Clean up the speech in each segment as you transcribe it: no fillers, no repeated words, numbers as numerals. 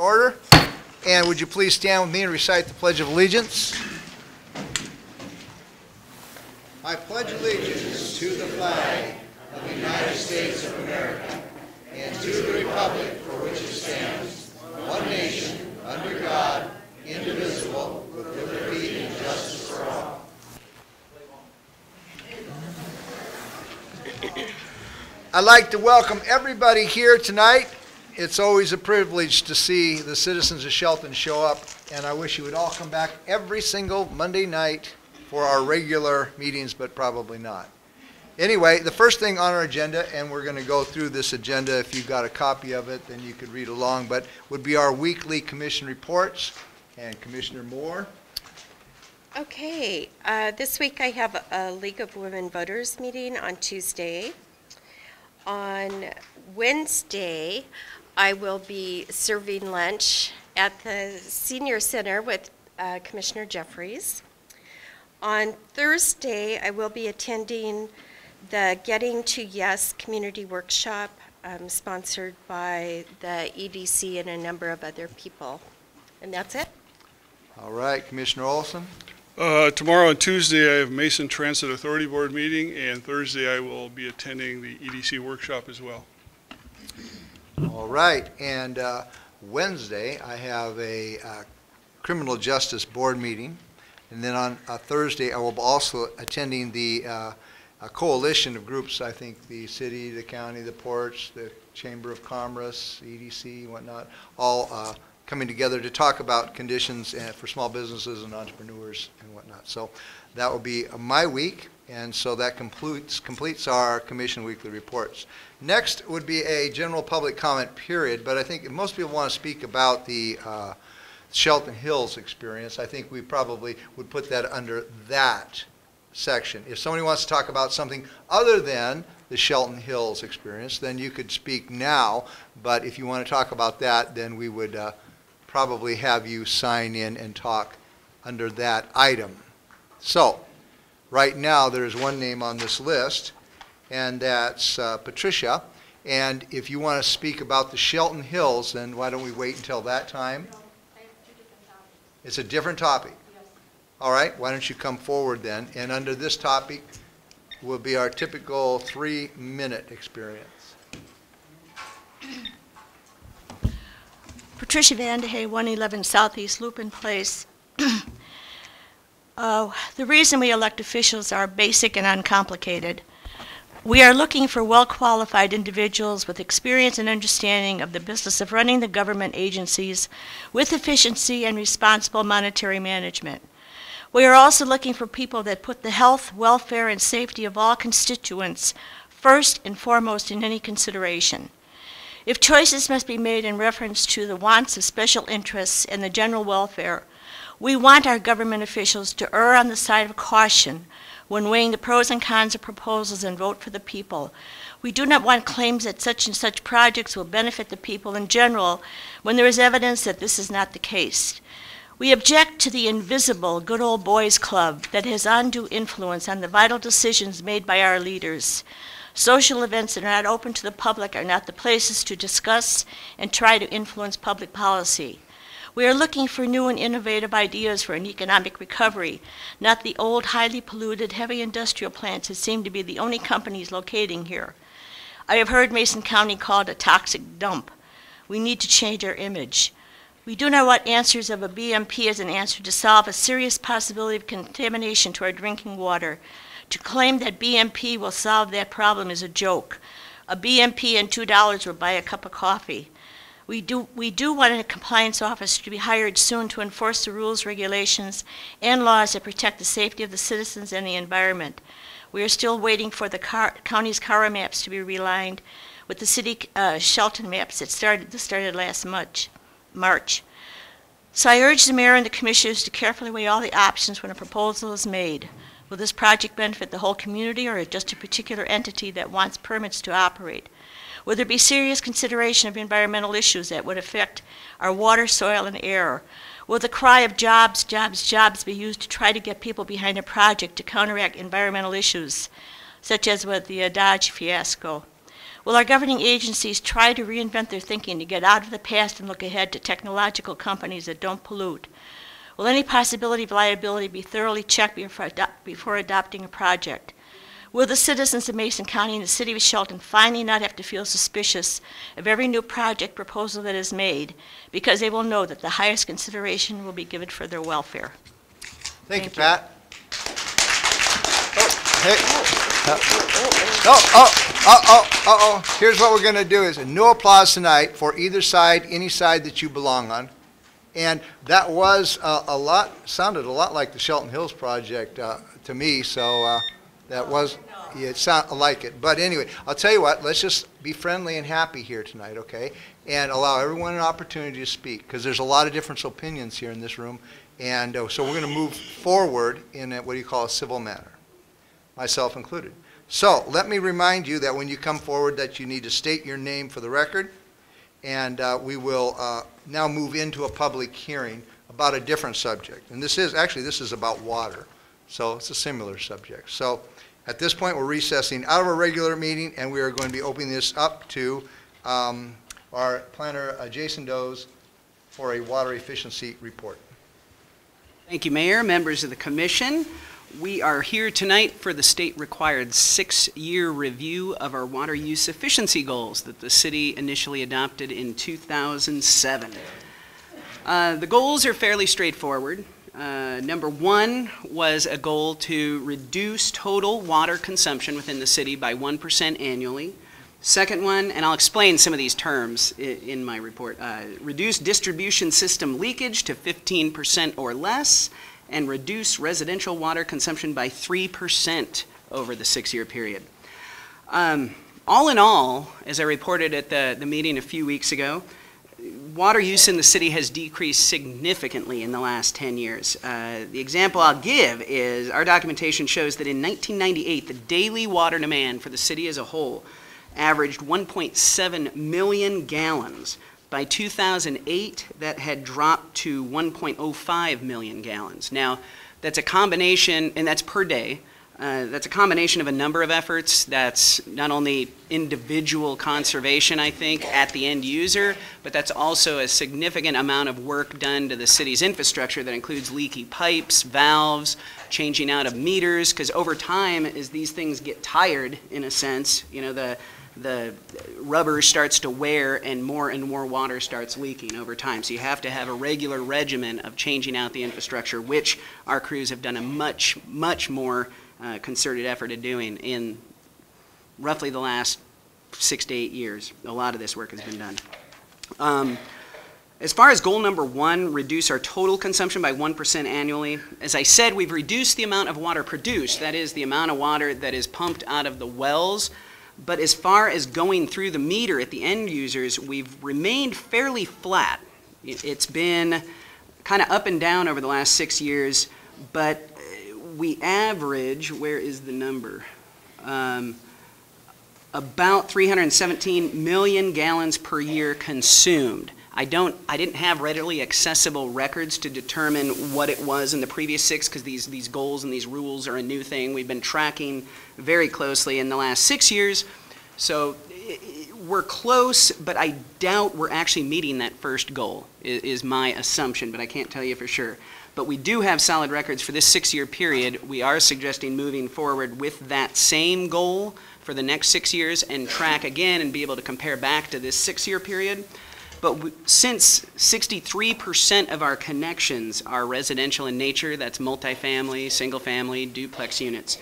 order. And would you please stand with me and recite the Pledge of Allegiance? I pledge allegiance to the flag of the United States of America and to the republic for which it stands, one nation, under God, indivisible, with liberty and justice for all. I'd like to welcome everybody here tonight. It's always a privilege to see the citizens of Shelton show up, and I wish you would all come back every single Monday night for our regular meetings, but probably not. Anyway, the first thing on our agenda, and we're going to go through this agenda. If you've got a copy of it, then you could read along, but would be our weekly commission reports. And Commissioner Moore. Okay, this week I have a League of Women Voters meeting on Tuesday. On Wednesday, I will be serving lunch at the Senior Center with Commissioner Jeffries. On Thursday, I will be attending the Getting to Yes community workshop sponsored by the EDC and a number of other people. And that's it. All right, Commissioner Olson. Tomorrow on Tuesday, I have Mason Transit Authority Board meeting, and Thursday I will be attending the EDC workshop as well. All right, and Wednesday I have a criminal justice board meeting, and then on Thursday I will be also attending the a coalition of groups. I think the city, the county, the ports, the Chamber of Commerce, EDC, whatnot, all coming together to talk about conditions for small businesses and entrepreneurs and whatnot. So that will be my week, and so that completes our commission weekly reports. Next would be a general public comment period, but I think if most people want to speak about the Shelton Hills experience, I think we probably would put that under that section. If somebody wants to talk about something other than the Shelton Hills experience, then you could speak now, but if you want to talk about that, then we would probably have you sign in and talk under that item. So, right now there's one name on this list, and that's Patricia. And if you want to speak about the Shelton Hills, then why don't we wait until that time? No, I have two different topics. It's a different topic. Yes. All right, why don't you come forward then? And under this topic will be our typical 3-minute experience. Patricia Vandehey, 111 Southeast Lupin Place. The reason we elect officials are basic and uncomplicated. We are looking for well-qualified individuals with experience and understanding of the business of running the government agencies with efficiency and responsible monetary management. We are also looking for people that put the health, welfare, and safety of all constituents first and foremost in any consideration. If choices must be made in reference to the wants of special interests and the general welfare, we want our government officials to err on the side of caution when weighing the pros and cons of proposals and vote for the people. We do not want claims that such and such projects will benefit the people in general when there is evidence that this is not the case. We object to the invisible good old boys club that has undue influence on the vital decisions made by our leaders. Social events that are not open to the public are not the places to discuss and try to influence public policy. We are looking for new and innovative ideas for an economic recovery, not the old, highly polluted, heavy industrial plants that seem to be the only companies locating here. I have heard Mason County called a toxic dump. We need to change our image. We do not want answers of a BMP as an answer to solve a serious possibility of contamination to our drinking water. To claim that BMP will solve that problem is a joke. A BMP and $2 will buy a cup of coffee. We do want a compliance officer to be hired soon to enforce the rules, regulations, and laws that protect the safety of the citizens and the environment. We are still waiting for the county's CARA maps to be realigned with the city Shelton maps that started last March. So I urge the mayor and the commissioners to carefully weigh all the options when a proposal is made. Will this project benefit the whole community or just a particular entity that wants permits to operate? Will there be serious consideration of environmental issues that would affect our water, soil, and air? Will the cry of jobs, jobs, jobs be used to try to get people behind a project to counteract environmental issues, such as with the Dodge fiasco? Will our governing agencies try to reinvent their thinking to get out of the past and look ahead to technological companies that don't pollute? Will any possibility of liability be thoroughly checked before adopting a project? Will the citizens of Mason County and the City of Shelton finally not have to feel suspicious of every new project proposal that is made, because they will know that the highest consideration will be given for their welfare? Thank you, Thank you. Pat. Here's what we're going to do is no applause tonight for either side, any side that you belong on. And that was sounded a lot like the Shelton Hills project to me, so that was, yeah, it sounded like it. But anyway, I'll tell you what, let's just be friendly and happy here tonight, okay? And allow everyone an opportunity to speak, because there's a lot of different opinions here in this room. And so we're going to move forward in what do you call a civil manner, myself included. So let me remind you that when you come forward that you need to state your name for the record, and we will now move into a public hearing about a different subject. And this is about water, so it's a similar subject. So at this point, we're recessing out of our regular meeting, and we are going to be opening this up to our planner, Jason Does, for a water efficiency report. Thank you, Mayor, members of the commission. We are here tonight for the state-required 6-year review of our water use efficiency goals that the city initially adopted in 2007. The goals are fairly straightforward. Number 1 was a goal to reduce total water consumption within the city by 1% annually. Second one, and I'll explain some of these terms in my report, reduce distribution system leakage to 15% or less, and reduce residential water consumption by 3% over the 6-year period. All in all, as I reported at the meeting a few weeks ago, water use in the city has decreased significantly in the last 10 years. The example I'll give is our documentation shows that in 1998, the daily water demand for the city as a whole averaged 1.7 million gallons. By 2008, that had dropped to 1.05 million gallons. Now, that's a combination, and that's per day, that's a combination of a number of efforts. That's not only individual conservation, I think, at the end user, but that's also a significant amount of work done to the city's infrastructure that includes leaky pipes, valves, changing out of meters, because over time, as these things get tired, in a sense, you know, the rubber starts to wear and more water starts leaking over time. So you have to have a regular regimen of changing out the infrastructure, which our crews have done a much more concerted effort of doing in roughly the last 6 to 8 years. A lot of this work has been done. As far as goal number 1, reduce our total consumption by 1% annually, as I said, we've reduced the amount of water produced, that is the amount of water that is pumped out of the wells. But as far as going through the meter at the end users, we've remained fairly flat. It's been kind of up and down over the last 6 years, but we average, where is the number? About 317 million gallons per year consumed. I didn't have readily accessible records to determine what it was in the previous 6, because these goals and these rules are a new thing. We've been tracking very closely in the last 6 years. So we're close, but I doubt we're actually meeting that first goal, is my assumption, but I can't tell you for sure. But we do have solid records for this 6-year period. We are suggesting moving forward with that same goal for the next 6 years and track again and be able to compare back to this 6-year period. But since 63% of our connections are residential in nature, that's multifamily, single-family, duplex units,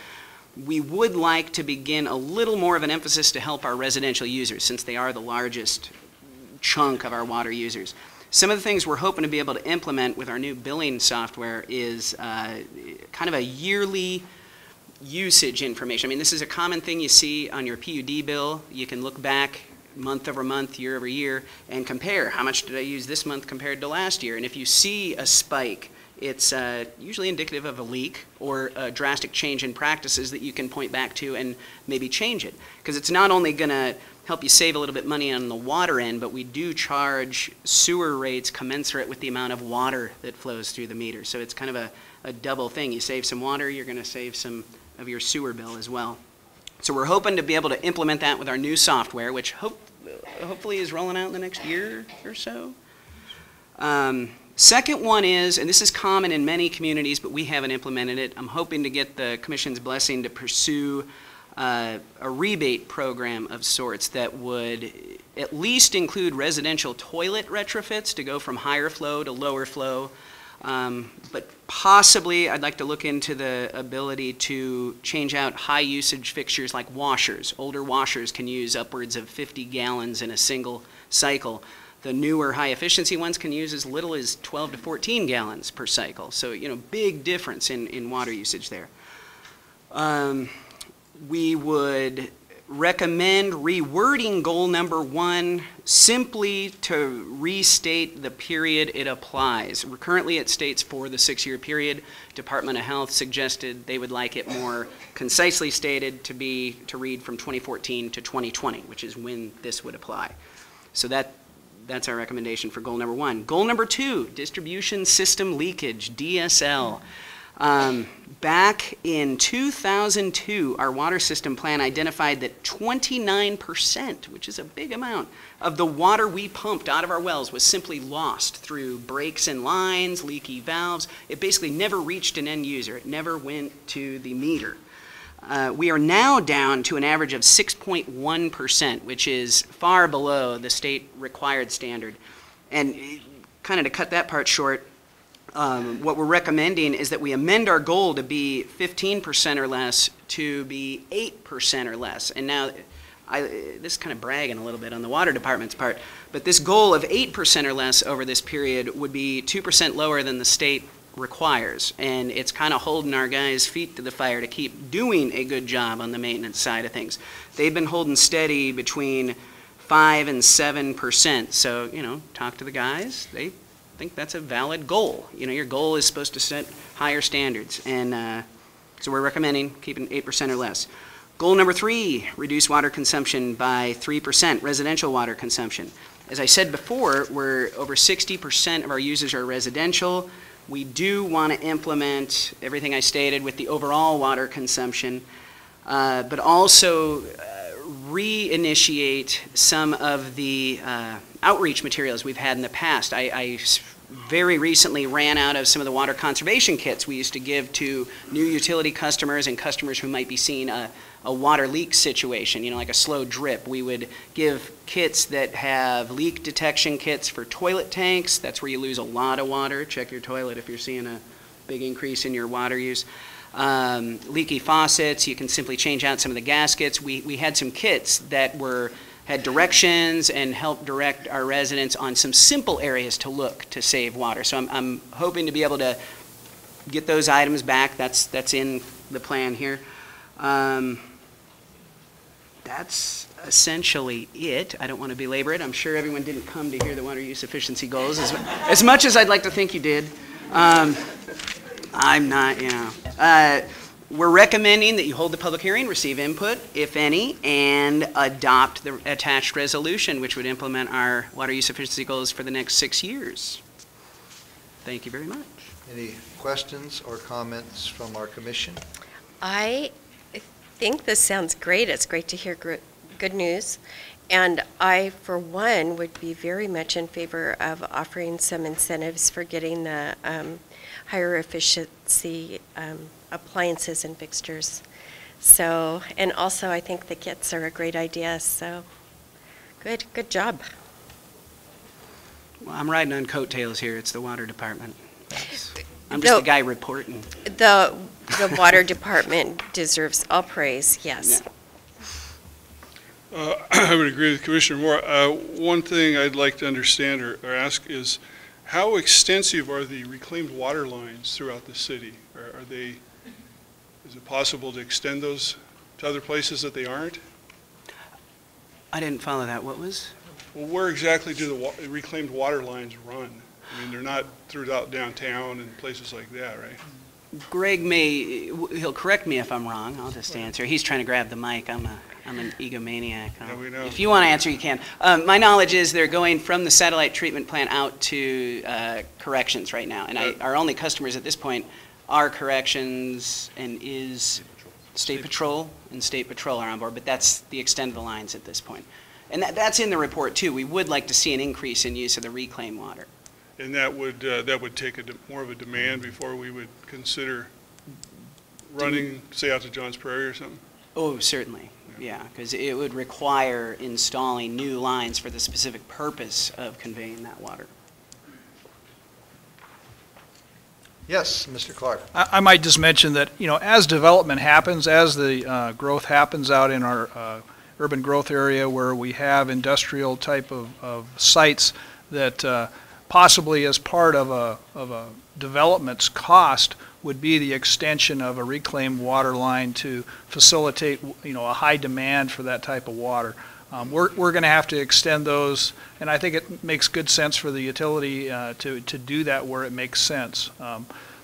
we would like to begin a little more of an emphasis to help our residential users, since they are the largest chunk of our water users. Some of the things we're hoping to be able to implement with our new billing software is kind of a yearly usage information. I mean, this is a common thing you see on your PUD bill. You can look back month over month, year over year, and compare how much did I use this month compared to last year. And if you see a spike, it's usually indicative of a leak or a drastic change in practices that you can point back to and maybe change it. Because it's not only going to help you save a little bit money on the water end, but we do charge sewer rates commensurate with the amount of water that flows through the meter. So it's kind of a double thing. You save some water, you're going to save some of your sewer bill as well. So we're hoping to be able to implement that with our new software, which hopefully is rolling out in the next year or so. Second one is, and this is common in many communities, but we haven't implemented it. I'm hoping to get the Commission's blessing to pursue a rebate program of sorts that would at least include residential toilet retrofits to go from higher flow to lower flow. But possibly I'd like to look into the ability to change out high usage fixtures like washers. Older washers can use upwards of 50 gallons in a single cycle. The newer high efficiency ones can use as little as 12 to 14 gallons per cycle. So, big difference in water usage there. We would recommend rewording goal number 1 simply to restate the period it applies. Currently it states for the 6-year period. Department of Health suggested they would like it more concisely stated to read from 2014 to 2020, which is when this would apply. So that's our recommendation for goal number 1. Goal number 2, distribution system leakage, DSL. Back in 2002, our water system plan identified that 29%, which is a big amount, of the water we pumped out of our wells was simply lost through breaks in lines, leaky valves. It basically never reached an end user. It never went to the meter. We are now down to an average of 6.1%, which is far below the state required standard. And kind of to cut that part short, what we're recommending is that we amend our goal to be 15% or less to be 8% or less. And now, this is kind of bragging a little bit on the water department's part, but this goal of 8% or less over this period would be 2% lower than the state requires. And it's kind of holding our guys' feet to the fire to keep doing a good job on the maintenance side of things. They've been holding steady between 5 and 7%. So, talk to the guys. They think that's a valid goal. Your goal is supposed to set higher standards. And so we're recommending keeping 8% or less. Goal number 3, reduce water consumption by 3%, residential water consumption. As I said before, we're over 60% of our users are residential. We do want to implement everything I stated with the overall water consumption, but also reinitiate some of the outreach materials we've had in the past. I very recently ran out of some of the water conservation kits we used to give to new utility customers and customers who might be seeing a water leak situation, like a slow drip. We would give kits that have leak detection kits for toilet tanks. That's where you lose a lot of water. Check your toilet if you're seeing a big increase in your water use. Leaky faucets, you can simply change out some of the gaskets. We had some kits that had directions and helped direct our residents on some simple areas to look to save water. So I'm hoping to be able to get those items back. That's in the plan here. That's essentially it. I don't want to belabor it. I'm sure everyone didn't come to hear the water use efficiency goals as much as I'd like to think you did. I'm not, we're recommending that you hold the public hearing, receive input, if any, and adopt the attached resolution, which would implement our water use efficiency goals for the next 6 years. Thank you very much. Any questions or comments from our commission? I think this sounds great. It's great to hear good news. And I, for one, would be very much in favor of offering some incentives for getting the higher efficiency appliances and fixtures. So, and also I think the kits are a great idea. So, good job. Well, I'm riding on coattails here. It's the water department. I'm just the guy reporting. The water department deserves all praise, yes. I would agree with Commissioner Moore. One thing I'd like to understand or ask is, how extensive are the reclaimed water lines throughout the city? Is it possible to extend those to other places that they aren't? I didn't follow that. What was? Well, where exactly do the reclaimed water lines run? I mean, they're not throughout downtown and places like that, right? Greg he'll correct me if I'm wrong. I'll just answer. He's trying to grab the mic. I'm an egomaniac. Yeah, we know. If you want to answer, you can. My knowledge is they're going from the satellite treatment plant out to corrections right now. And our only customers at this point are corrections and is State Patrol and State Patrol are on board, but that's the extent of the lines at this point. And that's in the report too. We would like to see an increase in use of the reclaimed water. And that would take more of a demand before we would consider running, say, out to Johns Prairie or something? Oh, certainly, yeah, because it would require installing new lines for the specific purpose of conveying that water. Yes, Mr. Clark. I might just mention that, as development happens, as the growth happens out in our urban growth area where we have industrial type of sites, that possibly as part of a development's cost would be the extension of a reclaimed water line to facilitate, a high demand for that type of water. We're going to have to extend those, and I think it makes good sense for the utility to do that where it makes sense.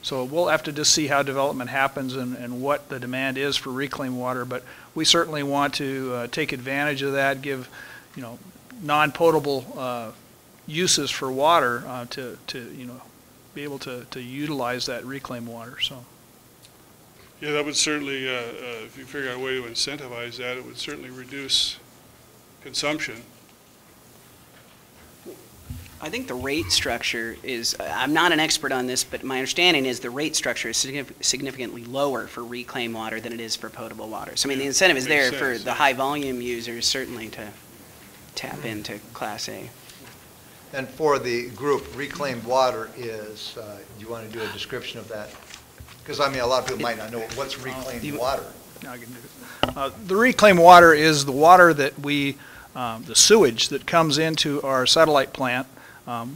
So we'll have to just see how development happens and what the demand is for reclaimed water, but we certainly want to take advantage of that, give, non-potable uses for water to be able to utilize that reclaimed water. So. Yeah, that would certainly, if you figure out a way to incentivize that, it would certainly reduce consumption. I think the rate structure is, I'm not an expert on this, but my understanding is the rate structure is significantly lower for reclaimed water than it is for potable water. So I mean, the incentive is there for the high volume users certainly to tap into Class A. And for the group, reclaimed water is, do you want to do a description of that? Because, a lot of people might not know what's reclaimed water. I can do it. The reclaimed water is the water that the sewage that comes into our satellite plant,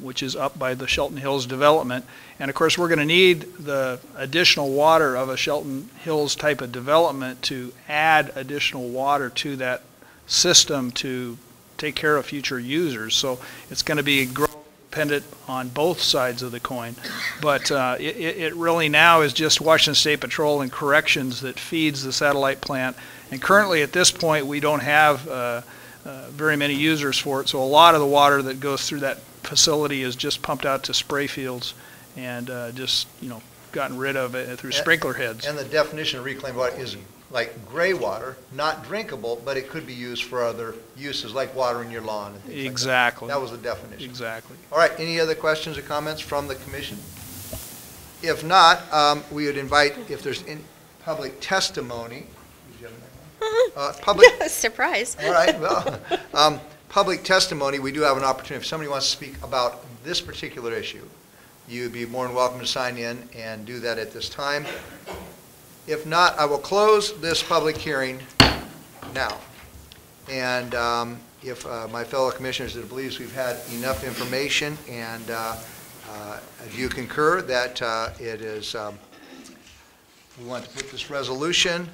which is up by the Shelton Hills development. And of course, we're going to need the additional water of a Shelton Hills type of development to add additional water to that system to take care of future users. So it's going to be growth dependent on both sides of the coin. But it really now is just Washington State Patrol and Corrections that feeds the satellite plant. And currently at this point, we don't have very many users for it. So a lot of the water that goes through that facility is just pumped out to spray fields and just, gotten rid of it through sprinkler heads. And the definition of reclaimed water is like gray water, not drinkable, but it could be used for other uses, like watering your lawn and things Exactly. like that. That was the definition. Exactly. All right, any other questions or comments from the commission? If not, we would invite, if there's any public testimony. Surprise. All right, well, public testimony, we do have an opportunity. If somebody wants to speak about this particular issue, you'd be more than welcome to sign in and do that at this time. If not, I will close this public hearing now. And if my fellow commissioners believes we've had enough information, and do you concur that it is, we want to put this resolution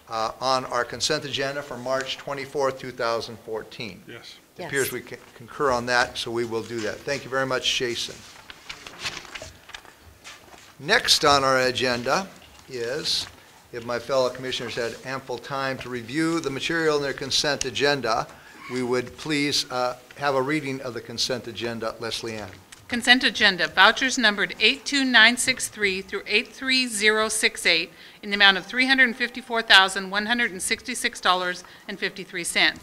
on our consent agenda for March 24th, 2014. Yes. It appears we concur on that, so we will do that. Thank you very much, Jason. Next on our agenda is, if my fellow commissioners had ample time to review the material in their consent agenda, we would please have a reading of the consent agenda. Leslie Ann. Consent agenda, vouchers numbered 82963 through 83068 in the amount of $354,166.53.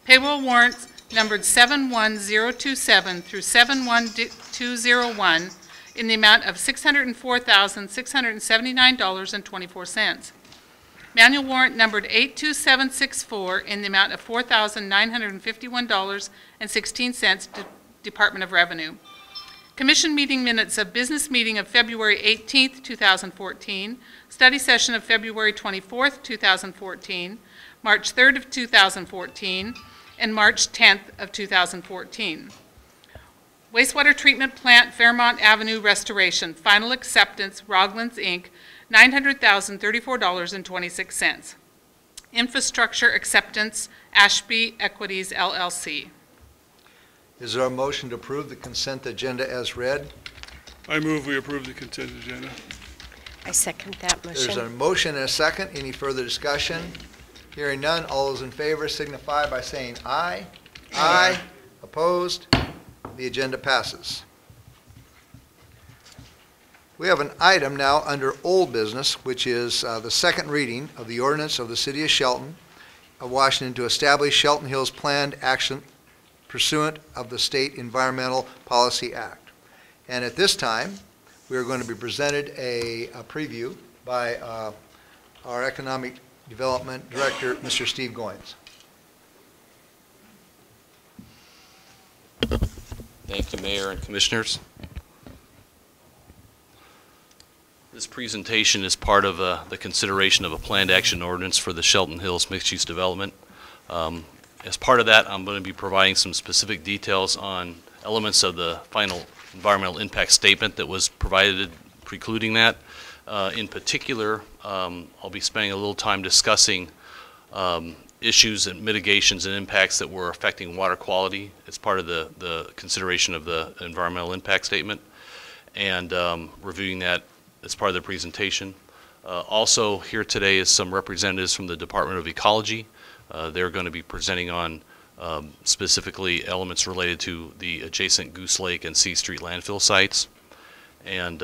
Payroll warrants numbered 71027 through 71201 in the amount of $604,679.24. Manual warrant numbered 82764 in the amount of $4,951.16 to Department of Revenue. Commission meeting minutes of business meeting of February 18th, 2014, study session of February 24th, 2014, March 3rd of 2014, and March 10th of 2014. Wastewater treatment plant, Fairmont Avenue restoration, final acceptance, Roglands, Inc., $900,034.26. Infrastructure acceptance, Ashby Equities, LLC. Is there a motion to approve the consent agenda as read? I move we approve the consent agenda. I second that There's a motion. motion and a second. Any further discussion? Hearing none, all those in favor signify by saying aye. Aye. Opposed? The agenda passes. We have an item now under old business, which is the second reading of the ordinance of the City of Shelton, of Washington, to establish Shelton Hills Planned Action pursuant of the State Environmental Policy Act. And at this time, we are going to be presented a preview by our Economic Development Director, Mr. Steve Goins. Thank you, Mayor and Commissioners. This presentation is part of the consideration of a planned action ordinance for the Shelton Hills mixed-use development. As part of that, I'm going to be providing some specific details on elements of the final environmental impact statement that was provided precluding that. In particular, I'll be spending a little time discussing issues and mitigations and impacts that were affecting water quality as part of the consideration of the environmental impact statement, and reviewing that as part of the presentation. Also here today is some representatives from the Department of Ecology. They're going to be presenting on specifically elements related to the adjacent Goose Lake and C Street landfill sites, and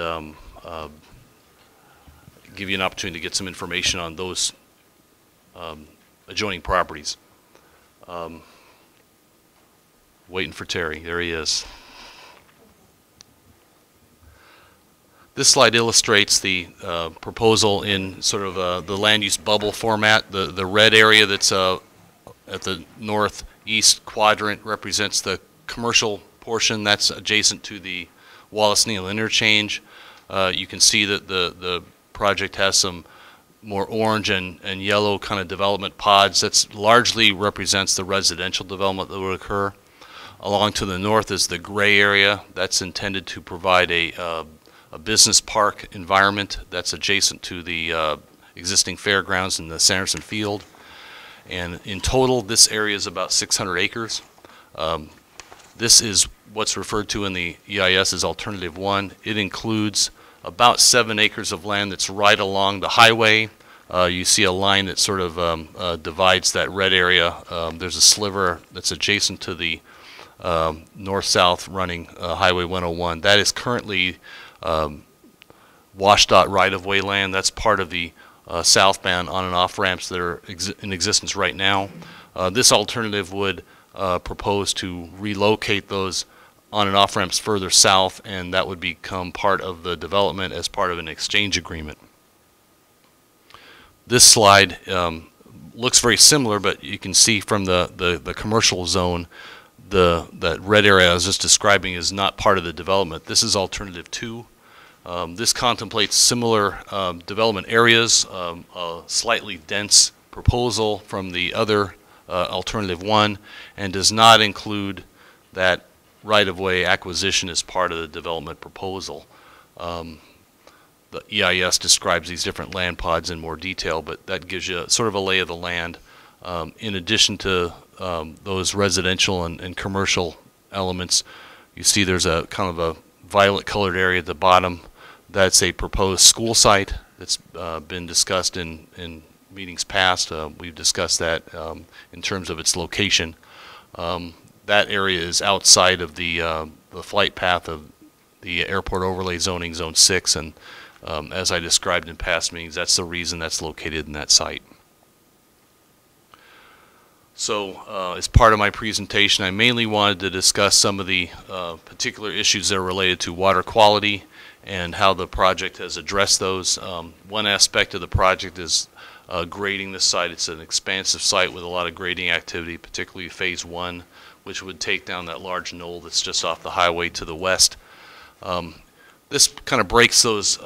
give you an opportunity to get some information on those adjoining properties. Waiting for Terry. There he is. This slide illustrates the proposal in sort of the land use bubble format. The red area that's at the northeast quadrant represents the commercial portion that's adjacent to the Wallace Neal interchange. You can see that the project has some more orange and yellow kind of development pods. That's largely represents the residential development that would occur. Along to the north is the gray area. That's intended to provide a business park environment that's adjacent to the existing fairgrounds in the Sanderson Field. And in total, this area is about 600 acres. This is what's referred to in the EIS as Alternative 1. It includes about 7 acres of land that's right along the highway. You see a line that sort of divides that red area. There's a sliver that's adjacent to the north-south running Highway 101. That is currently WashDOT right-of-way land. That's part of the southbound on and off ramps that are in existence right now. This alternative would propose to relocate those on and off ramps further south, and that would become part of the development as part of an exchange agreement. This slide looks very similar, but you can see from the commercial zone, that red area I was just describing is not part of the development. This is Alternative 2. This contemplates similar development areas, a slightly dense proposal from the other Alternative 1, and does not include that right-of-way acquisition as part of the development proposal. The EIS describes these different land pods in more detail, but that gives you sort of a lay of the land. In addition to those residential and commercial elements, you see there's a kind of a violet colored area at the bottom. That's a proposed school site that's been discussed in meetings past. We've discussed that in terms of its location. That area is outside of the flight path of the airport overlay zoning, Zone 6, and as I described in past meetings, that's the reason that's located in that site. So as part of my presentation, I mainly wanted to discuss some of the particular issues that are related to water quality and how the project has addressed those. One aspect of the project is grading the site. It's an expansive site with a lot of grading activity, particularly Phase 1, which would take down that large knoll that's just off the highway to the west. This kind of breaks those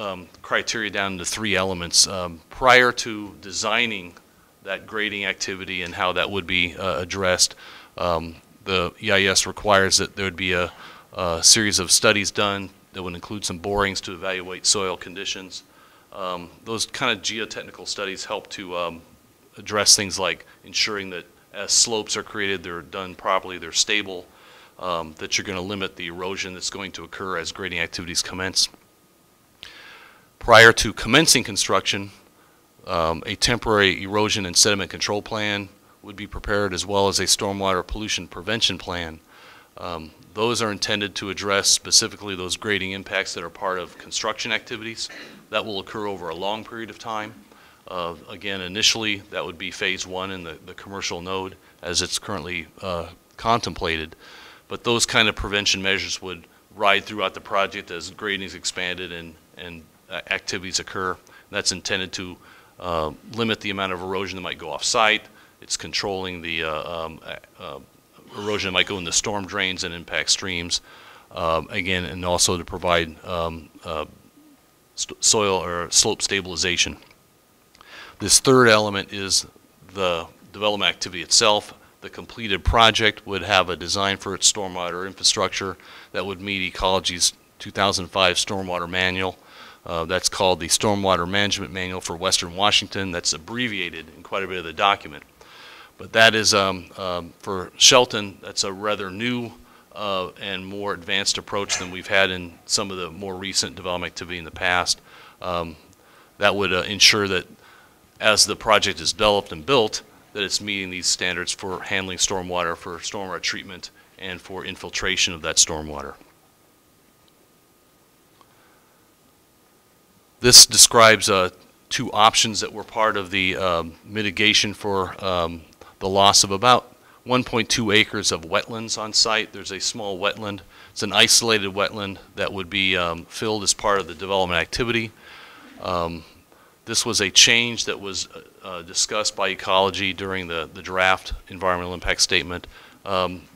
criteria down into 3 elements. Prior to designing that grading activity and how that would be addressed, the EIS requires that there would be a series of studies done that would include some borings to evaluate soil conditions. Those kind of geotechnical studies help to address things like ensuring that as slopes are created, they're done properly, they're stable, that you're going to limit the erosion that's going to occur as grading activities commence. Prior to commencing construction, a temporary erosion and sediment control plan would be prepared, as well as a stormwater pollution prevention plan. Those are intended to address specifically those grading impacts that are part of construction activities. That will occur over a long period of time. Again, initially, that would be phase one in the commercial node as it's currently contemplated. But those kind of prevention measures would ride throughout the project as grading is expanded and activities occur. That's intended to limit the amount of erosion that might go off-site. It's controlling the erosion that might go in the storm drains and impact streams. Again, and also to provide soil or slope stabilization. This third element is the development activity itself. The completed project would have a design for its stormwater infrastructure that would meet Ecology's 2005 Stormwater Manual. That's called the Stormwater Management Manual for Western Washington. That's abbreviated in quite a bit of the document. But that is, for Shelton, that's a rather new and more advanced approach than we've had in some of the more recent development activity in the past. That would ensure that as the project is developed and built, that it's meeting these standards for handling stormwater, for stormwater treatment, and for infiltration of that stormwater. This describes two options that were part of the mitigation for the loss of about 1.2 acres of wetlands on site. There's a small wetland. It's an isolated wetland that would be filled as part of the development activity. This was a change that was discussed by Ecology during the draft environmental impact statement.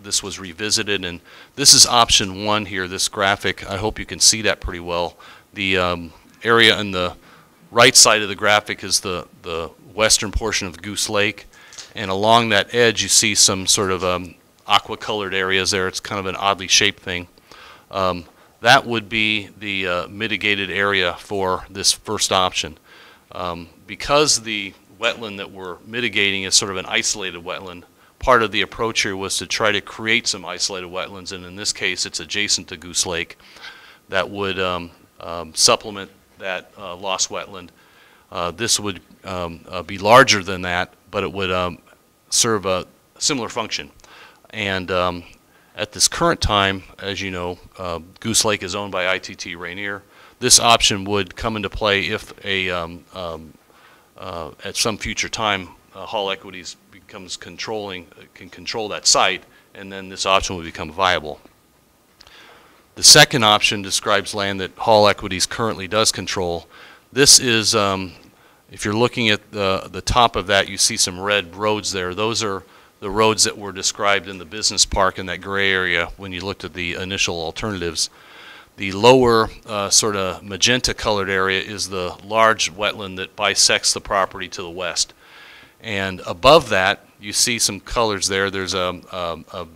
This was revisited, and this is option one here, this graphic. I hope you can see that pretty well. The area on the right side of the graphic is the western portion of Goose Lake, and along that edge you see some sort of aqua-colored areas there. It's kind of an oddly shaped thing. That would be the mitigated area for this first option. Because the wetland that we're mitigating is sort of an isolated wetland, part of the approach here was to try to create some isolated wetlands, and in this case it's adjacent to Goose Lake, that would supplement that lost wetland. This would be larger than that, but it would serve a similar function. And at this current time, as you know, Goose Lake is owned by ITT Rainier. This option would come into play if at some future time Hall Equities can control that site, and then this option would become viable. The second option describes land that Hall Equities currently does control. This is, if you're looking at the top of that, you see some red roads there. Those are the roads that were described in the business park in that gray area when you looked at the initial alternatives. The lower sort of magenta colored area is the large wetland that bisects the property to the west. And above that, you see some colors there. There's a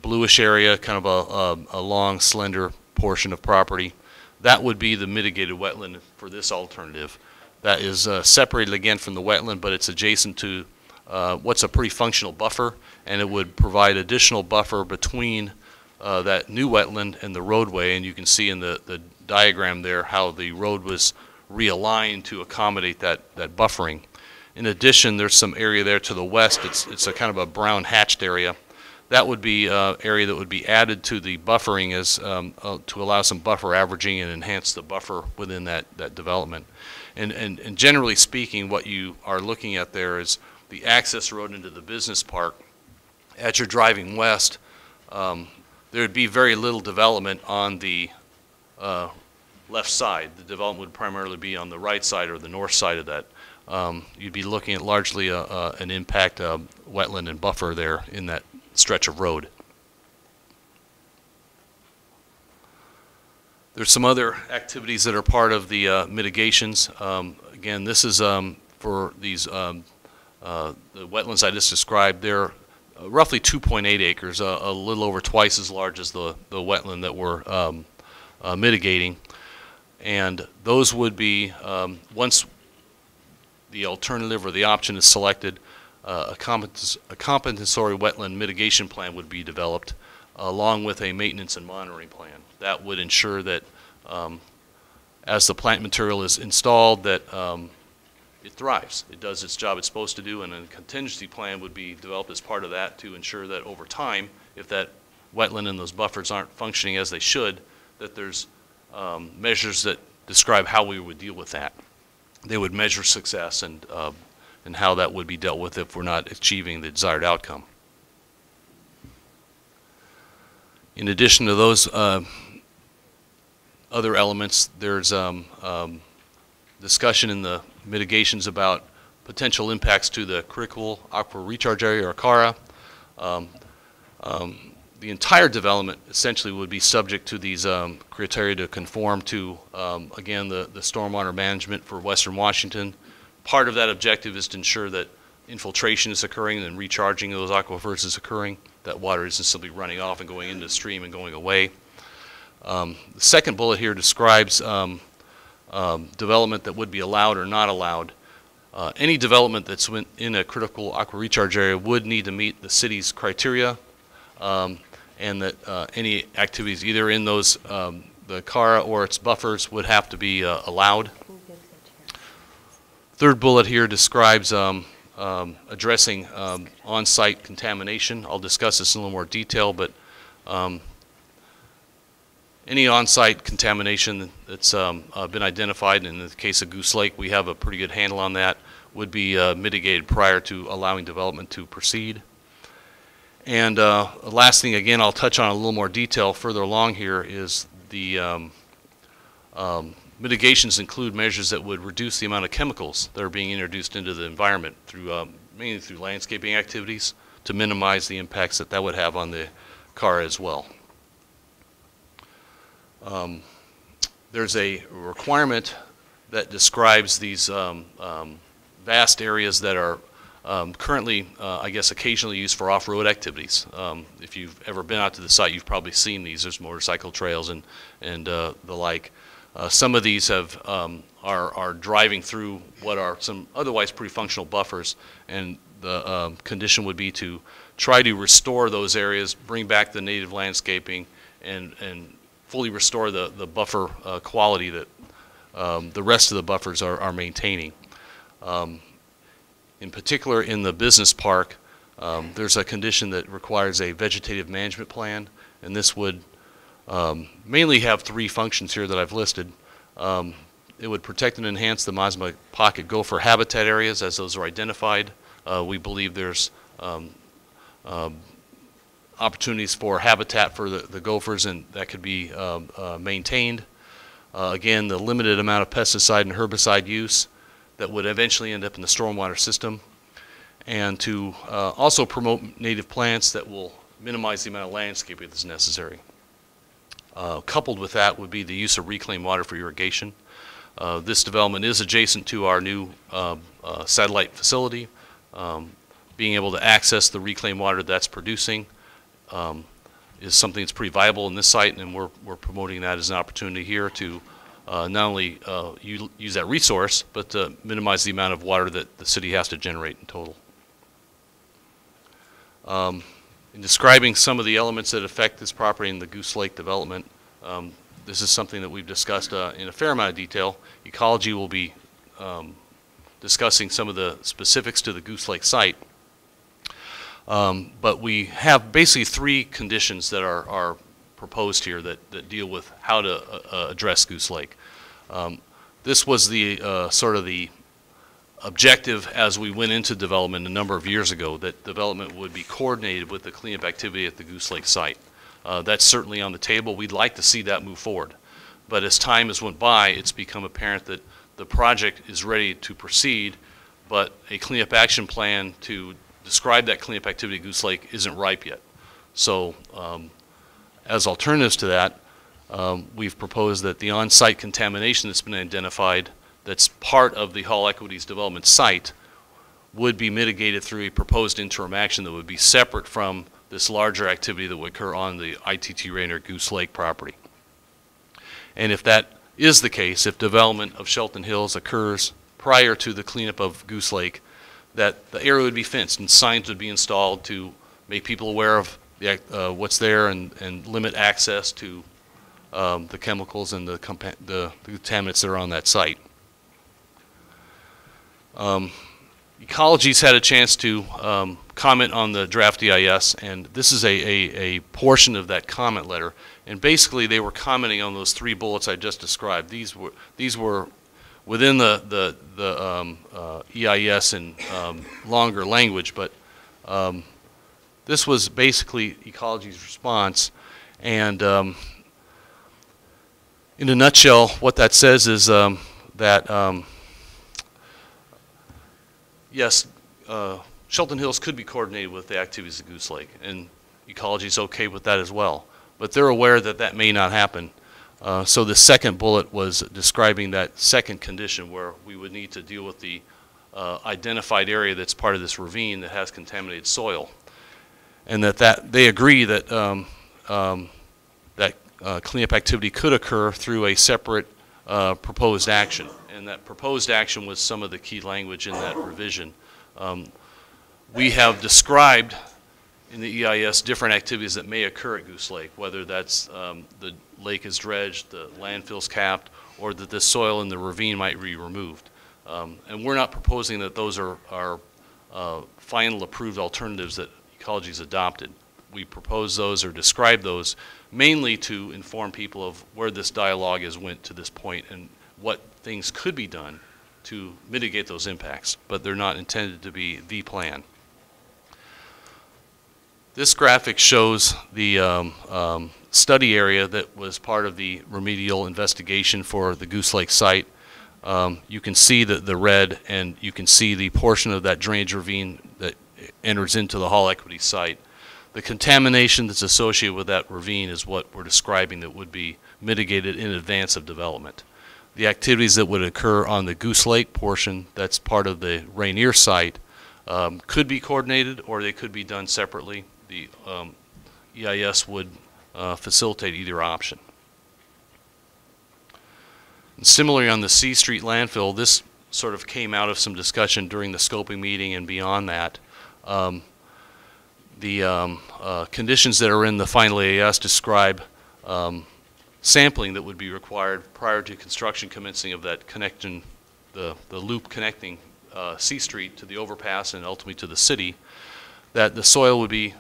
bluish area, kind of a long, slender portion of property. That would be the mitigated wetland for this alternative. That is separated again from the wetland, but it's adjacent to what's a pretty functional buffer, and it would provide additional buffer between that new wetland and the roadway. And you can see in the diagram there how the road was realigned to accommodate that buffering. In addition, there's some area there to the west. It's a kind of a brown hatched area. That would be area that would be added to the buffering as to allow some buffer averaging and enhance the buffer within that development. And generally speaking, what you are looking at there is the access road into the business park. As you're driving west, there would be very little development on the left side. The development would primarily be on the right side or the north side of that. You'd be looking at largely an impact wetland and buffer there in that stretch of road. There's some other activities that are part of the mitigations. Again, this is for these the wetlands I just described. They're roughly 2.8 acres, a little over twice as large as the wetland that we're mitigating. And those would be, once the alternative or the option is selected, a compensatory wetland mitigation plan would be developed along with a maintenance and monitoring plan. That would ensure that as the plant material is installed, that it thrives. It does its job it's supposed to do, and a contingency plan would be developed as part of that to ensure that over time, if that wetland and those buffers aren't functioning as they should, that there's measures that describe how we would deal with that. They would measure success and how that would be dealt with if we're not achieving the desired outcome. In addition to those other elements, there's discussion in the mitigations about potential impacts to the critical aquifer recharge area, or CARA. The entire development essentially would be subject to these criteria to conform to, again, the stormwater management for Western Washington. Part of that objective is to ensure that infiltration is occurring and recharging of those aquifers is occurring, that water isn't simply running off and going into the stream and going away. The second bullet here describes development that would be allowed or not allowed. Any development that's in a critical aquifer recharge area would need to meet the city's criteria, and that any activities either in those the CARA or its buffers would have to be allowed. Third bullet here describes addressing on-site contamination. I'll discuss this in a little more detail, but any on-site contamination that's been identified, in the case of Goose Lake, we have a pretty good handle on that, would be mitigated prior to allowing development to proceed. And the last thing, again, I'll touch on a little more detail further along here, is the mitigations include measures that would reduce the amount of chemicals that are being introduced into the environment through mainly through landscaping activities to minimize the impacts that would have on the CARA as well. There's a requirement that describes these vast areas that are currently, I guess, occasionally used for off-road activities. If you've ever been out to the site, you've probably seen these. There's motorcycle trails and the like. Some of these have are driving through what are some otherwise pretty functional buffers, and the condition would be to try to restore those areas, bring back the native landscaping, and fully restore the buffer quality that the rest of the buffers are maintaining. In particular, in the business park, there's a condition that requires a vegetative management plan, and this would mainly have three functions here that I've listed. It would protect and enhance the Mosma pocket gopher habitat areas as those are identified. We believe there's opportunities for habitat for the gophers, and that could be maintained. Again, the limited amount of pesticide and herbicide use that would eventually end up in the stormwater system, and to also promote native plants that will minimize the amount of landscaping that's necessary. Coupled with that would be the use of reclaimed water for irrigation. This development is adjacent to our new satellite facility. Being able to access the reclaimed water that's producing is something that's pretty viable in this site, and we're promoting that as an opportunity here to not only use that resource, but to minimize the amount of water that the city has to generate in total. In describing some of the elements that affect this property in the Goose Lake development, this is something that we've discussed in a fair amount of detail. Ecology will be discussing some of the specifics to the Goose Lake site. But we have basically three conditions that are proposed here that deal with how to address Goose Lake. This was the sort of the objective as we went into development a number of years ago, that development would be coordinated with the cleanup activity at the Goose Lake site. That's certainly on the table. We'd like to see that move forward. But as time has went by, it's become apparent that the project is ready to proceed, but a cleanup action plan to describe that cleanup activity at Goose Lake isn't ripe yet. So as alternatives to that, we've proposed that the on-site contamination that's been identified that's part of the Hall Equities development site would be mitigated through a proposed interim action that would be separate from this larger activity that would occur on the ITT Rainier Goose Lake property. And if that is the case, if development of Shelton Hills occurs prior to the cleanup of Goose Lake, that the area would be fenced and signs would be installed to make people aware of what's there and limit access to the chemicals and the contaminants that are on that site. Ecology's had a chance to comment on the draft EIS, and this is a portion of that comment letter. And basically, they were commenting on those 3 bullets I just described. These were within the EIS in longer language, but this was basically Ecology's response. And in a nutshell, what that says is that yes, Shelton Hills could be coordinated with the activities of Goose Lake, and Ecology is okay with that as well. But they're aware that that may not happen. So the second bullet was describing that second condition where we would need to deal with the identified area that's part of this ravine that has contaminated soil, and that they agree that cleanup activity could occur through a separate proposed action, and that proposed action was some of the key language in that revision. We have described in the EIS different activities that may occur at Goose Lake, whether that's the lake is dredged, the landfill's capped, or that the soil in the ravine might be removed. And we're not proposing that those are final approved alternatives that Ecology's adopted. We propose those or describe those mainly to inform people of where this dialogue has went to this point and what things could be done to mitigate those impacts, but they're not intended to be the plan. This graphic shows the study area that was part of the remedial investigation for the Goose Lake site. You can see the red, and you can see the portion of that drainage ravine that enters into the Hall Equity site. The contamination that's associated with that ravine is what we're describing that would be mitigated in advance of development. The activities that would occur on the Goose Lake portion that's part of the Rainier site could be coordinated, or they could be done separately. The EIS would facilitate either option. And similarly, on the C Street landfill, this sort of came out of some discussion during the scoping meeting and beyond that. The conditions that are in the final EIS describe sampling that would be required prior to construction commencing of that connection, the loop connecting C Street to the overpass and ultimately to the city, that the soil would be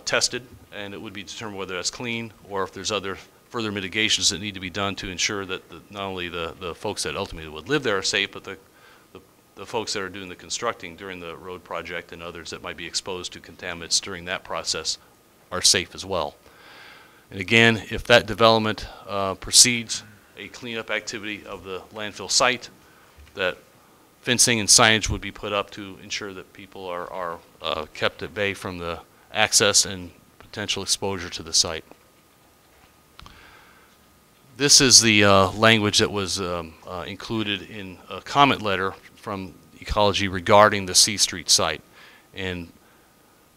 tested, and it would be determined whether that's clean or if there's other further mitigations that need to be done to ensure that not only the folks that ultimately would live there are safe, but the folks that are doing the constructing during the road project and others that might be exposed to contaminants during that process are safe as well. And again, if that development precedes a cleanup activity of the landfill site, that fencing and signage would be put up to ensure that people are kept at bay from the access and potential exposure to the site. This is the language that was included in a comment letter from Ecology regarding the C Street site. And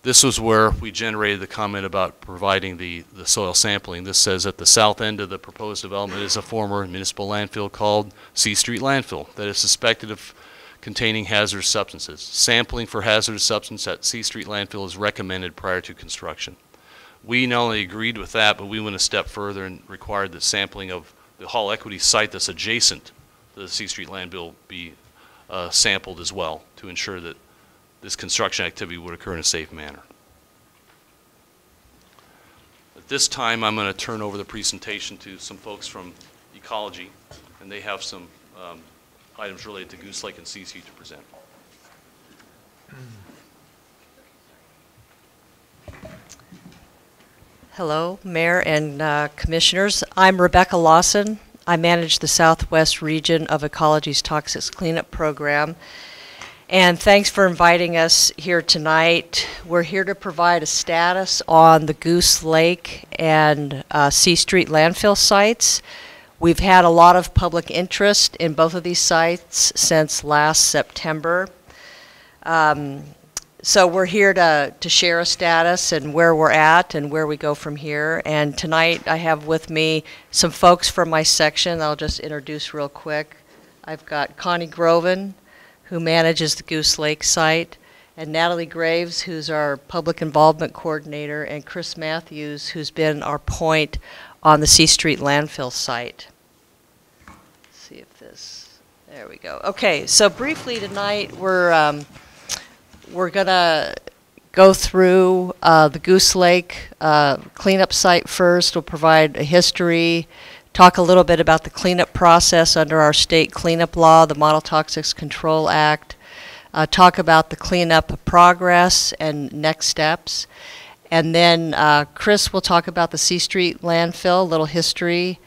this was where we generated the comment about providing the soil sampling. This says at the south end of the proposed development is a former municipal landfill called C Street Landfill that is suspected of containing hazardous substances. Sampling for hazardous substance at C Street Landfill is recommended prior to construction. We not only agreed with that, but we went a step further and required that sampling of the Hall Equity site that's adjacent to the C Street Landfill be sampled as well to ensure that this construction activity would occur in a safe manner. At this time, I'm going to turn over the presentation to some folks from Ecology, and they have some items related to Goose Lake and CC to present. Hello, Mayor and Commissioners. I'm Rebecca Lawson. I manage the Southwest region of Ecology's Toxics Cleanup Program. And thanks for inviting us here tonight. We're here to provide a status on the Goose Lake and C Street landfill sites. We've had a lot of public interest in both of these sites since last September. So we're here to share a status and where we're at and where we go from here. And tonight I have with me some folks from my section I'll just introduce real quick. I've got Connie Groven, who manages the Goose Lake site, and Natalie Graves, who's our public involvement coordinator, and Chris Matthews, who's been our point on the C Street landfill site. Let's see if this, there we go. Okay, so briefly tonight we're going to go through the Goose Lake cleanup site first. We'll provide a history, talk a little bit about the cleanup process under our state cleanup law, the Model Toxics Control Act, talk about the cleanup progress and next steps. And then Chris will talk about the C Street landfill, a little history,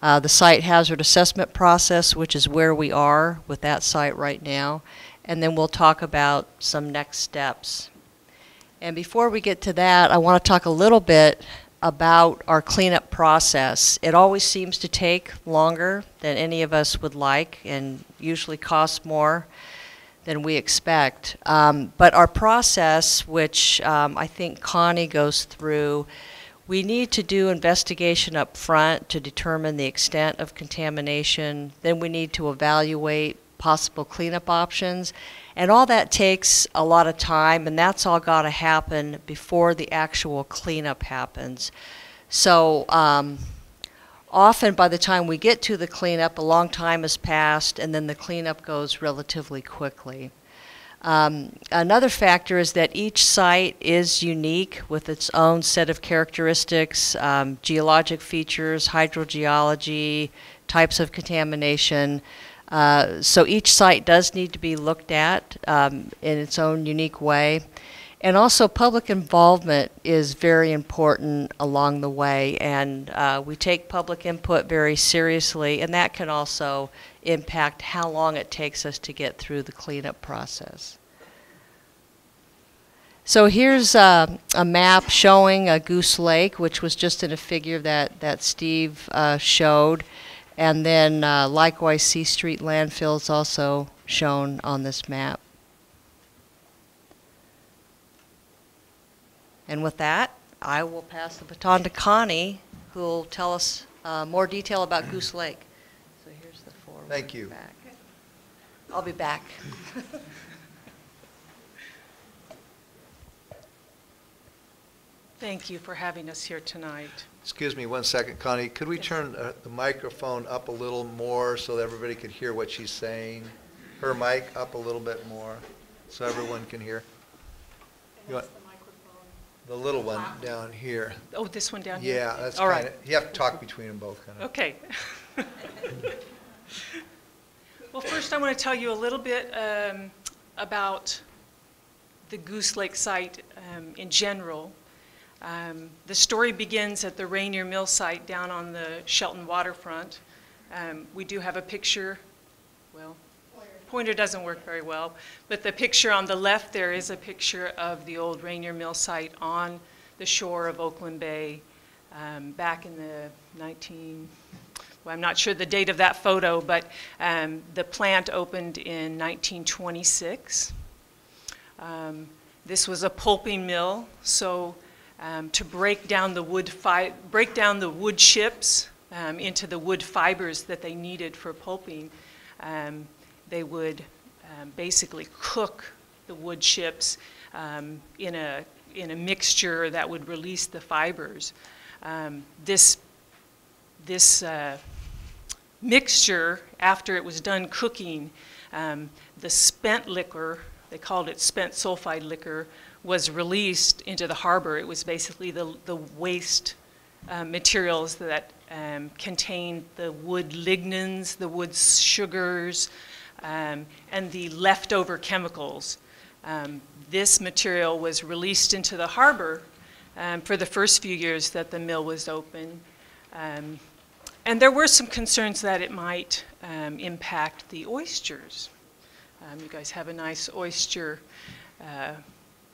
the site hazard assessment process, which is where we are with that site right now. And then we'll talk about some next steps. And before we get to that, I want to talk a little bit about our cleanup process. It always seems to take longer than any of us would like and usually costs more than we expect. But our process, which I think Connie goes through, we need to do investigation up front to determine the extent of contamination. Then we need to evaluate possible cleanup options. And all that takes a lot of time, and that's all got to happen before the actual cleanup happens. So often by the time we get to the cleanup, a long time has passed, and then the cleanup goes relatively quickly. Another factor is that each site is unique with its own set of characteristics, geologic features, hydrogeology, types of contamination. So each site does need to be looked at in its own unique way. And also public involvement is very important along the way, and we take public input very seriously, and that can also impact how long it takes us to get through the cleanup process. So here's a map showing Goose Lake, which was just in a figure that Steve showed. And then likewise, C Street landfill is also shown on this map. And with that, I will pass the baton to Connie, who will tell us more detail about Goose Lake. So here's the forward. Thank you. Back. I'll be back. Thank you for having us here tonight. Excuse me 1 second, Connie. Could we turn the microphone up a little more so that everybody could hear what she's saying? Her mic up a little bit more so everyone can hear. You want the little one down here? Oh, this one down here? Yeah, that's all kind of, right. you have to talk between them both, kind of. Okay. Well, first I want to tell you a little bit about the Goose Lake site in general. The story begins at the Rainier Mill site down on the Shelton waterfront. We do have a picture, well, pointer doesn't work very well, but the picture on the left there is a picture of the old Rainier Mill site on the shore of Oakland Bay back in the well, I'm not sure the date of that photo, but the plant opened in 1926. This was a pulping mill, so to break down the wood chips into the wood fibers that they needed for pulping, they would basically cook the wood chips in a mixture that would release the fibers. This mixture, after it was done cooking, the spent liquor, they called it spent sulfide liquor, was released into the harbor. It was basically the waste materials that contained the wood lignins, the wood sugars, and the leftover chemicals. This material was released into the harbor for the first few years that the mill was open. And there were some concerns that it might impact the oysters. You guys have a nice oyster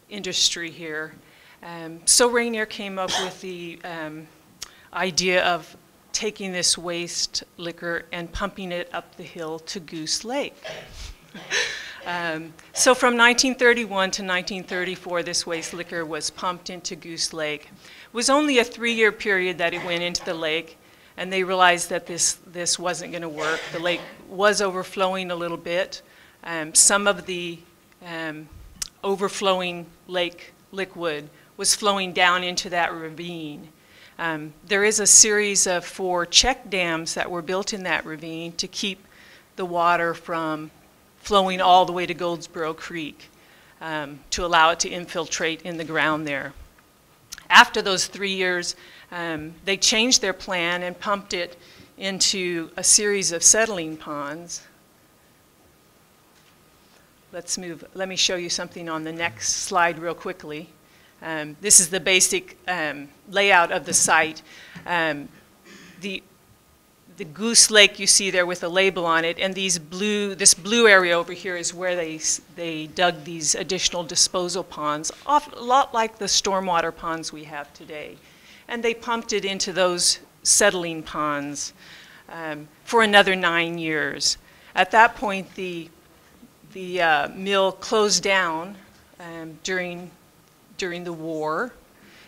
industry here. So Rainier came up with the idea of taking this waste liquor and pumping it up the hill to Goose Lake. So from 1931 to 1934, this waste liquor was pumped into Goose Lake. It was only a 3-year period that it went into the lake, and they realized that this wasn't going to work. The lake was overflowing a little bit. Some of the overflowing lake liquid was flowing down into that ravine. There is a series of 4 check dams that were built in that ravine to keep the water from flowing all the way to Goldsboro Creek. to allow it to infiltrate in the ground there. After those 3 years, they changed their plan and pumped it into a series of settling ponds. Let me show you something on the next slide real quickly. This is the basic layout of the site. The Goose Lake you see there with a label on it, and this blue area over here is where they dug these additional disposal ponds, a lot like the stormwater ponds we have today. And they pumped it into those settling ponds for another 9 years. At that point, the mill closed down during the war,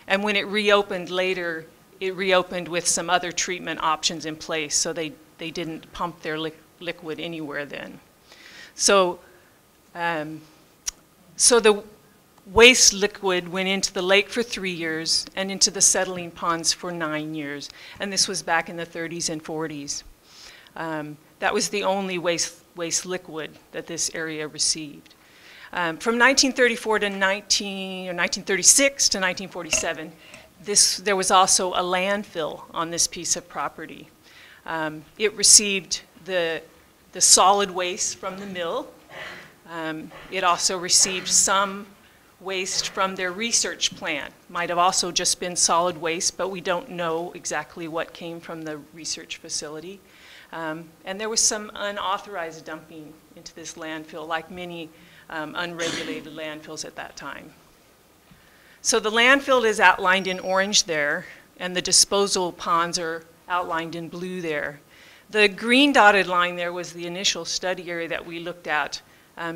and when it reopened later, it reopened with some other treatment options in place, so they didn't pump their liquid anywhere then. So, so the waste liquid went into the lake for 3 years and into the settling ponds for 9 years, and this was back in the 30s and 40s. That was the only waste liquid that this area received. From 1934 to 1936 to 1947, there was also a landfill on this piece of property. It received the solid waste from the mill. It also received some waste from their research plant. Might have also just been solid waste, but we don't know exactly what came from the research facility. And there was some unauthorized dumping into this landfill, like many unregulated landfills at that time. So the landfill is outlined in orange there, and the disposal ponds are outlined in blue there. The green dotted line there was the initial study area that we looked at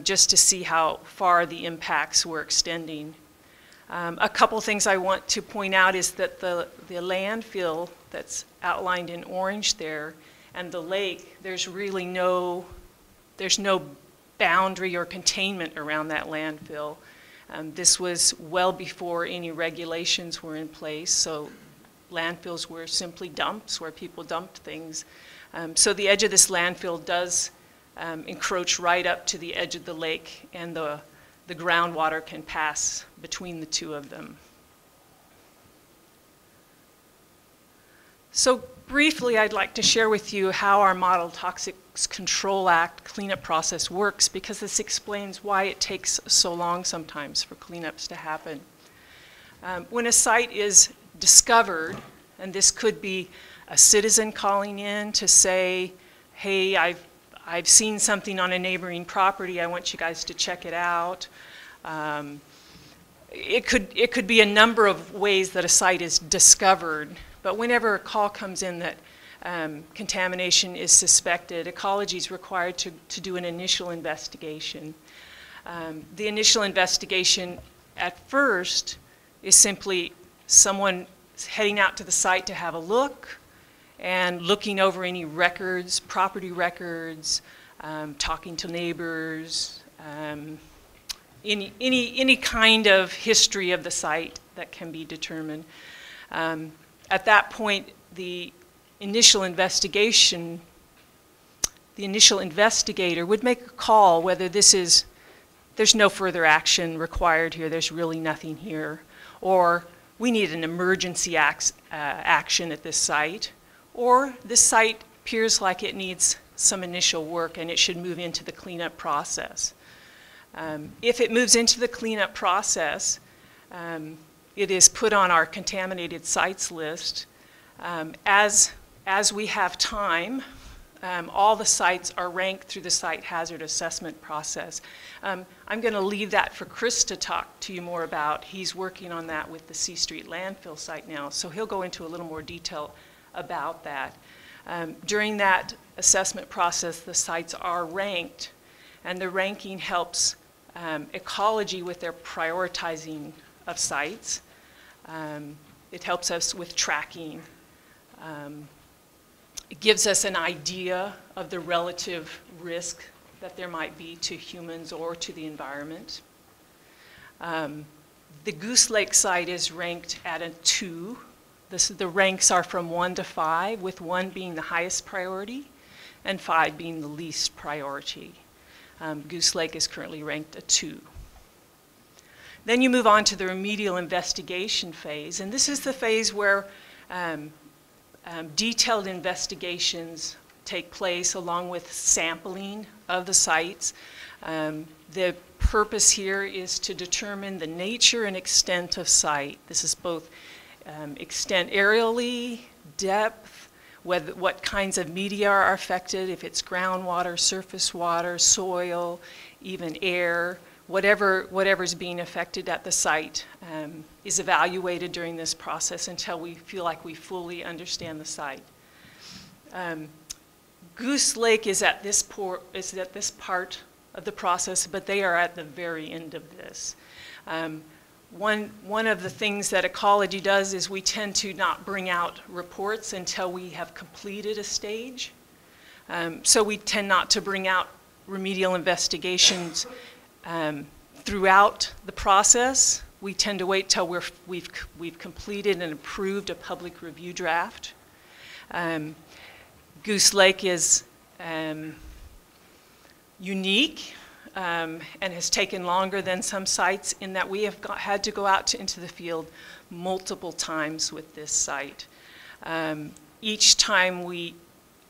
just to see how far the impacts were extending. A couple things I want to point out is that the landfill that's outlined in orange there and the lake, there's really no boundary or containment around that landfill. This was well before any regulations were in place, so landfills were simply dumps where people dumped things. So the edge of this landfill does encroach right up to the edge of the lake, and the groundwater can pass between the two of them. So briefly, I'd like to share with you how our Model Toxics Control Act cleanup process works, because this explains why it takes so long sometimes for cleanups to happen. When a site is discovered, and this could be a citizen calling in to say, hey, I've seen something on a neighboring property, I want you guys to check it out. It could be a number of ways that a site is discovered, but whenever a call comes in that contamination is suspected, ecology is required to do an initial investigation. The initial investigation at first is simply someone heading out to the site to have a look and looking over any records, property records, talking to neighbors, any kind of history of the site that can be determined. At that point, the initial investigator would make a call whether there's no further action required here, there's really nothing here, or we need an emergency action at this site, or this site appears like it needs some initial work and it should move into the cleanup process. If it moves into the cleanup process, it is put on our contaminated sites list. As we have time, all the sites are ranked through the site hazard assessment process. I'm going to leave that for Chris to talk to you more about. He's working on that with the C Street landfill site now, so he'll go into a little more detail about that. During that assessment process, the sites are ranked, and the ranking helps ecology with their prioritizing of sites. It helps us with tracking. It gives us an idea of the relative risk that there might be to humans or to the environment. The Goose Lake site is ranked at a 2. The ranks are from 1 to 5, with 1 being the highest priority and 5 being the least priority. Goose Lake is currently ranked a 2. Then you move on to the remedial investigation phase, and this is the phase where detailed investigations take place along with sampling of the sites. The purpose here is to determine the nature and extent of site. This is both extent aerially, depth, what kinds of media are affected, if it's groundwater, surface water, soil, even air, whatever's being affected at the site is evaluated during this process until we feel like we fully understand the site. Goose Lake is at this part of the process, but they are at the very end of this. One of the things that ecology does is we tend to not bring out reports until we have completed a stage. So we tend not to bring out remedial investigations throughout the process. We tend to wait till we've completed and approved a public review draft. Goose Lake is unique and has taken longer than some sites in that we have had to go out into the field multiple times with this site. Each time we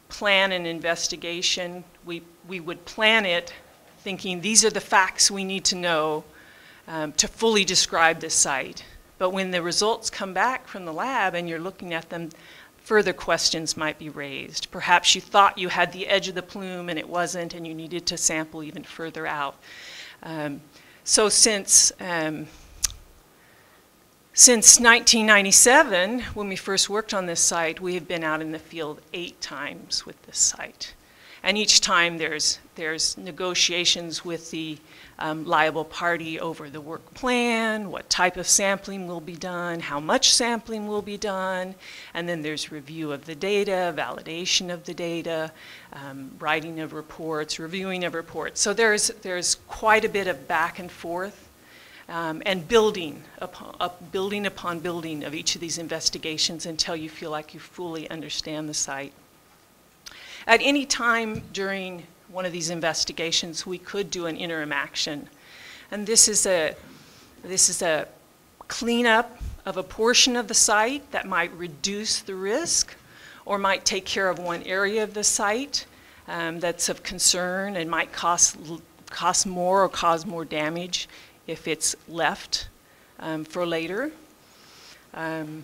plan an investigation, we would plan it thinking these are the facts we need to know to fully describe this site. But when the results come back from the lab and you're looking at them, further questions might be raised. Perhaps you thought you had the edge of the plume and it wasn't, and you needed to sample even further out. So since 1997, when we first worked on this site, we have been out in the field 8 times with this site. And each time there's negotiations with the liable party over the work plan, what type of sampling will be done, how much sampling will be done, and then there's review of the data, validation of the data, writing of reports, reviewing of reports. So there's quite a bit of back and forth and building upon building of each of these investigations until you feel like you fully understand the site. At any time during one of these investigations, we could do an interim action. And this is a cleanup of a portion of the site that might reduce the risk or might take care of one area of the site that's of concern and might cost more or cause more damage if it's left for later. An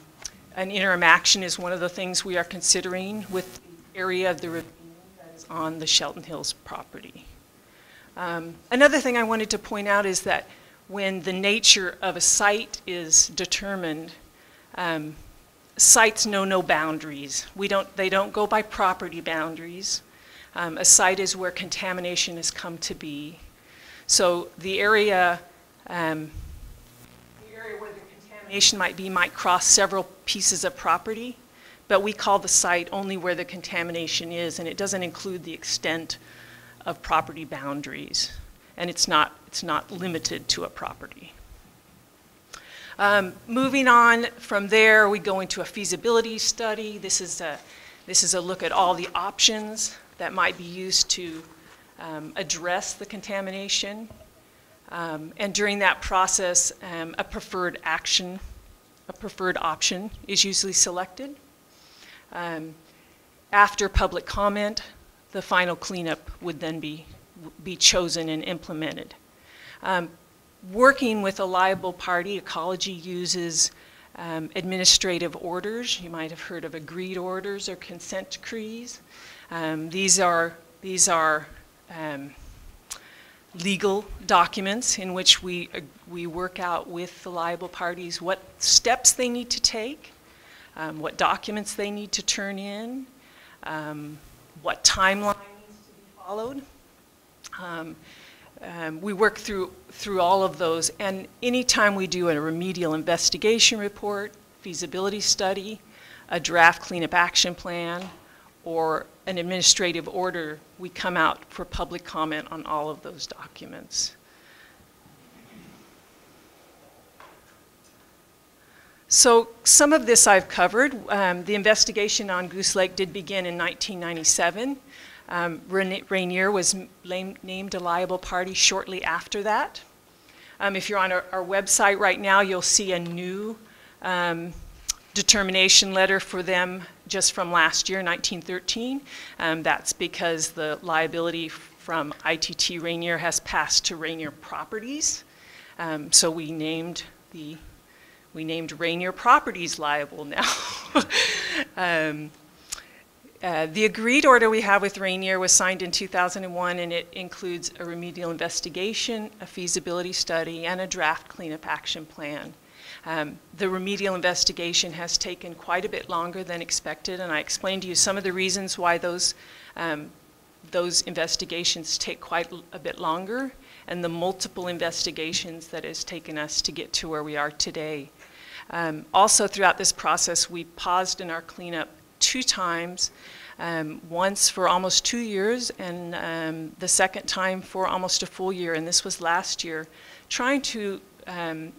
interim action is one of the things we are considering with the area of the ravine that is on the Shelton Hills property. Another thing I wanted to point out is that when the nature of a site is determined, sites know no boundaries. They don't go by property boundaries. A site is where contamination has come to be. So the area where the contamination might cross several pieces of property, but we call the site only where the contamination is, and it doesn't include the extent of property boundaries, and it's not limited to a property. Moving on from there, we go into a feasibility study. This is a look at all the options that might be used to address the contamination. And during that process, a preferred option is usually selected. After public comment, the final cleanup would then be chosen and implemented. Working with a liable party, ecology uses administrative orders. You might have heard of agreed orders or consent decrees. These are legal documents in which we work out with the liable parties what steps they need to take, what documents they need to turn in, what timeline needs to be followed. We work through all of those, and anytime we do a remedial investigation report, feasibility study, a draft cleanup action plan, or an administrative order, we come out for public comment on all of those documents. So some of this I've covered. The investigation on Goose Lake did begin in 1997. Rainier was named a liable party shortly after that. If you're on our website right now, you'll see a new determination letter for them just from last year, 1913. That's because the liability from ITT Rainier has passed to Rainier Properties. So we named Rainier Properties liable now. The agreed order we have with Rainier was signed in 2001, and it includes a remedial investigation, a feasibility study, and a draft cleanup action plan. The remedial investigation has taken quite a bit longer than expected, and I explained to you some of the reasons why those investigations take quite a bit longer, and the multiple investigations that has taken us to get to where we are today. Also, throughout this process, we paused in our cleanup 2 times, once for almost 2 years, and the second time for almost a full year, and this was last year, trying to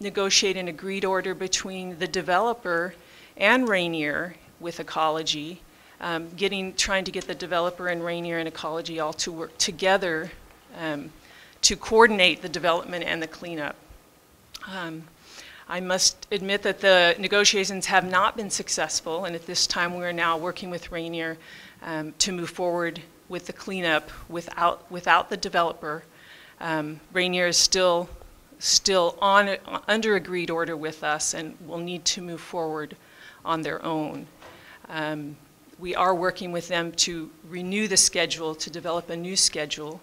negotiate an agreed order between the developer and Rainier with Ecology, trying to get the developer and Rainier and Ecology all to work together to coordinate the development and the cleanup. I must admit that the negotiations have not been successful, and at this time we are now working with Rainier to move forward with the cleanup without the developer. Rainier is still under agreed order with us and will need to move forward on their own. We are working with them to renew the schedule, to develop a new schedule,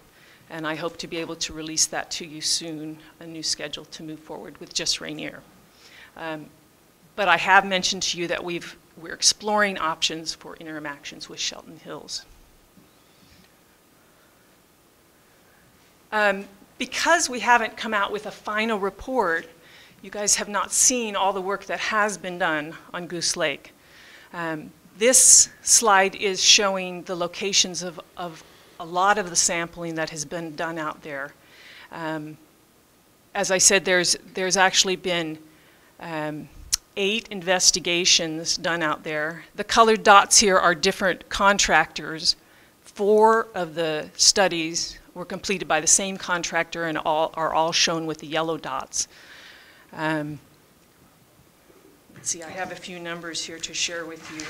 and I hope to be able to release that to you soon, a new schedule to move forward with just Rainier. But I have mentioned to you that we're exploring options for interim actions with Shelton Hills. Because we haven't come out with a final report, you guys have not seen all the work that has been done on Goose Lake. This slide is showing the locations of a lot of the sampling that has been done out there. As I said, there's actually been 8 investigations done out there. The colored dots here are different contractors. 4 of the studies were completed by the same contractor and are all shown with the yellow dots. Let's see, I have a few numbers here to share with you.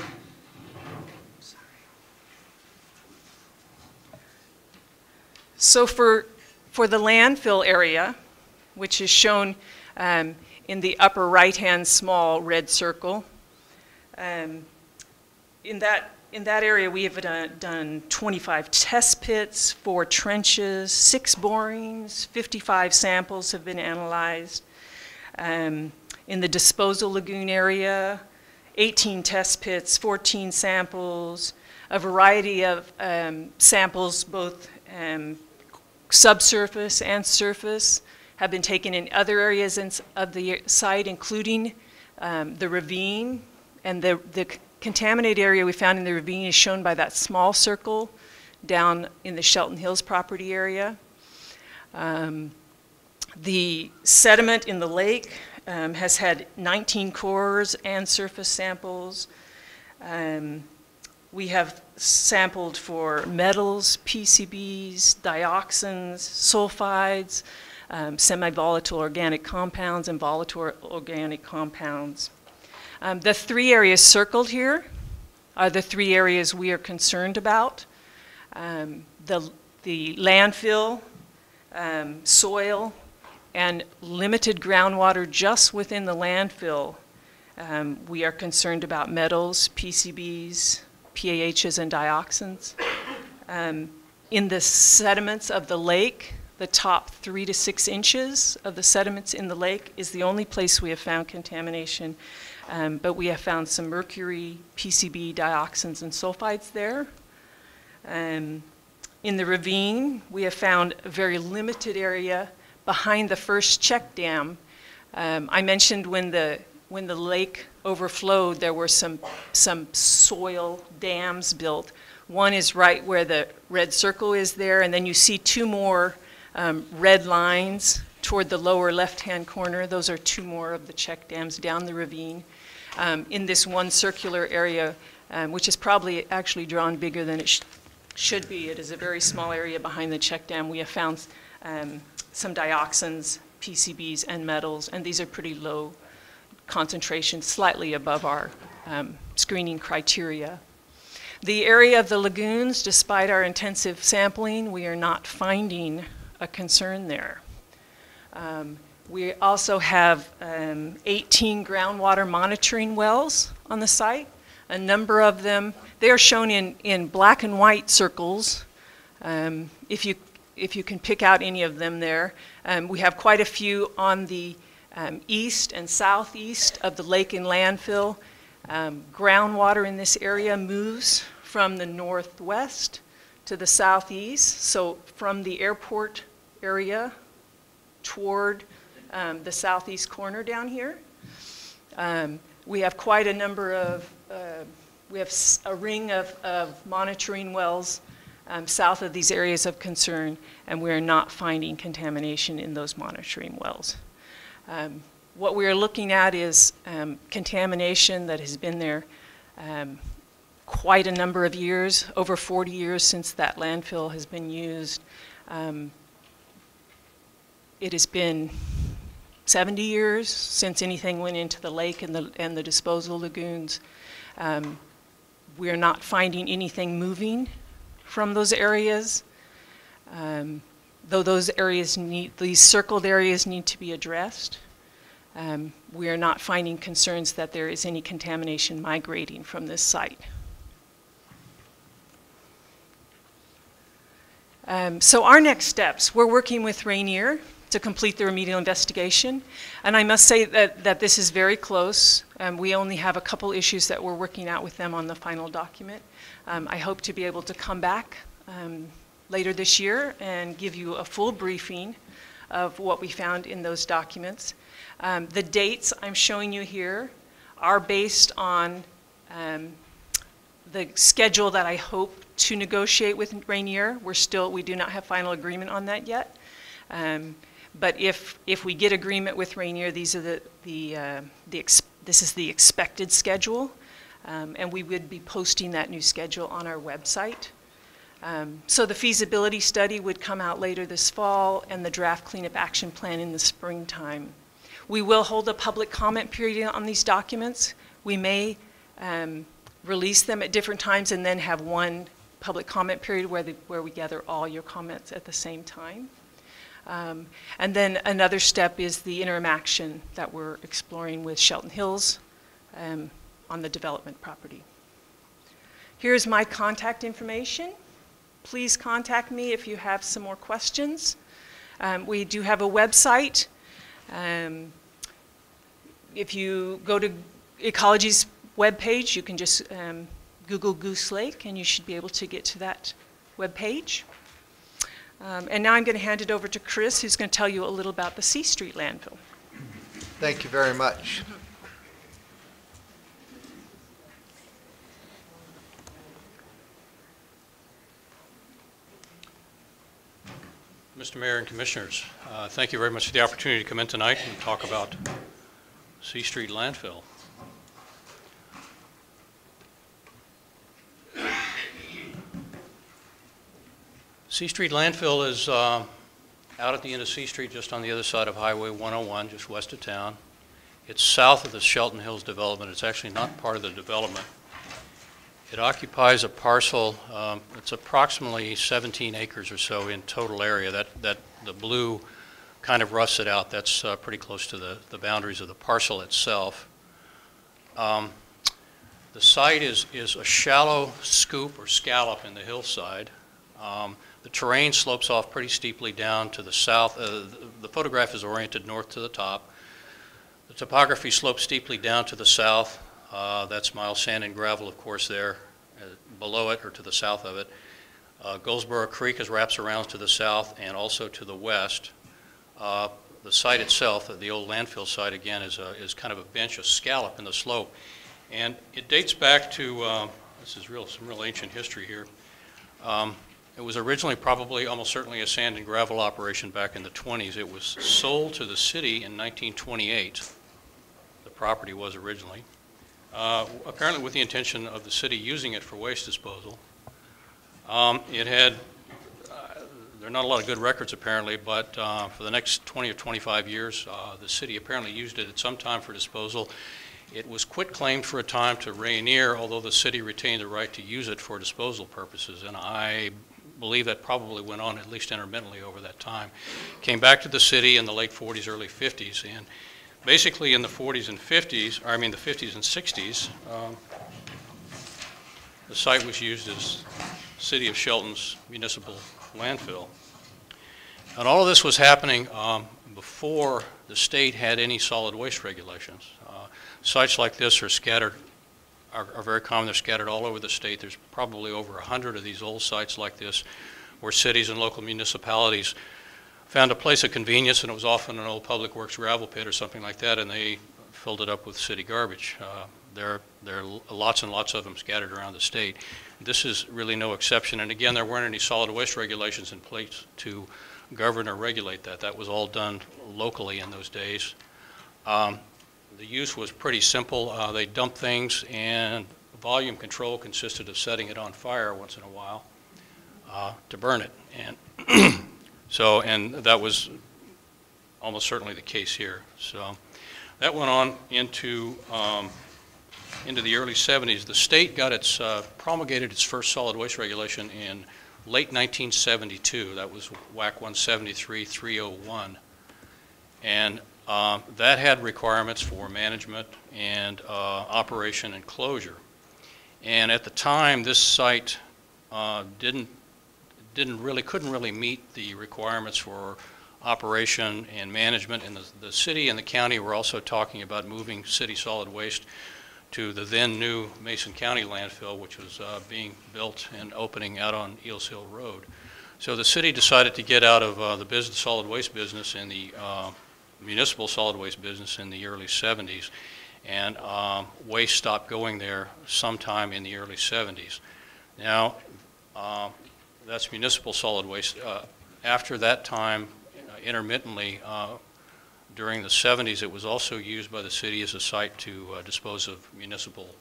Sorry. So for the landfill area, which is shown in the upper right-hand small red circle, in that area we have done 25 test pits, 4 trenches, 6 borings, 55 samples have been analyzed. In the disposal lagoon area, 18 test pits, 14 samples, a variety of samples, both subsurface and surface, have been taken in other areas of the site, including the ravine. And the contaminated area we found in the ravine is shown by that small circle down in the Shelton Hills property area. The sediment in the lake has had 19 cores and surface samples. We have sampled for metals, PCBs, dioxins, sulfides, semi-volatile organic compounds, and volatile organic compounds. The 3 areas circled here are the 3 areas we are concerned about. The landfill, soil, and limited groundwater just within the landfill. We are concerned about metals, PCBs, PAHs, and dioxins. In the sediments of the lake, the top 3 to 6 inches of the sediments in the lake is the only place we have found contamination, but we have found some mercury, PCB, dioxins, and sulfides there. In the ravine, we have found a very limited area behind the first check dam. I mentioned when the lake overflowed, there were some soil dams built. One is right where the red circle is there, and then you see 2 more red lines toward the lower left-hand corner. Those are 2 more of the check dams down the ravine. In this one circular area, which is probably actually drawn bigger than it should be, it is a very small area behind the check dam. We have found some dioxins, PCBs and metals, and these are pretty low concentrations, slightly above our screening criteria. The area of the lagoons, despite our intensive sampling, we are not finding a concern there. We also have 18 groundwater monitoring wells on the site. A number of them, they are shown in black and white circles. If you can pick out any of them there. We have quite a few on the east and southeast of the lake and landfill. Groundwater in this area moves from the northwest to the southeast, so from the airport area toward the southeast corner down here. We have quite a number of, we have a ring of monitoring wells south of these areas of concern, and we are not finding contamination in those monitoring wells. What we are looking at is contamination that has been there quite a number of years, over 40 years since that landfill has been used. It has been 70 years since anything went into the lake and the disposal lagoons. We are not finding anything moving from those areas, though those areas these circled areas need to be addressed. We are not finding concerns that there is any contamination migrating from this site. So our next steps, we're working with Rainier to complete the remedial investigation. And I must say that this is very close. We only have a couple issues that we're working out with them on the final document. I hope to be able to come back later this year and give you a full briefing of what we found in those documents. The dates I'm showing you here are based on the schedule that I hope to negotiate with Rainier. We do not have final agreement on that yet. But if we get agreement with Rainier, these are this is the expected schedule, and we would be posting that new schedule on our website. So the feasibility study would come out later this fall, and the draft cleanup action plan in the springtime. We will hold a public comment period on these documents. We may release them at different times and then have one public comment period where we gather all your comments at the same time. And then another step is the interim action that we're exploring with Shelton Hills on the development property. Here's my contact information. Please contact me if you have some more questions. We do have a website. If you go to Ecology's webpage, you can just Google Goose Lake, and you should be able to get to that webpage. And now I'm going to hand it over to Chris, who's going to tell you a little about the C Street landfill. Thank you very much. Mr. Mayor and Commissioners, thank you very much for the opportunity to come in tonight and talk about C Street landfill. C Street landfill is out at the end of C Street, just on the other side of Highway 101, just west of town. It's south of the Shelton Hills development. It's actually not part of the development. It occupies a parcel, it's approximately 17 acres or so in total area. That the blue kind of roughs it out. That's pretty close to the boundaries of the parcel itself. The site is a shallow scoop or scallop in the hillside. The terrain slopes off pretty steeply down to the south. The photograph is oriented north to the top. The topography slopes steeply down to the south. That's mild sand and gravel, of course, there. Below it, or to the south of it, Goldsboro Creek wraps around to the south and also to the west. The site itself, the old landfill site, again, is kind of a bench, a scallop in the slope. And it dates back to, this is some real ancient history here. It was originally probably almost certainly a sand and gravel operation back in the 20s. It was sold to the city in 1928. The property was originally. Apparently with the intention of the city using it for waste disposal. It had there are not a lot of good records apparently, but for the next 20 or 25 years, the city apparently used it at some time for disposal. It was quitclaimed for a time to Rainier, although the city retained the right to use it for disposal purposes, and I believe that probably went on at least intermittently over that time. Came back to the city in the late 40s, early 50s, and basically in the 40s and 50s, or I mean the 50s and 60s, the site was used as City of Shelton's municipal landfill. And all of this was happening before the state had any solid waste regulations. Sites like this are scattered, are very common. They're scattered all over the state. There's probably over 100 of these old sites like this where cities and local municipalities found a place of convenience, and it was often an old public works gravel pit or something like that, and they filled it up with city garbage. There are lots and lots of them scattered around the state. This is really no exception, and again, there weren't any solid waste regulations in place to govern or regulate that. That was all done locally in those days. The use was pretty simple. They dumped things, and volume control consisted of setting it on fire once in a while to burn it. And so, and that was almost certainly the case here. So that went on into the early 70s. The state got its promulgated its first solid waste regulation in late 1972. That was WAC 173-301, and that had requirements for management and operation and closure. And at the time, this site couldn't really meet the requirements for operation and management. And the city and the county were also talking about moving city solid waste to the then new Mason County landfill, which was being built and opening out on Eels Hill Road. So the city decided to get out of the solid waste business and the municipal solid waste business in the early 70s, and waste stopped going there sometime in the early 70s. Now, that's municipal solid waste. After that time, intermittently, during the 70s, it was also used by the city as a site to dispose of municipal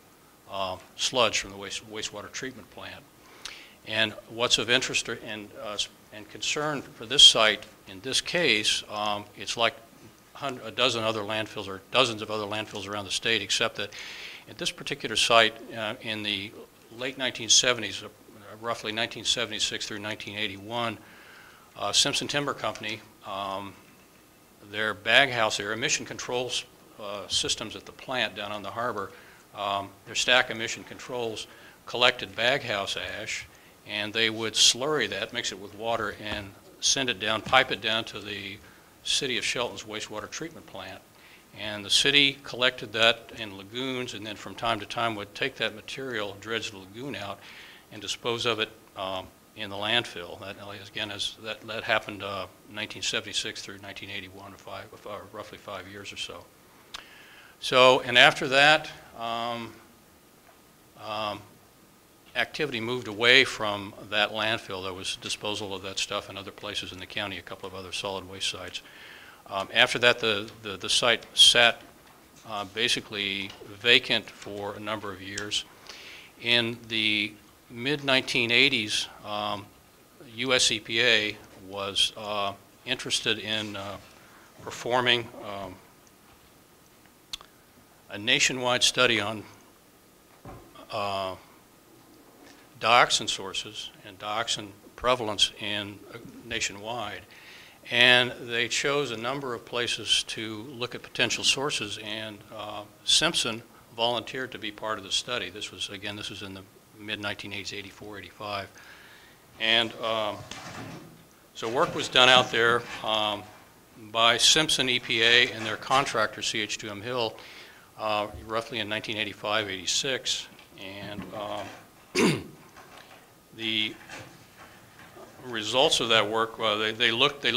sludge from the wastewater treatment plant. And what's of interest and concern for this site, in this case, it's like a dozen other landfills or dozens of other landfills around the state, except that at this particular site in the late 1970s, roughly 1976 through 1981, Simpson Timber Company, their bag house, their emission controls systems at the plant down on the harbor, their stack emission controls collected bag house ash, and they would slurry that, mix it with water, and send it down, pipe it down to the City of Shelton's wastewater treatment plant. And the city collected that in lagoons, and then from time to time would take that material, dredge the lagoon out, and dispose of it in the landfill. That, again, that happened 1976 through 1981, roughly 5 years or so. So, and after that, activity moved away from that landfill. There was disposal of that stuff in other places in the county, a couple of other solid waste sites. After that, the site sat basically vacant for a number of years. In the mid-1980s, US EPA was interested in performing a nationwide study on dioxin sources and dioxin prevalence nationwide. And they chose a number of places to look at potential sources, and Simpson volunteered to be part of the study. This was in the mid-1980s, 84, 85. And so work was done out there by Simpson EPA and their contractor, CH2M Hill, roughly in 1985, 86. And the results of that work, they looked at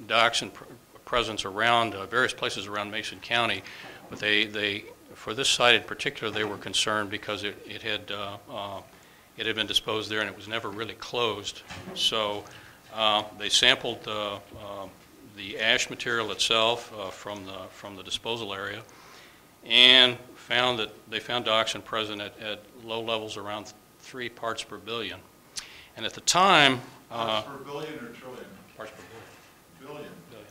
dioxin presence around various places around Mason County, but for this site in particular, they were concerned because it had been disposed there and it was never really closed. So they sampled the ash material itself from the disposal area, and they found dioxin present at low levels around 3 parts per billion. And at the time, Uh, Per billion or trillion? Parts per billion. Billion.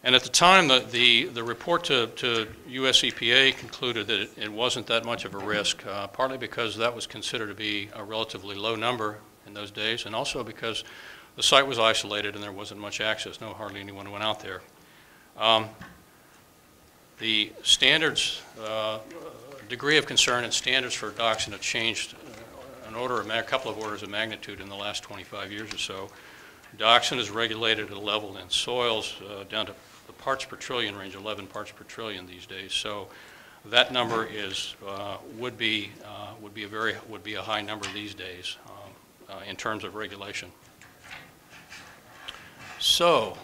And at the time, the report to US EPA concluded that it wasn't that much of a risk, partly because that was considered to be a relatively low number in those days, and also because the site was isolated and there wasn't much access. Hardly anyone went out there. The standards, degree of concern and standards for dioxin have changed a couple of orders of magnitude in the last 25 years or so. Dioxin is regulated at a level in soils down to the parts per trillion range, 11 parts per trillion these days. So that number would be a high number these days in terms of regulation. So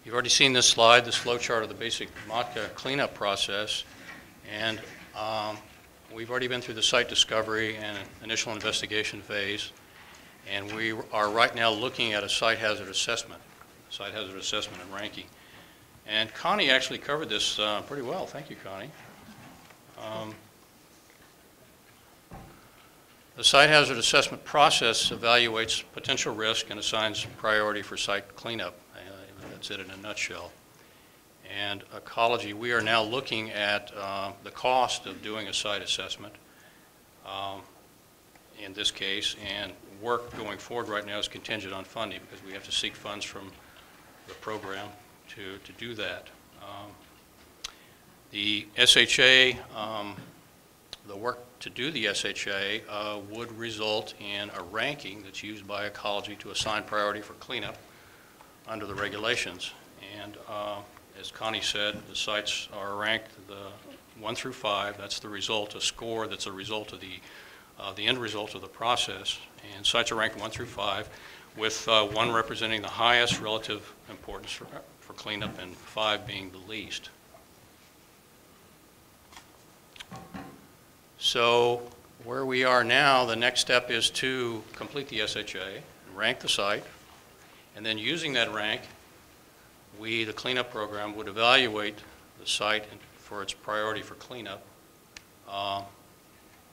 you've already seen this slide, this flow chart of the basic MOTCA cleanup process, and we've already been through the site discovery and initial investigation phase, and we are right now looking at a site hazard assessment and ranking. And Connie actually covered this pretty well. Thank you, Connie. The site hazard assessment process evaluates potential risk and assigns priority for site cleanup. That's it in a nutshell. And ecology, we are now looking at the cost of doing a site assessment in this case, and work going forward right now is contingent on funding because we have to seek funds from the program to do that. The SHA, the work to do the SHA would result in a ranking that's used by ecology to assign priority for cleanup under the regulations. And as Connie said, the sites are ranked 1 through 5. That's the result, a score that's a result of the end result of the process. And sites are ranked 1 through 5, with 1 representing the highest relative importance for cleanup and 5 being the least. So where we are now, the next step is to complete the SHA, rank the site, and then using that rank, we, the cleanup program, would evaluate the site for its priority for cleanup,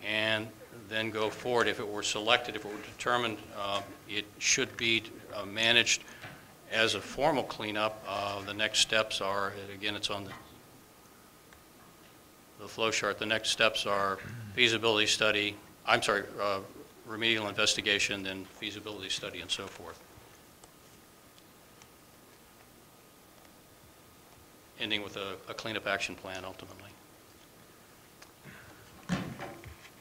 and then go forward. If it were selected, if it were determined it should be managed as a formal cleanup, the next steps are, again, it's on the flow chart, the next steps are feasibility study, remedial investigation, then feasibility study, and so forth. Ending with a cleanup action plan ultimately.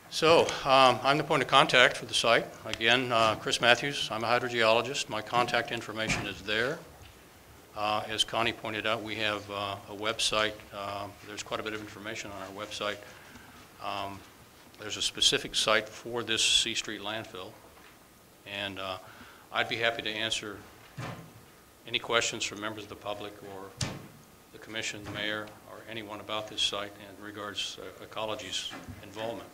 So I'm the point of contact for the site. Again, Chris Matthews, I'm a hydrogeologist. My contact information is there. As Connie pointed out, we have a website. There's quite a bit of information on our website. There's a specific site for this C Street landfill. And I'd be happy to answer any questions from members of the public or the commission, the mayor, or anyone about this site in regards to ecology's involvement.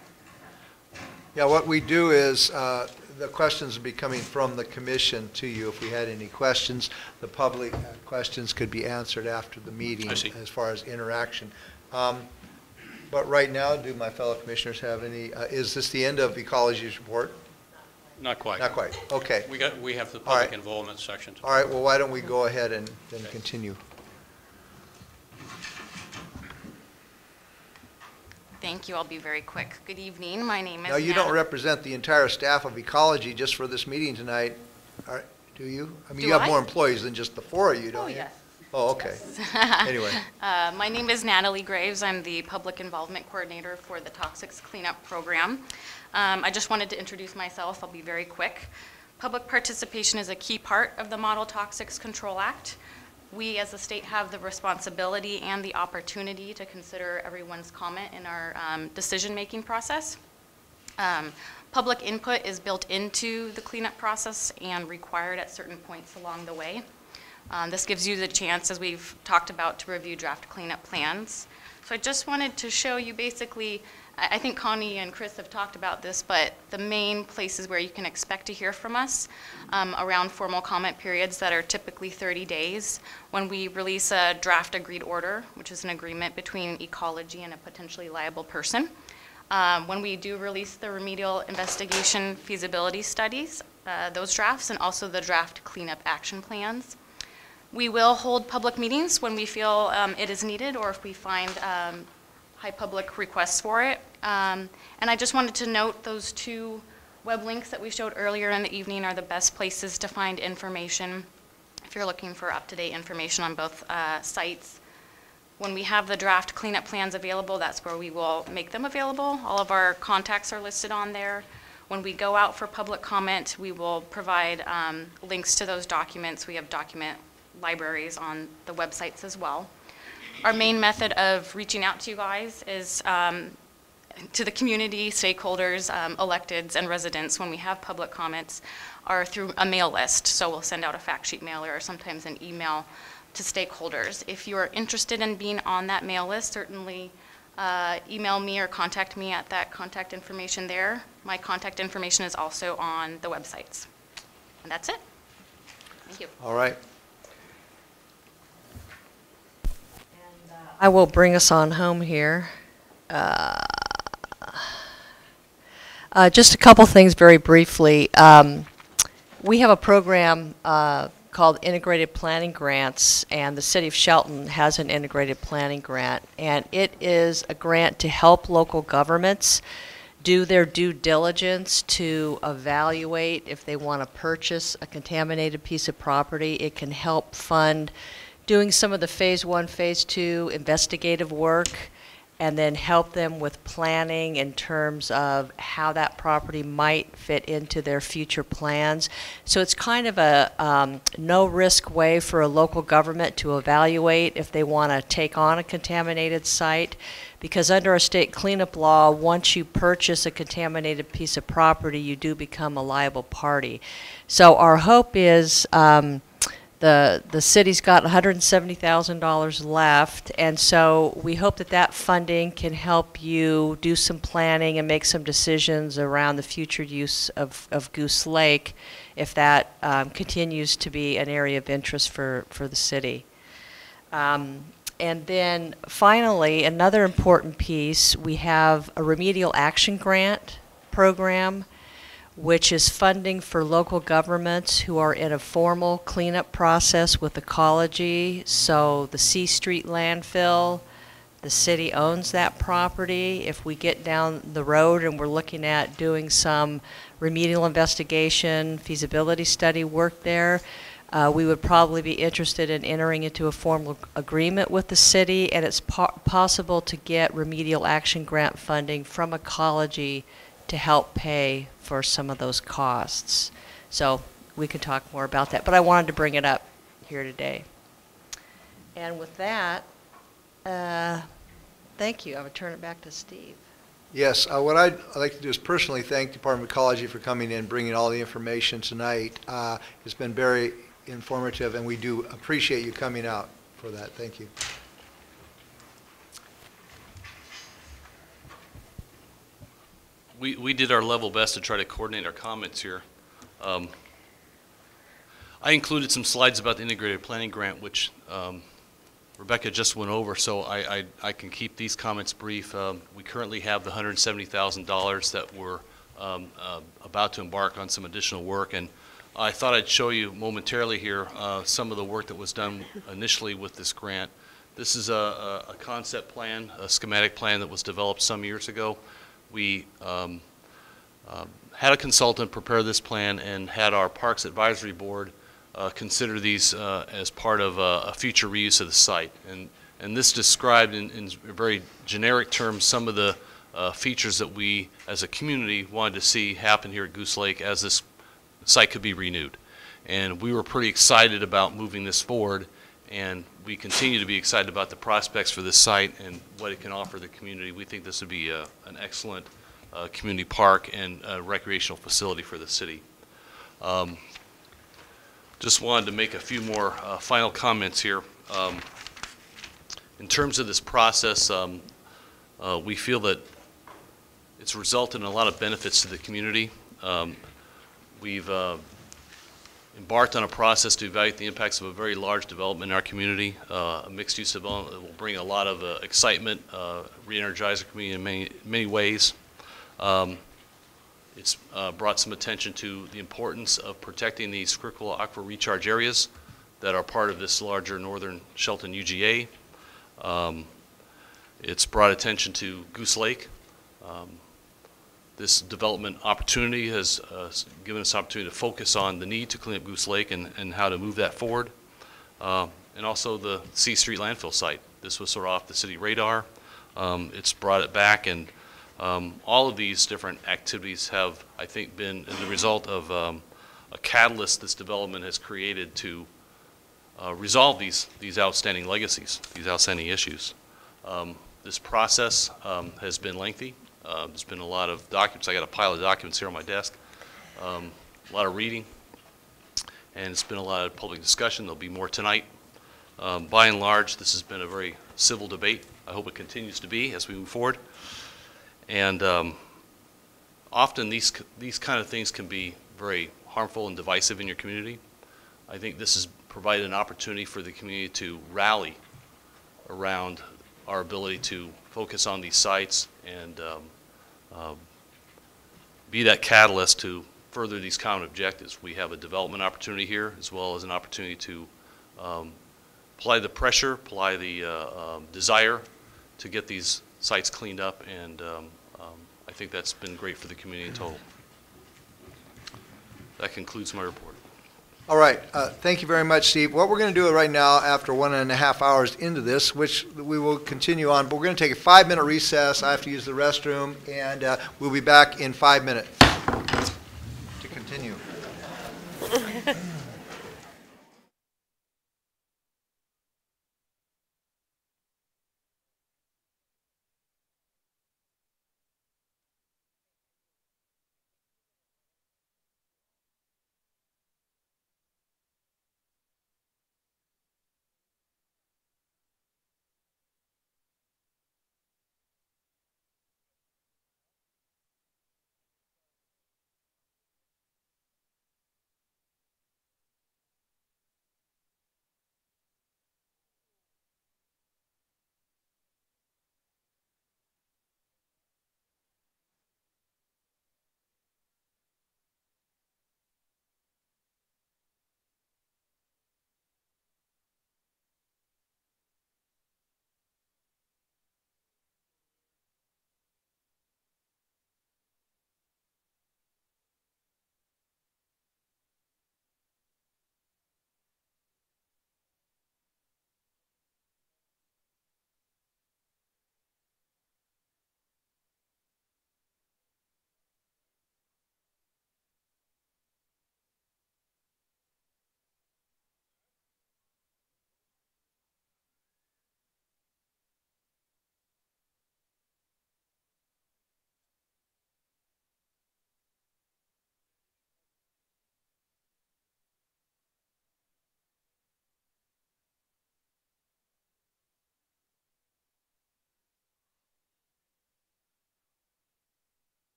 Yeah, what we do is the questions will be coming from the commission to you. If we had any questions, the public questions could be answered after the meeting as far as interaction. But right now, do my fellow commissioners have any, is this the end of ecology's report? Not quite. Not quite, okay. We have the public involvement section. All right, well, why don't we go ahead and then continue? Thank you. I'll be very quick. Good evening. My name is Now, you don't represent the entire staff of ecology just for this meeting tonight, do you? I mean, you have more employees than just the 4 of you, don't you? Yes. Oh, okay. Yes. Anyway. My name is Natalie Graves. I'm the Public Involvement Coordinator for the Toxics Cleanup Program. I just wanted to introduce myself. I'll be very quick. Public participation is a key part of the Model Toxics Control Act. We as a state have the responsibility and the opportunity to consider everyone's comment in our decision-making process. Public input is built into the cleanup process and required at certain points along the way. This gives you the chance, as we've talked about, to review draft cleanup plans. So I just wanted to show you basically, I think Connie and Chris have talked about this, but the main places where you can expect to hear from us around formal comment periods that are typically 30 days, when we release a draft agreed order, which is an agreement between ecology and a potentially liable person. When we do release the remedial investigation feasibility studies, those drafts, and also the draft cleanup action plans. We will hold public meetings when we feel it is needed, or if we find high public requests for it. And I just wanted to note those two web links that we showed earlier in the evening are the best places to find information if you're looking for up-to-date information on both sites. When we have the draft cleanup plans available, that's where we will make them available. All of our contacts are listed on there. When we go out for public comment, we will provide links to those documents. We have document libraries on the websites as well. Our main method of reaching out to you guys is to the community, stakeholders, electeds, and residents when we have public comments are through a mail list. So we'll send out a fact sheet mailer or sometimes an email to stakeholders. If you are interested in being on that mail list, certainly email me or contact me at that contact information there. My contact information is also on the websites. And that's it. Thank you. All right. I will bring us on home here. Just a couple things very briefly. We have a program called Integrated Planning Grants, and the City of Shelton has an Integrated Planning Grant, and it is a grant to help local governments do their due diligence to evaluate if they want to purchase a contaminated piece of property. It can help fund doing some of the phase 1, phase 2 investigative work, and then help them with planning in terms of how that property might fit into their future plans. So it's kind of a no-risk way for a local government to evaluate if they want to take on a contaminated site, because under our state cleanup law, once you purchase a contaminated piece of property, you do become a liable party. So our hope is the city's got $170,000 left, and so we hope that that funding can help you do some planning and make some decisions around the future use of Goose Lake if that continues to be an area of interest for the city. And then finally, another important piece, we have a remedial action grant program, which is funding for local governments who are in a formal cleanup process with ecology. So the C Street landfill, the city owns that property. If we get down the road and we're looking at doing some remedial investigation, feasibility study work there, we would probably be interested in entering into a formal agreement with the city, and it's possible to get remedial action grant funding from ecology to help pay for some of those costs. So we can talk more about that, but I wanted to bring it up here today. And with that, thank you. I would turn it back to Steve. Yes, what I'd like to do is personally thank Department of Ecology for coming in, bringing all the information tonight. It's been very informative, and we do appreciate you coming out for that. Thank you. We did our level best to try to coordinate our comments here. I included some slides about the integrated planning grant, which Rebecca just went over, so I can keep these comments brief. We currently have the $170,000 that we're about to embark on some additional work, and I thought I'd show you momentarily here some of the work that was done initially with this grant. This is a concept plan, a schematic plan that was developed some years ago. We had a consultant prepare this plan and had our Parks Advisory Board consider these as part of a future reuse of the site. And this described in very generic terms some of the features that we as a community wanted to see happen here at Goose Lake as this site could be renewed. And we were pretty excited about moving this forward, and we continue to be excited about the prospects for this site and what it can offer the community. We think this would be an excellent community park and recreational facility for the city. Just wanted to make a few more final comments here. In terms of this process, we feel that it's resulted in a lot of benefits to the community. We've embarked on a process to evaluate the impacts of a very large development in our community, a mixed-use development that will bring a lot of excitement, re-energize the community in many ways. Um, It's brought some attention to the importance of protecting these critical aquifer recharge areas that are part of this larger northern Shelton UGA. It's brought attention to Goose Lake. This development opportunity has given us opportunity to focus on the need to clean up Goose Lake and how to move that forward. And also the C Street landfill site. This was sort of off the city radar. It's brought it back, and all of these different activities have, I think, been the result of a catalyst this development has created to resolve these outstanding legacies, these outstanding issues. This process has been lengthy. There's been a lot of documents. I got a pile of documents here on my desk, a lot of reading, and it's been a lot of public discussion. There'll be more tonight. By and large, this has been a very civil debate. I hope it continues to be as we move forward. And often these kind of things can be very harmful and divisive in your community. I think this has provided an opportunity for the community to rally around our ability to focus on these sites and be that catalyst to further these common objectives. We have a development opportunity here, as well as an opportunity to apply the pressure, apply the desire to get these sites cleaned up, and I think that's been great for the community in total. That concludes my report. All right, thank you very much, Steve. What we're going to do right now, after 1.5 hours into this, which we will continue on, but we're going to take a 5-minute recess. I have to use the restroom, and we'll be back in 5 minutes to continue.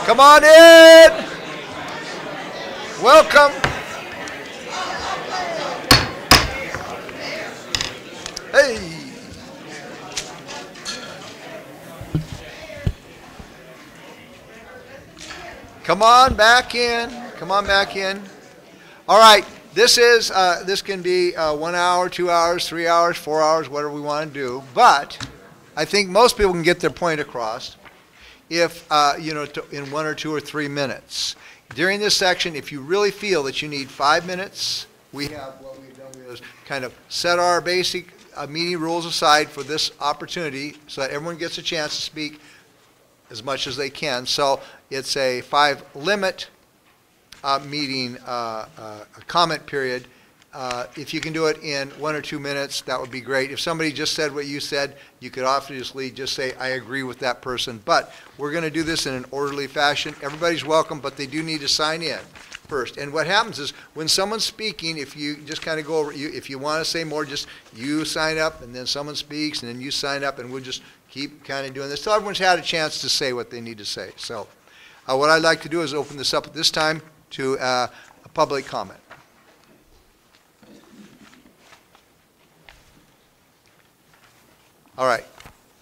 Come on in. Welcome. Hey. Come on back in. Come on back in. All right. This can be 1 hour, 2 hours, 3 hours, 4 hours, whatever we want to do. But I think most people can get their point across if, in 1 or 2 or 3 minutes. During this section, if you really feel that you need 5 minutes, we have what we've done is kind of set our basic meeting rules aside for this opportunity so that everyone gets a chance to speak as much as they can. So it's a 5 limit meeting comment period. If you can do it in 1 or 2 minutes, that would be great. If somebody just said what you said, you could obviously just say, I agree with that person. But we're going to do this in an orderly fashion. Everybody's welcome, but they do need to sign in first. And what happens is when someone's speaking, if you just kind of go over, if you want to say more, just you sign up, and then someone speaks, and then you sign up, and we'll just keep kind of doing this till everyone's had a chance to say what they need to say. So what I'd like to do is open this up at this time to a public comment. All right.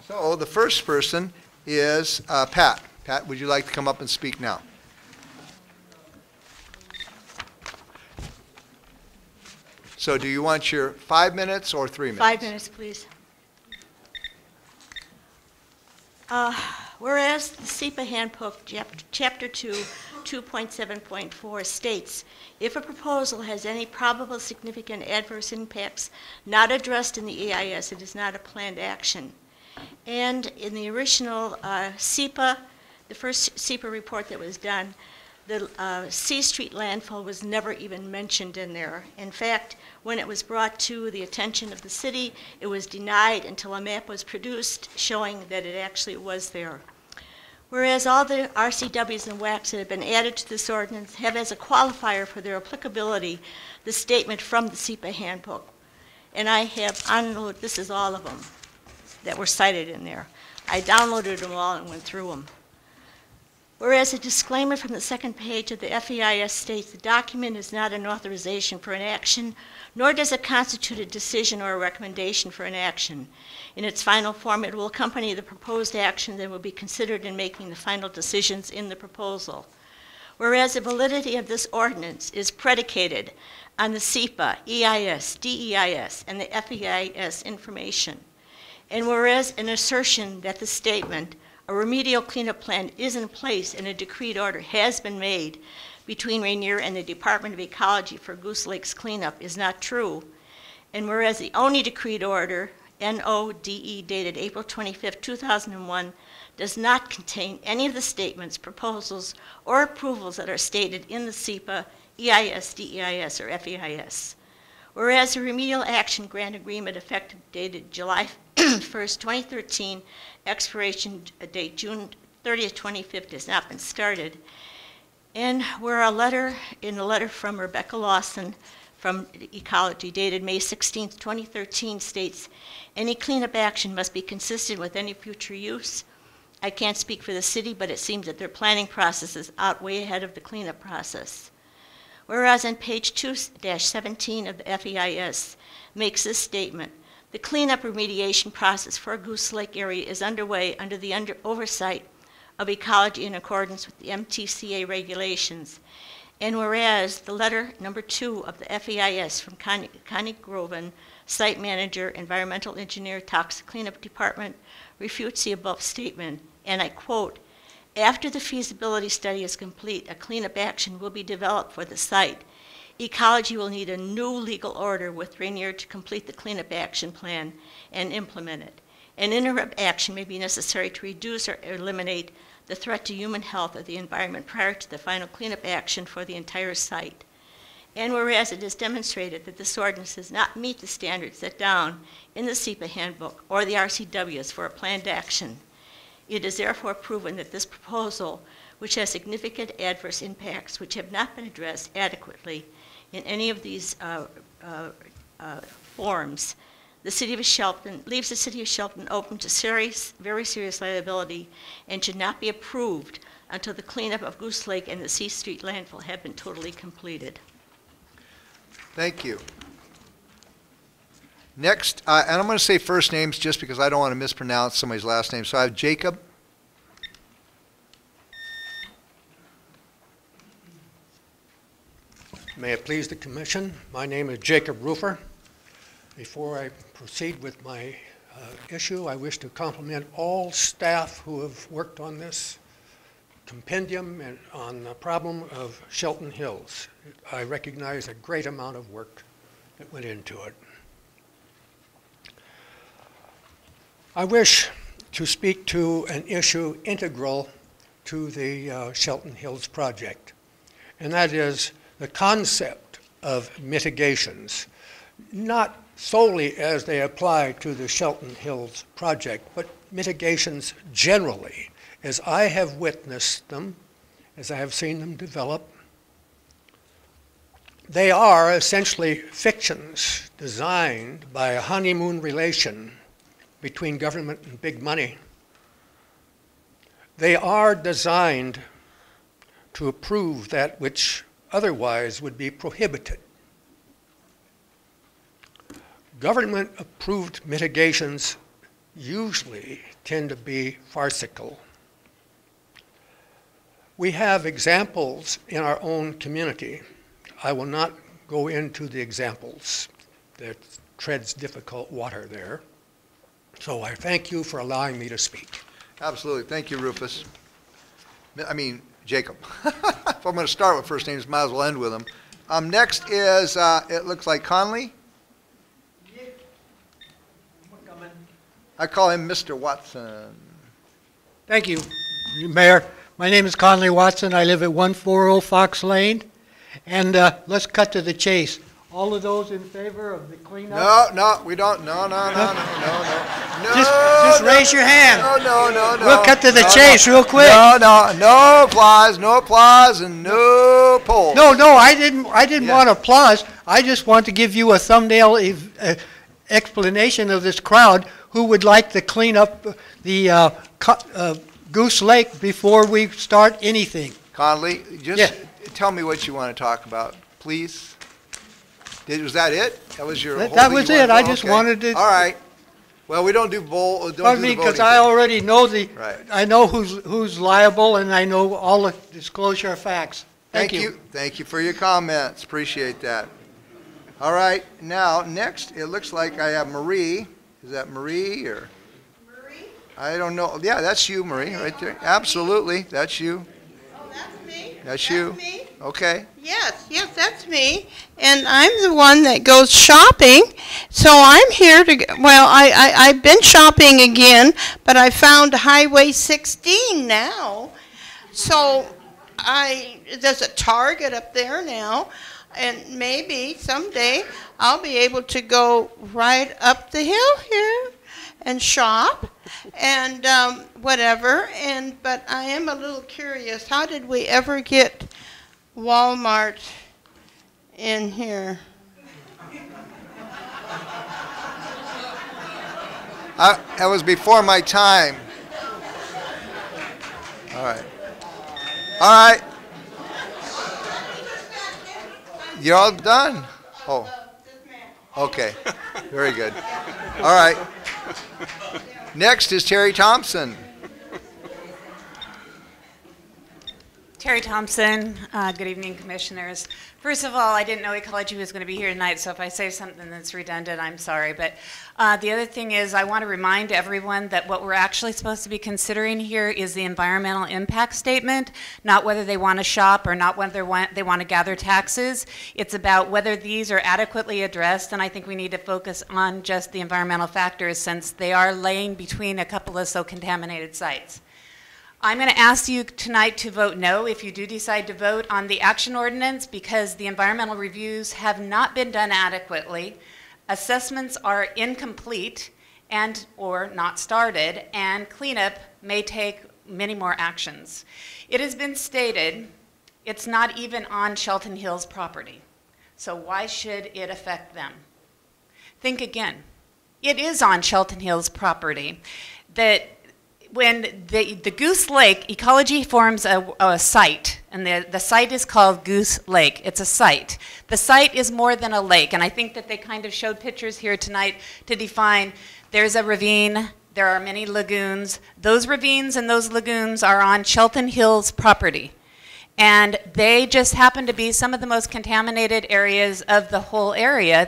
So the first person is Pat. Pat, would you like to come up and speak now? So do you want your 5 minutes or 3 minutes? 5 minutes, please. Whereas the SEPA Handbook, Chapter 2, 2.7.4 states, if a proposal has any probable significant adverse impacts not addressed in the EIS, it is not a planned action. And in the original SEPA, the first SEPA report that was done, the C Street landfill was never even mentioned in there. In fact, when it was brought to the attention of the city, it was denied until a map was produced showing that it actually was there. Whereas all the RCWs and WACs that have been added to this ordinance have as a qualifier for their applicability the statement from the SEPA handbook. And I have unloaded, this is all of them that were cited in there. I downloaded them all and went through them. Whereas a disclaimer from the second page of the FEIS states the document is not an authorization for an action, nor does it constitute a decision or a recommendation for an action. In its final form, it will accompany the proposed action that will be considered in making the final decisions in the proposal. Whereas the validity of this ordinance is predicated on the SEPA, EIS, DEIS, and the FEIS information. And whereas an assertion that the statement, a remedial cleanup plan is in place and a decreed order has been made between Rainier and the Department of Ecology for Goose Lake's cleanup is not true. And whereas the only decreed order, NODE, dated April 25, 2001, does not contain any of the statements, proposals, or approvals that are stated in the SEPA, EIS, DEIS, or FEIS. Whereas a remedial action grant agreement effective dated July 1st, 2013, expiration date June 30th, 2015 has not been started. And where a letter from Rebecca Lawson from Ecology dated May 16th, 2013 states, any cleanup action must be consistent with any future use. I can't speak for the city, but it seems that their planning process is out way ahead of the cleanup process. Whereas on page 2-17 of the FEIS makes this statement, the cleanup remediation process for Goose Lake area is underway under the oversight of Ecology in accordance with the MTCA regulations. And whereas the letter number 2 of the FEIS from Connie Groven, Site Manager, Environmental Engineer, Toxic Cleanup Department, refutes the above statement, and I quote, after the feasibility study is complete, a cleanup action will be developed for the site. Ecology will need a new legal order with Rainier to complete the cleanup action plan and implement it. An interim action may be necessary to reduce or eliminate the threat to human health or the environment prior to the final cleanup action for the entire site. And whereas it is demonstrated that this ordinance does not meet the standards set down in the SEPA handbook or the RCWs for a planned action, it is therefore proven that this proposal, which has significant adverse impacts which have not been addressed adequately in any of these forms, the City of Shelton leaves the City of Shelton open to very serious liability and should not be approved until the cleanup of Goose Lake and the C Street landfill have been totally completed. Thank you. Next, and I'm going to say first names just because I don't want to mispronounce somebody's last name. So I have Jacob. May it please the Commission, my name is Jacob Rufer. Before I proceed with my issue, I wish to compliment all staff who have worked on this compendium and on the problem of Shelton Hills. I recognize a great amount of work that went into it. I wish to speak to an issue integral to the Shelton Hills project, and that is the concept of mitigations, not solely as they apply to the Shelton Hills project, but mitigations generally, as I have witnessed them, as I have seen them develop. They are essentially fictions designed by a honeymoon relation between government and big money. They are designed to approve that which otherwise would be prohibited. Government-approved mitigations usually tend to be farcical. We have examples in our own community. I will not go into the examples. That treads difficult water there. So I thank you for allowing me to speak. Absolutely. Thank you, Rufus. Jacob. If I'm going to start with first names, might as well end with them. Next is, it looks like Conley. I call him Mr. Watson. Thank you, Mayor. My name is Conley Watson. I live at 140 Fox Lane. And let's cut to the chase. All of those in favor of the cleanup? No, we don't. No. Just raise your hand. No. We'll cut to the chase real quick. No applause, and no poll. No, I didn't want applause. I just want to give you a thumbnail explanation of this crowd who would like to clean up the Goose Lake before we start anything. Conley, just tell me what you want to talk about, please. Was that it? That was your whole That was it. I just okay. wanted to. All right. Well, we don't do Pardon me, because I already know I know who's liable, and I know all the disclosure of facts. Thank you. Thank you for your comments. Appreciate that. All right. Now, next, it looks like I have Marie. Is that Marie or? Marie? I don't know. Yeah, that's you, Marie, right there. Absolutely, that's you. Oh, that's me. That's you. Me. Okay. Yes, that's me. And I'm the one that goes shopping. So I'm here to, I've been shopping again, but I found Highway 16 now. So there's a Target up there now. And maybe someday I'll be able to go right up the hill here and shop and whatever. But I am a little curious. How did we ever get Walmart in here? That was before my time. All right. You're all done? Oh. Okay. Very good. All right. Next is Terry Thompson. Terry Thompson. Good evening, Commissioners. First of all, I didn't know Ecology was going to be here tonight, so if I say something that's redundant, I'm sorry. But the other thing is I want to remind everyone that what we're actually supposed to be considering here is the environmental impact statement, not whether they want to shop or not whether they want to gather taxes. It's about whether these are adequately addressed, and I think we need to focus on just the environmental factors since they are laying between a couple of so contaminated sites. I'm going to ask you tonight to vote no if you do decide to vote on the action ordinance because the environmental reviews have not been done adequately, assessments are incomplete and or not started, and cleanup may take many more actions. It has been stated it's not even on Shelton Hills property, so why should it affect them? Think again. It is on Shelton Hills property. That when the Goose Lake, ecology forms a site, and the site is called Goose Lake. It's a site. The site is more than a lake, and I think that they kind of showed pictures here tonight to define there's a ravine, there are many lagoons. Those ravines and those lagoons are on Shelton Hills property. And they just happen to be some of the most contaminated areas of the whole area.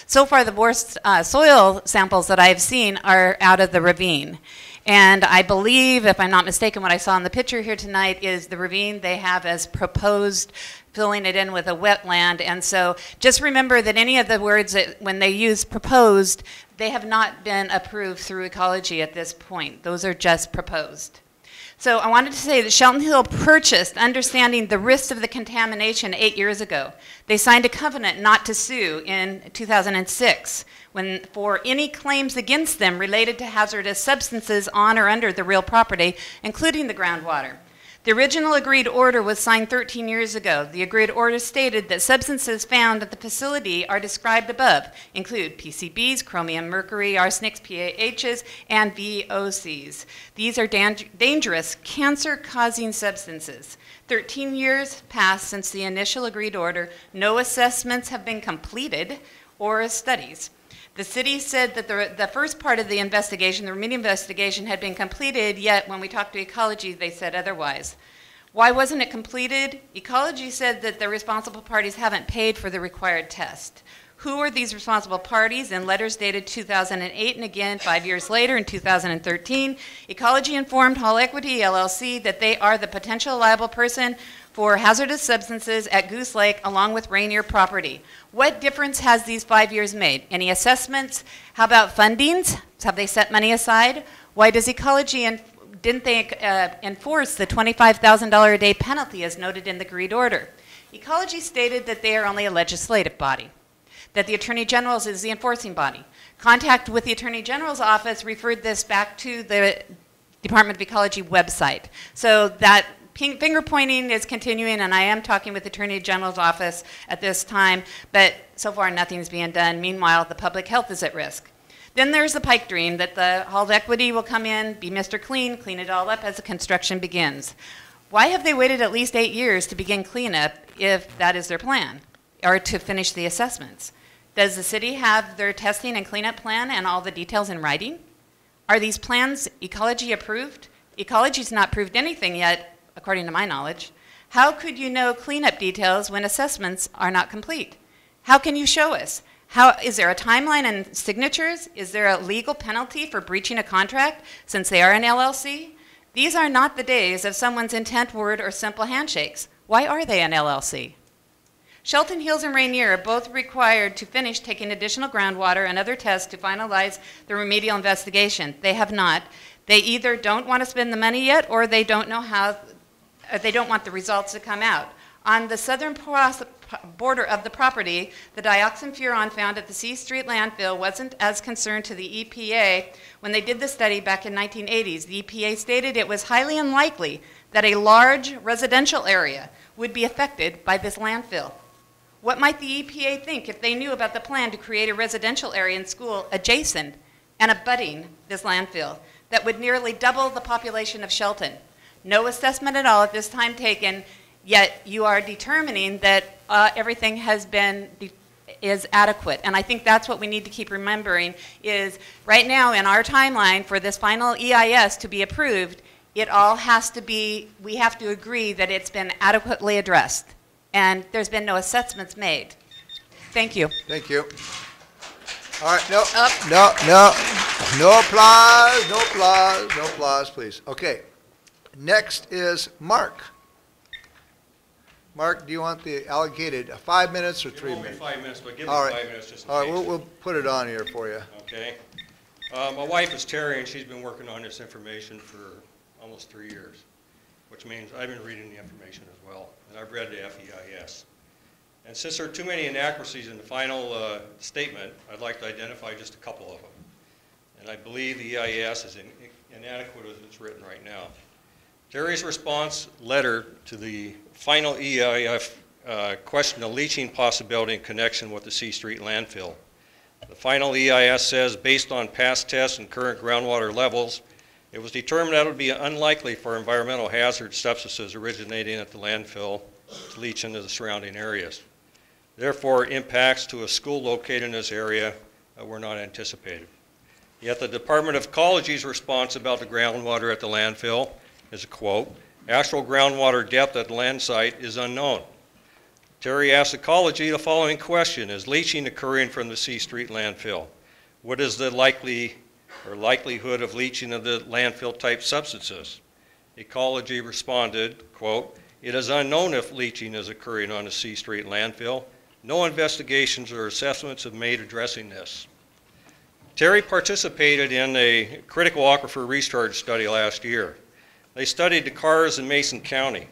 So far, the worst soil samples that I've seen are out of the ravine. And I believe, if I'm not mistaken, what I saw in the picture here tonight is the ravine they have as proposed, filling it in with a wetland. And so just remember that any of the words that when they use proposed, they have not been approved through ecology at this point. Those are just proposed. So I wanted to say that Shelton Hill purchased understanding the risks of the contamination 8 years ago. They signed a covenant not to sue in 2006 for any claims against them related to hazardous substances on or under the real property, including the groundwater. The original agreed order was signed 13 years ago. The agreed order stated that substances found at the facility are described above, include PCBs, chromium, mercury, arsenics, PAHs, and VOCs. These are dangerous, cancer-causing substances. 13 years passed since the initial agreed order. No assessments have been completed or studies. The city said that the first part of the investigation, the remedial investigation, had been completed, yet when we talked to ecology, they said otherwise. Why wasn't it completed? Ecology said that the responsible parties haven't paid for the required test. Who are these responsible parties? In letters dated 2008 and again 5 years later in 2013, Ecology informed Hall Equity LLC that they are the potential liable person for hazardous substances at Goose Lake along with Rainier property. What difference has these 5 years made? Any assessments? How about fundings? Have they set money aside? Why does Ecology didn't they enforce the $25,000 a day penalty as noted in the agreed order? Ecology stated that they are only a legislative body, that the Attorney General's is the enforcing body. Contact with the Attorney General's office referred this back to the Department of Ecology website. So that finger pointing is continuing, and I am talking with the Attorney General's office at this time, but so far nothing's being done. Meanwhile, the public health is at risk. Then there's the pipe dream that the Hall of Equity will come in, be Mr. Clean, clean it all up as the construction begins. Why have they waited at least 8 years to begin cleanup if that is their plan, or to finish the assessments? Does the city have their testing and cleanup plan and all the details in writing? Are these plans Ecology approved? Ecology's not proved anything yet, according to my knowledge. How could you know cleanup details when assessments are not complete? How can you show us? Is there a timeline and signatures? Is there a legal penalty for breaching a contract since they are an LLC? These are not the days of someone's intent word or simple handshakes. Why are they an LLC? Shelton Hills and Rainier are both required to finish taking additional groundwater and other tests to finalize the remedial investigation. They have not. They either don't want to spend the money yet, or they don't know how, they don't want the results to come out. On the southern border of the property, the dioxin-furan found at the C Street landfill wasn't as concerned to the EPA when they did the study back in 1980s. The EPA stated it was highly unlikely that a large residential area would be affected by this landfill. What might the EPA think if they knew about the plan to create a residential area and school adjacent and abutting this landfill that would nearly double the population of Shelton? No assessment at all at this time taken, yet you are determining that everything is adequate. And I think that's what we need to keep remembering is right now in our timeline for this final EIS to be approved, it all has to be, we have to agree that it's been adequately addressed. And there's been no assessments made. Thank you. Thank you. All right, no applause, please. Okay, next is Mark. Mark, do you want the allocated 5 minutes or 3 minutes? 5 minutes, but give me All right. 5 minutes just in All right, case. we'll put it on here for you. Okay. My wife is Terry, and she's been working on this information for almost 3 years, which means I've been reading the information as well, and I've read the FEIS. And since there are too many inaccuracies in the final statement, I'd like to identify just a couple of them. And I believe the EIS is inadequate as it's written right now. Terry's response letter to the final EIF questioned the leaching possibility in connection with the C Street landfill. The final EIS says, based on past tests and current groundwater levels, It was determined that it would be unlikely for environmental hazard substances originating at the landfill to leach into the surrounding areas. Therefore, impacts to a school located in this area were not anticipated. Yet the Department of Ecology's response about the groundwater at the landfill is a quote, "Actual groundwater depth at the land site is unknown." Terry asked Ecology the following question: is leaching occurring from the C Street landfill? What is the likelihood of leaching of the landfill type substances? Ecology responded, quote, "It is unknown if leaching is occurring on the C Street landfill. No investigations or assessments have made addressing this." Terry participated in a critical aquifer recharge study last year. They studied the cars in Mason County.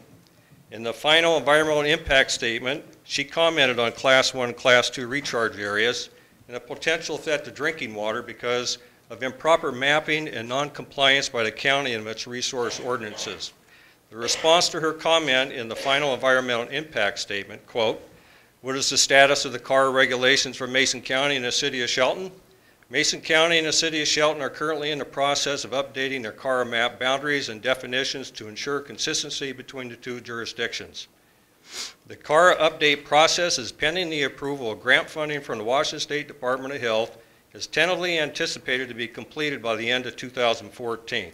In the final environmental impact statement, she commented on Class 1 and Class 2 recharge areas and the potential threat to drinking water because of improper mapping and non-compliance by the county and its resource ordinances. The response to her comment in the final environmental impact statement, quote, "What is the status of the car regulations for Mason County and the City of Shelton? Mason County and the City of Shelton are currently in the process of updating their car map boundaries and definitions to ensure consistency between the two jurisdictions. The car update process is pending the approval of grant funding from the Washington State Department of Health, is tentatively anticipated to be completed by the end of 2014,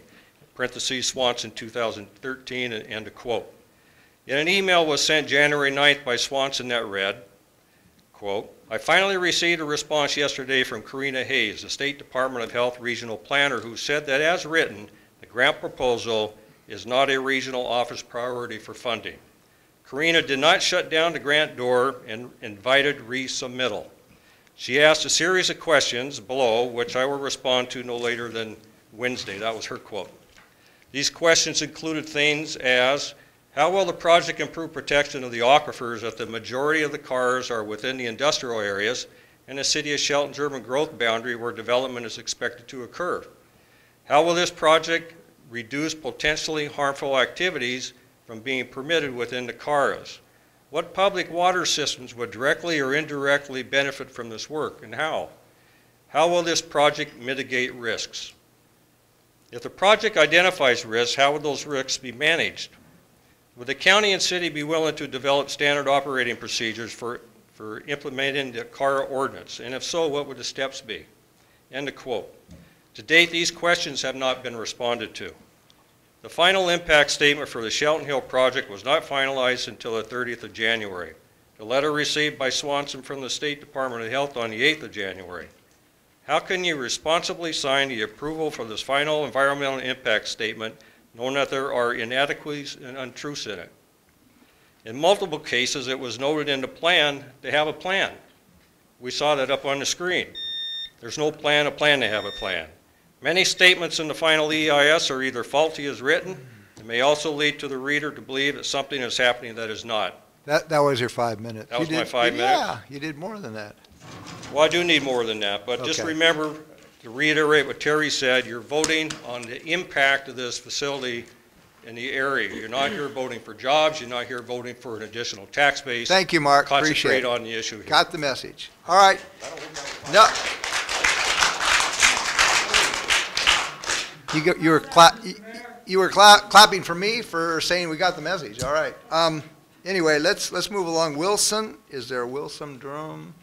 parentheses Swanson 2013, and end of quote. Yet an email was sent January 9th by Swanson that read, quote, "I finally received a response yesterday from Karina Hayes, the State Department of Health regional planner, who said that as written, the grant proposal is not a regional office priority for funding. Karina did not shut down the grant door and invited resubmittal. She asked a series of questions below, which I will respond to no later than Wednesday." That was her quote. These questions included things as, how will the project improve protection of the aquifers if the majority of the cars are within the industrial areas and the City of Shelton's urban growth boundary where development is expected to occur? How will this project reduce potentially harmful activities from being permitted within the cars? What public water systems would directly or indirectly benefit from this work, and how? How will this project mitigate risks? If the project identifies risks, how would those risks be managed? Would the county and city be willing to develop standard operating procedures for implementing the car ordinance? And if so, what would the steps be? End of quote. To date, these questions have not been responded to. The final impact statement for the Shelton Hill project was not finalized until the 30th of January. The letter received by Swanson from the State Department of Health on the 8th of January. How can you responsibly sign the approval for this final environmental impact statement knowing that there are inadequacies and untruths in it? In multiple cases, it was noted in the plan to have a plan. We saw that up on the screen. There's no plan, a plan to have a plan. Many statements in the final EIS are either faulty as written, and may also lead to the reader to believe that something is happening that is not. That was your 5 minutes. That was my 5 minutes? Yeah, you did more than that. Well, I do need more than that, but just Okay. remember, to reiterate what Terry said, you're voting on the impact of this facility in the area. You're not here voting for jobs, you're not here voting for an additional tax base. Thank you, Mark. Appreciate it. Concentrate on the issue here. Got the message. All right. No. You were clapping for me for saying we got the message. All right. Anyway, let's move along. Wilson, is there a Wilson Durham?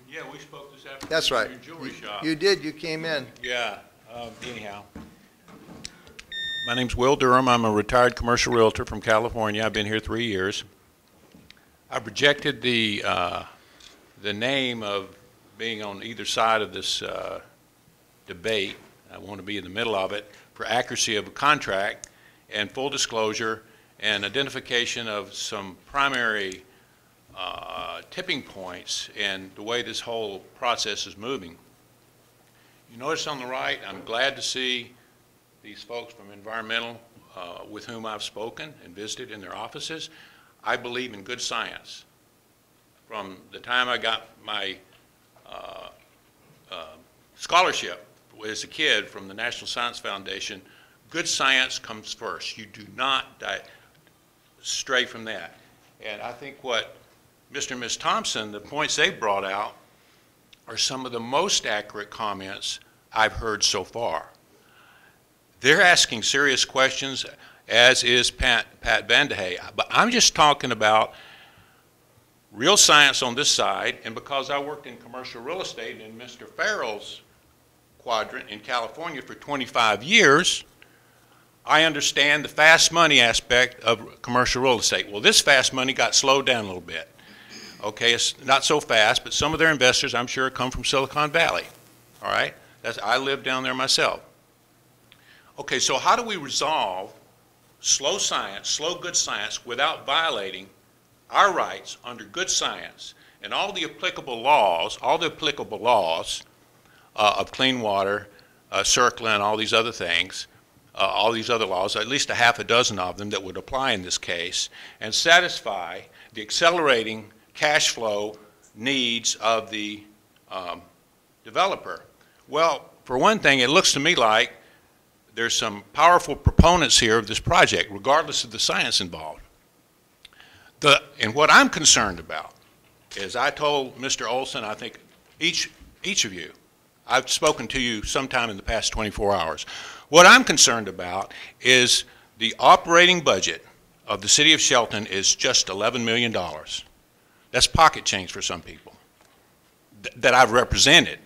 Yeah, we spoke this afternoon. That's right. At your jewelry shop. You did. You came in. Yeah. Anyhow, my name's Will Durham. I'm a retired commercial realtor from California. I've been here 3 years. I've rejected the name of being on either side of this debate. I want to be in the middle of it for accuracy of a contract and full disclosure and identification of some primary tipping points and the way this whole process is moving. You notice on the right, I'm glad to see these folks from environmental with whom I've spoken and visited in their offices. I believe in good science. From the time I got my scholarship as a kid from the National Science Foundation, good science comes first. You do not stray from that. And I think what Mr. and Ms. Thompson, the points they brought out are some of the most accurate comments I've heard so far. They're asking serious questions, as is Pat Vandehay. But I'm just talking about real science on this side, and because I worked in commercial real estate in Mr. Farrell's quadrant in California for 25 years, I understand the fast money aspect of commercial real estate. Well, this fast money got slowed down a little bit. Okay, it's not so fast, but some of their investors, I'm sure, come from Silicon Valley. All right? I live down there myself. Okay, so how do we resolve slow science, slow good science, without violating our rights under good science and all the applicable laws, of clean water, CERCLA, and all these other things, all these other laws, at least a half a dozen of them that would apply in this case, and satisfy the accelerating cash flow needs of the developer? Well, for one thing, it looks to me like there's some powerful proponents here of this project, regardless of the science involved. And what I'm concerned about is, I told Mr. Olson, I think each of you, I've spoken to you sometime in the past 24 hours. What I'm concerned about is the operating budget of the city of Shelton is just $11 million. That's pocket change for some people that I've represented.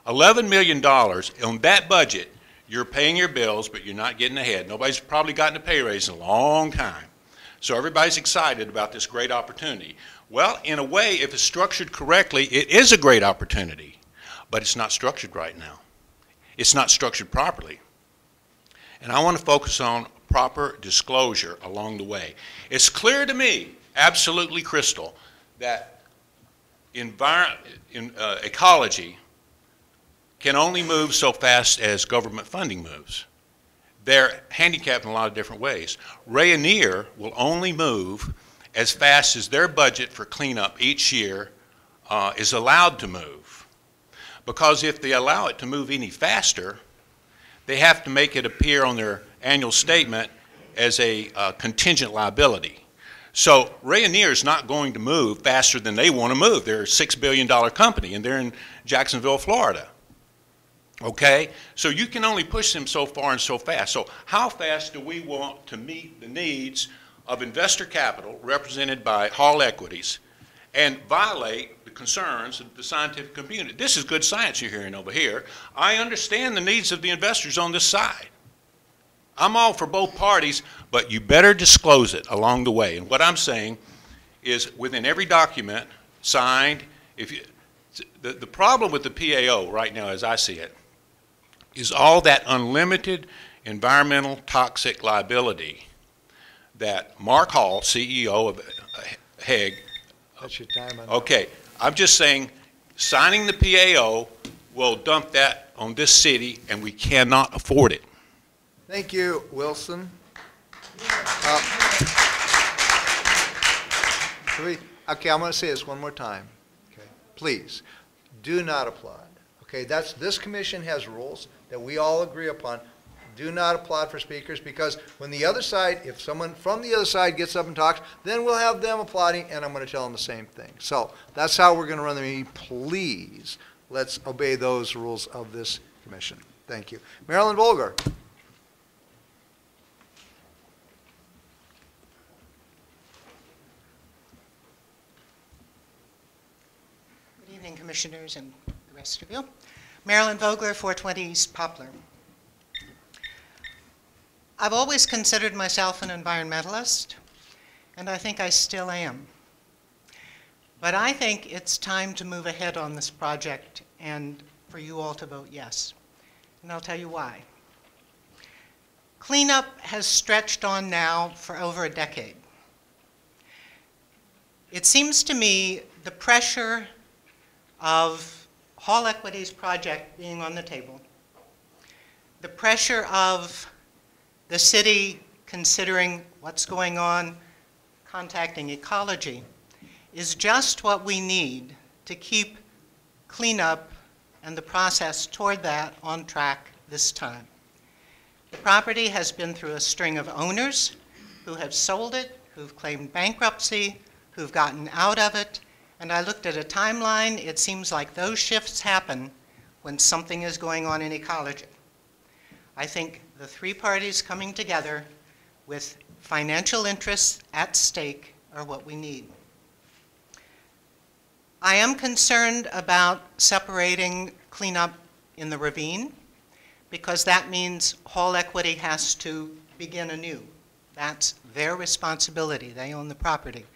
$11 million on that budget. You're paying your bills, but you're not getting ahead. Nobody's probably gotten a pay raise in a long time. So everybody's excited about this great opportunity. Well, in a way, if it's structured correctly, it is a great opportunity, but it's not structured right now. It's not structured properly. And I want to focus on proper disclosure along the way. It's clear to me, absolutely crystal, that ecology can only move so fast as government funding moves. They're handicapped in a lot of different ways. Rayonier will only move as fast as their budget for cleanup each year is allowed to move. Because if they allow it to move any faster, they have to make it appear on their annual statement as a contingent liability. So Rayonier is not going to move faster than they want to move. They're a $6 billion company, and they're in Jacksonville, Florida. Okay? So you can only push them so far and so fast. So how fast do we want to meet the needs of investor capital represented by Hall Equities and violate the concerns of the scientific community? This is good science you're hearing over here. I understand the needs of the investors on this side. I'm all for both parties, but you better disclose it along the way. And what I'm saying is, within every document signed, the problem with the PAO right now, as I see it, is all that unlimited environmental toxic liability that Mark Hall, CEO of HEG. That's your time. Okay, I'm just saying, signing the PAO will dump that on this city, and we cannot afford it. Thank you, Wilson. Okay, I'm going to say this one more time. Okay, please, do not applaud. Okay, this commission has rules that we all agree upon. Do not applaud for speakers, because when the other side, if someone from the other side gets up and talks, then we'll have them applauding, and I'm going to tell them the same thing. So that's how we're going to run the meeting. Please, let's obey those rules of this commission. Thank you. Marilyn Volger. Good evening, commissioners and the rest of you. Marilyn Vogler, 420 East Poplar. I've always considered myself an environmentalist, and I think I still am. But I think it's time to move ahead on this project and for you all to vote yes. And I'll tell you why. Cleanup has stretched on now for over a decade. It seems to me the pressure of Hall Equities project being on the table, the pressure of the city considering what's going on, contacting ecology, is just what we need to keep cleanup and the process toward that on track this time. The property has been through a string of owners who have sold it, who've claimed bankruptcy, who've gotten out of it, and I looked at a timeline. It seems like those shifts happen when something is going on in ecology. I think the three parties coming together with financial interests at stake are what we need. I am concerned about separating cleanup in the ravine, because that means Hall Equity has to begin anew. That's their responsibility. They own the property.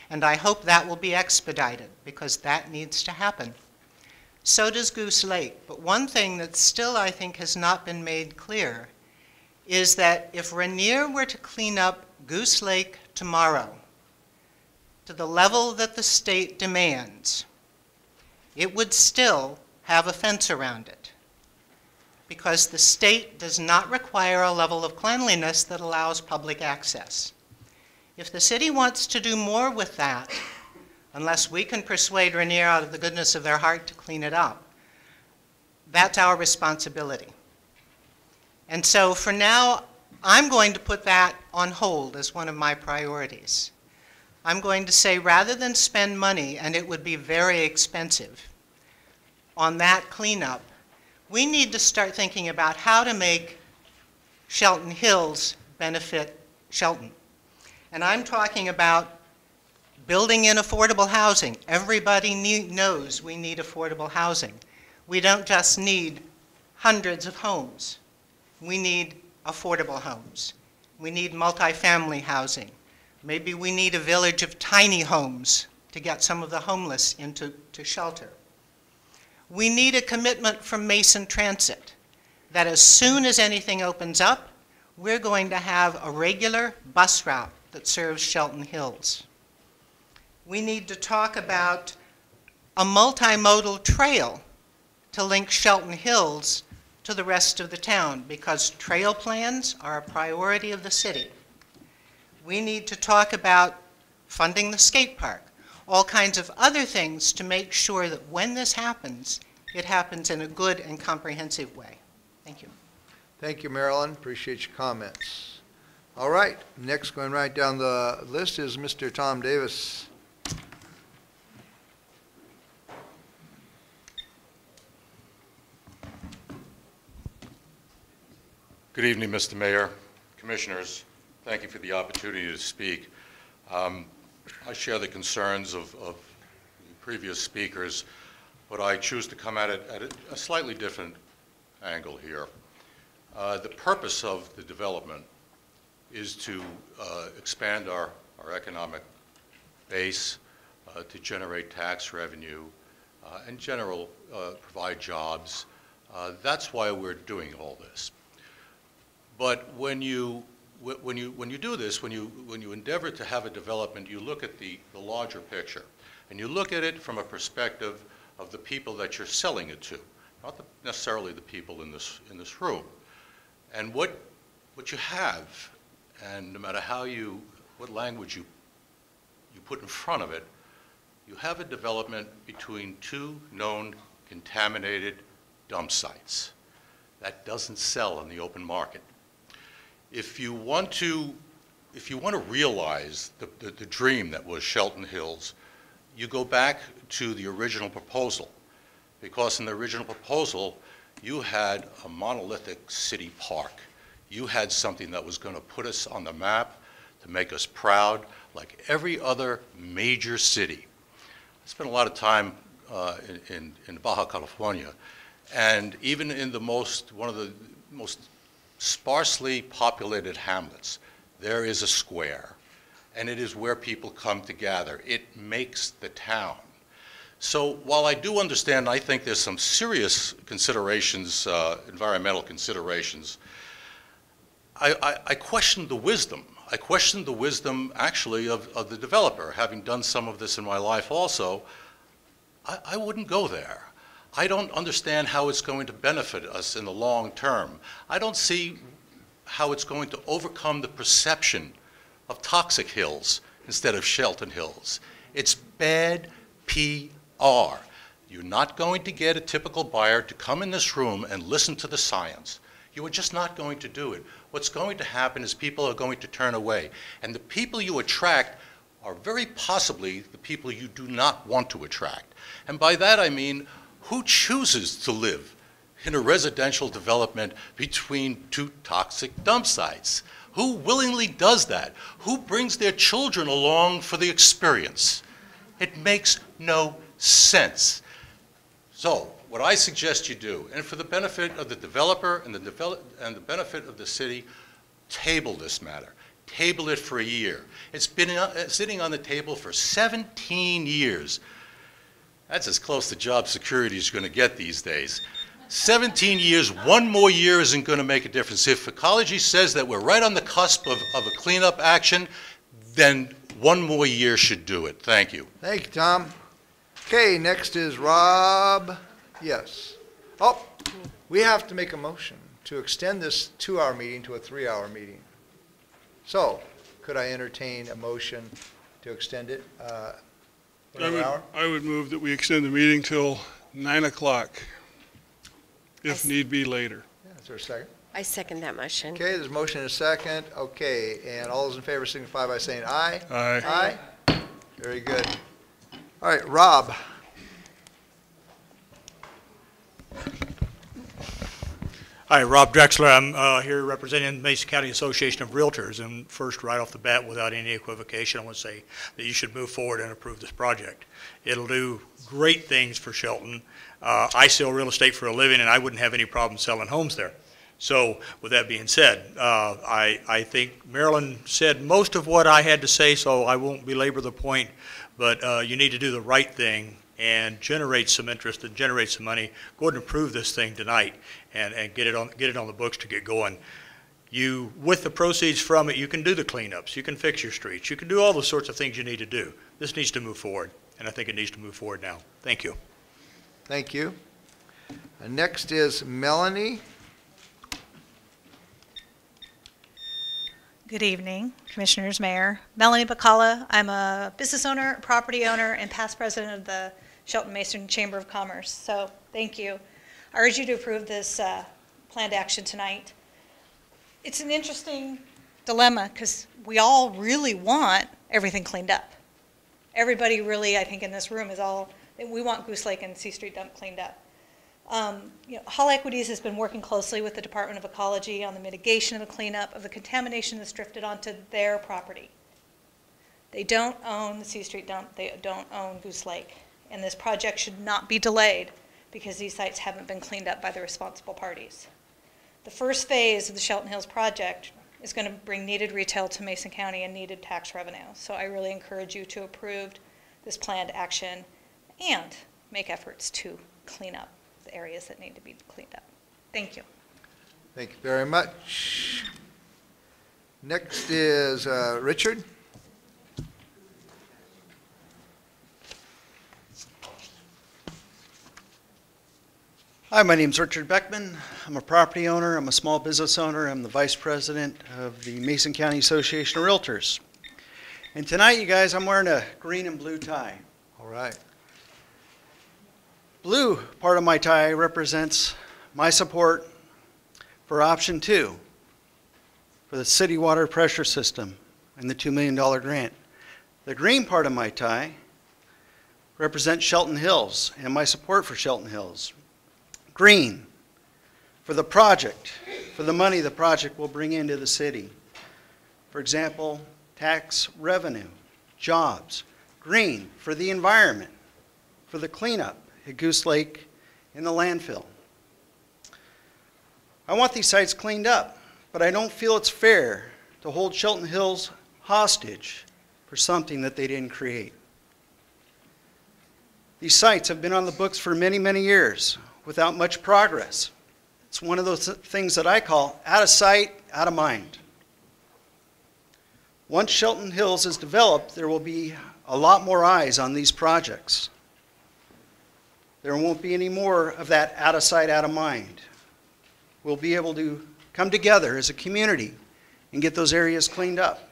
And I hope that will be expedited, because that needs to happen. So does Goose Lake. But one thing that still, I think, has not been made clear is that if Rainier were to clean up Goose Lake tomorrow to the level that the state demands, it would still have a fence around it, because the state does not require a level of cleanliness that allows public access. If the city wants to do more with that, unless we can persuade Rainier out of the goodness of their heart to clean it up, that's our responsibility. And so for now, I'm going to put that on hold as one of my priorities. I'm going to say, rather than spend money, and it would be very expensive, on that cleanup, we need to start thinking about how to make Shelton Hills benefit Shelton. And I'm talking about building in affordable housing. Everybody knows we need affordable housing. We don't just need hundreds of homes. We need affordable homes. We need multifamily housing. Maybe we need a village of tiny homes to get some of the homeless into shelter. We need a commitment from Mason Transit that as soon as anything opens up, we're going to have a regular bus route that serves Shelton Hills. We need to talk about a multimodal trail to link Shelton Hills to the rest of the town, because trail plans are a priority of the city. We need to talk about funding the skate park, all kinds of other things to make sure that when this happens, it happens in a good and comprehensive way. Thank you. Thank you, Marilyn. Appreciate your comments. All right, next going right down the list is Mr. Tom Davis. Good evening, Mr. Mayor, Commissioners. Thank you for the opportunity to speak. I share the concerns of the previous speakers, but I choose to come at it at a slightly different angle here. The purpose of the development is to expand our economic base, to generate tax revenue, in general, provide jobs. That's why we're doing all this. But when you do this, when you endeavor to have a development, you look at the larger picture, and you look at it from a perspective of the people that you're selling it to, not necessarily the people in this room. And what you have, and no matter what language you put in front of it, you have a development between two known contaminated dump sites that doesn't sell in the open market. If you want to realize the dream that was Shelton Hills, you go back to the original proposal, because in the original proposal, you had a monolithic city park. You had something that was going to put us on the map, to make us proud, like every other major city. I spent a lot of time in Baja California, and even in one of the most sparsely populated hamlets, there is a square, and it is where people come to gather. It makes the town. So while I do understand, I think there's some serious considerations, environmental considerations, I question the wisdom. I question the wisdom, actually, of the developer. Having done some of this in my life also, I wouldn't go there. I don't understand how it's going to benefit us in the long term. I don't see how it's going to overcome the perception of Toxic Hills instead of Shelton Hills. It's bad PR. You're not going to get a typical buyer to come in this room and listen to the science. You are just not going to do it. What's going to happen is people are going to turn away. And the people you attract are very possibly the people you do not want to attract. And by that I mean, who chooses to live in a residential development between two toxic dump sites? Who willingly does that? Who brings their children along for the experience? It makes no sense. So what I suggest you do, and for the benefit of the developer and the benefit of the city, table this matter. Table it for a year. It's been sitting on the table for 17 years. That's as close to job security as you're going to get these days. 17 years, one more year isn't going to make a difference. If ecology says that we're right on the cusp of a cleanup action, then one more year should do it. Thank you. Thank you, Tom. Okay, next is Rob. Yes. Oh, we have to make a motion to extend this 2-hour meeting to a 3-hour meeting. So, could I entertain a motion to extend it another hour? I would move that we extend the meeting till 9 o'clock, if need be later. Yeah, is there a second? I second that motion. Okay, there's a motion and a second. Okay, and all those in favor signify by saying aye. Aye. Aye. Very good. All right, Rob. Hi, Rob Drexler. I'm here representing the Mason County Association of Realtors. And first, right off the bat, without any equivocation, I want to say that you should move forward and approve this project. It'll do great things for Shelton. I sell real estate for a living, and I wouldn't have any problem selling homes there. So with that being said, I think Marilyn said most of what I had to say, so I won't belabor the point. But you need to do the right thing and generate some interest and generate some money. Go ahead and approve this thing tonight and get it on the books to get going. You, with the proceeds from it, you can do the cleanups, you can fix your streets, you can do all the sorts of things you need to do. This needs to move forward, and I think it needs to move forward now. Thank you. Thank you. Next is Melanie. Good evening, Commissioners, Mayor. Melanie Bacala. I'm a business owner, property owner, and past president of the Shelton Mason Chamber of Commerce. So thank you. I urge you to approve this planned action tonight. It's an interesting dilemma because we all really want everything cleaned up. Everybody really, I think, in this room is all, we want Goose Lake and C Street Dump cleaned up. Hall Equities has been working closely with the Department of Ecology on the mitigation of the cleanup of the contamination that's drifted onto their property. They don't own the C Street Dump, they don't own Goose Lake, and this project should not be delayed because these sites haven't been cleaned up by the responsible parties. The first phase of the Shelton Hills project is going to bring needed retail to Mason County and needed tax revenue. So I really encourage you to approve this planned action and make efforts to clean up the areas that need to be cleaned up. Thank you. Thank you very much. Next is Richard. Hi, my name's Richard Beckman. I'm a property owner. I'm a small business owner. I'm the vice president of the Mason County Association of Realtors. And tonight, you guys, I'm wearing a green and blue tie. All right. Blue part of my tie represents my support for option 2 for the city water pressure system and the $2 million grant. The green part of my tie represents Shelton Hills and my support for Shelton Hills. Green for the project, for the money the project will bring into the city. For example, tax revenue, jobs. Green for the environment, for the cleanup at Goose Lake and the landfill. I want these sites cleaned up, but I don't feel it's fair to hold Shelton Hills hostage for something that they didn't create. These sites have been on the books for many, many years without much progress. It's one of those things that I call out of sight, out of mind. Once Shelton Hills is developed, there will be a lot more eyes on these projects. There won't be any more of that out of sight, out of mind. We'll be able to come together as a community and get those areas cleaned up.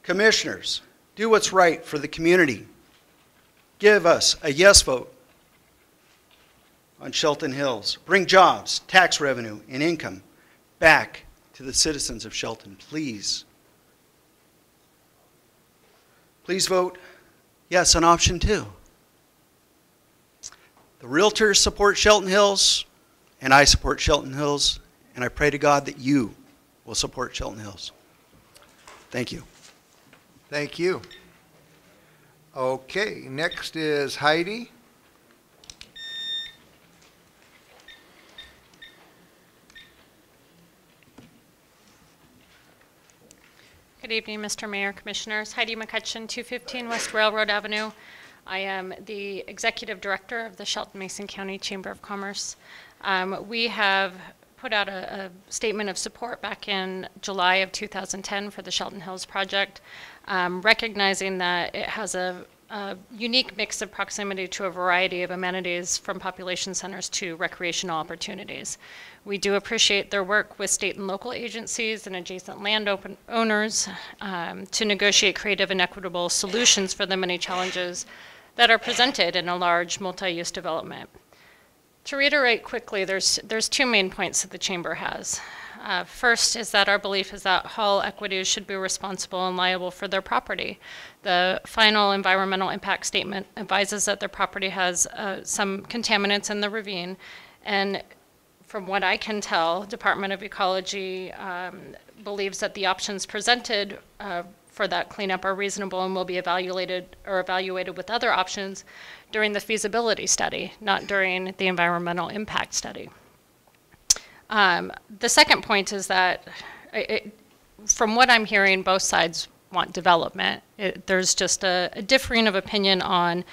Commissioners, do what's right for the community. Give us a yes vote on Shelton Hills. Bring jobs, tax revenue, and income back to the citizens of Shelton, please. Please vote yes on option 2. The realtors support Shelton Hills, and I support Shelton Hills, and I pray to God that you will support Shelton Hills. Thank you. Thank you. Okay, next is Heidi. Good evening, Mr. Mayor, Commissioners. Heidi McCutcheon, 215 West Railroad Avenue. I am the Executive Director of the Shelton Mason County Chamber of Commerce. We have put out a statement of support back in July of 2010 for the Shelton Hills project, recognizing that it has a unique mix of proximity to a variety of amenities from population centers to recreational opportunities. We do appreciate their work with state and local agencies and adjacent land owners to negotiate creative and equitable solutions for the many challenges that are presented in a large multi-use development. To reiterate quickly, there's two main points that the Chamber has. First is that our belief is that Hall equities should be responsible and liable for their property. The final environmental impact statement advises that their property has some contaminants in the ravine, and from what I can tell, Department of Ecology believes that the options presented for that cleanup are reasonable and will be evaluated with other options during the feasibility study, not during the environmental impact study. The second point is that, from what I'm hearing, both sides want development. There's just a differing of opinion on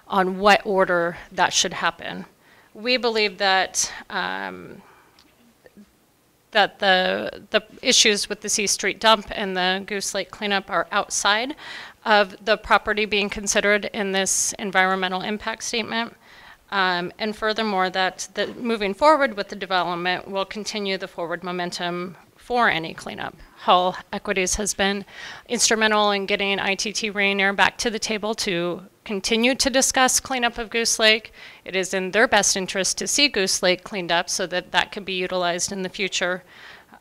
what order that should happen. We believe that that the issues with the C Street dump and the Goose Lake cleanup are outside of the property being considered in this environmental impact statement. And furthermore, that moving forward with the development will continue the forward momentum for any cleanup. Hull Equities has been instrumental in getting ITT Rainier back to the table to continue to discuss cleanup of Goose Lake. It is in their best interest to see Goose Lake cleaned up so that that can be utilized in the future.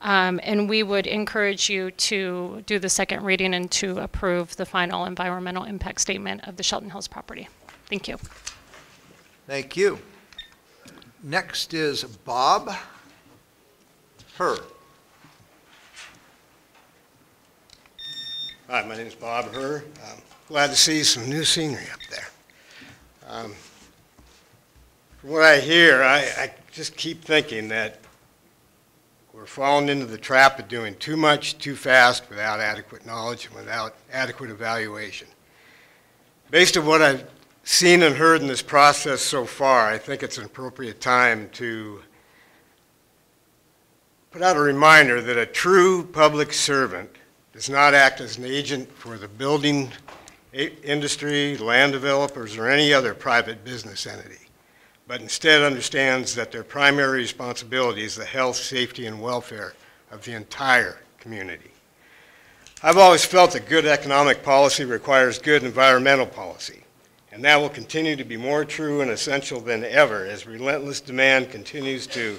And we would encourage you to do the second reading and to approve the final environmental impact statement of the Shelton Hills property. Thank you. Thank you. Next is Bob Herr. Hi, my name is Bob Herr. Glad to see some new scenery up there. From what I hear, I just keep thinking that we're falling into the trap of doing too much, too fast, without adequate knowledge and without adequate evaluation. Based on what I've seen and heard in this process so far, I think it's an appropriate time to put out a reminder that a true public servant does not act as an agent for the building industry, land developers, or any other private business entity, but instead understands that their primary responsibility is the health, safety, and welfare of the entire community. I've always felt that good economic policy requires good environmental policy, and that will continue to be more true and essential than ever as relentless demand continues to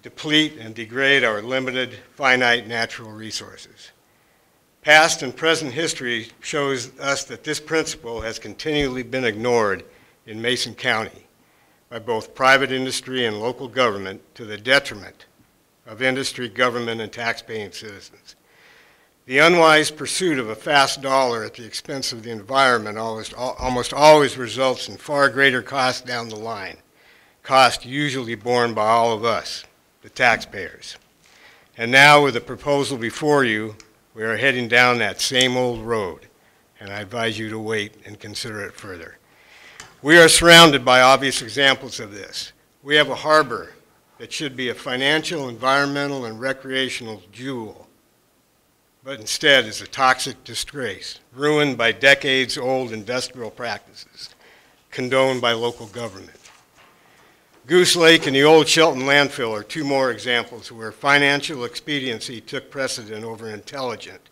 deplete and degrade our limited, finite natural resources. Past and present history shows us that this principle has continually been ignored in Mason County by both private industry and local government to the detriment of industry, government, and taxpaying citizens. The unwise pursuit of a fast dollar at the expense of the environment almost always results in far greater costs down the line, cost usually borne by all of us, the taxpayers. And now with the proposal before you, we are heading down that same old road, and I advise you to wait and consider it further. We are surrounded by obvious examples of this. We have a harbor that should be a financial, environmental, and recreational jewel, but instead is a toxic disgrace, ruined by decades-old industrial practices, condoned by local government. Goose Lake and the old Shelton landfill are two more examples where financial expediency took precedent over intelligent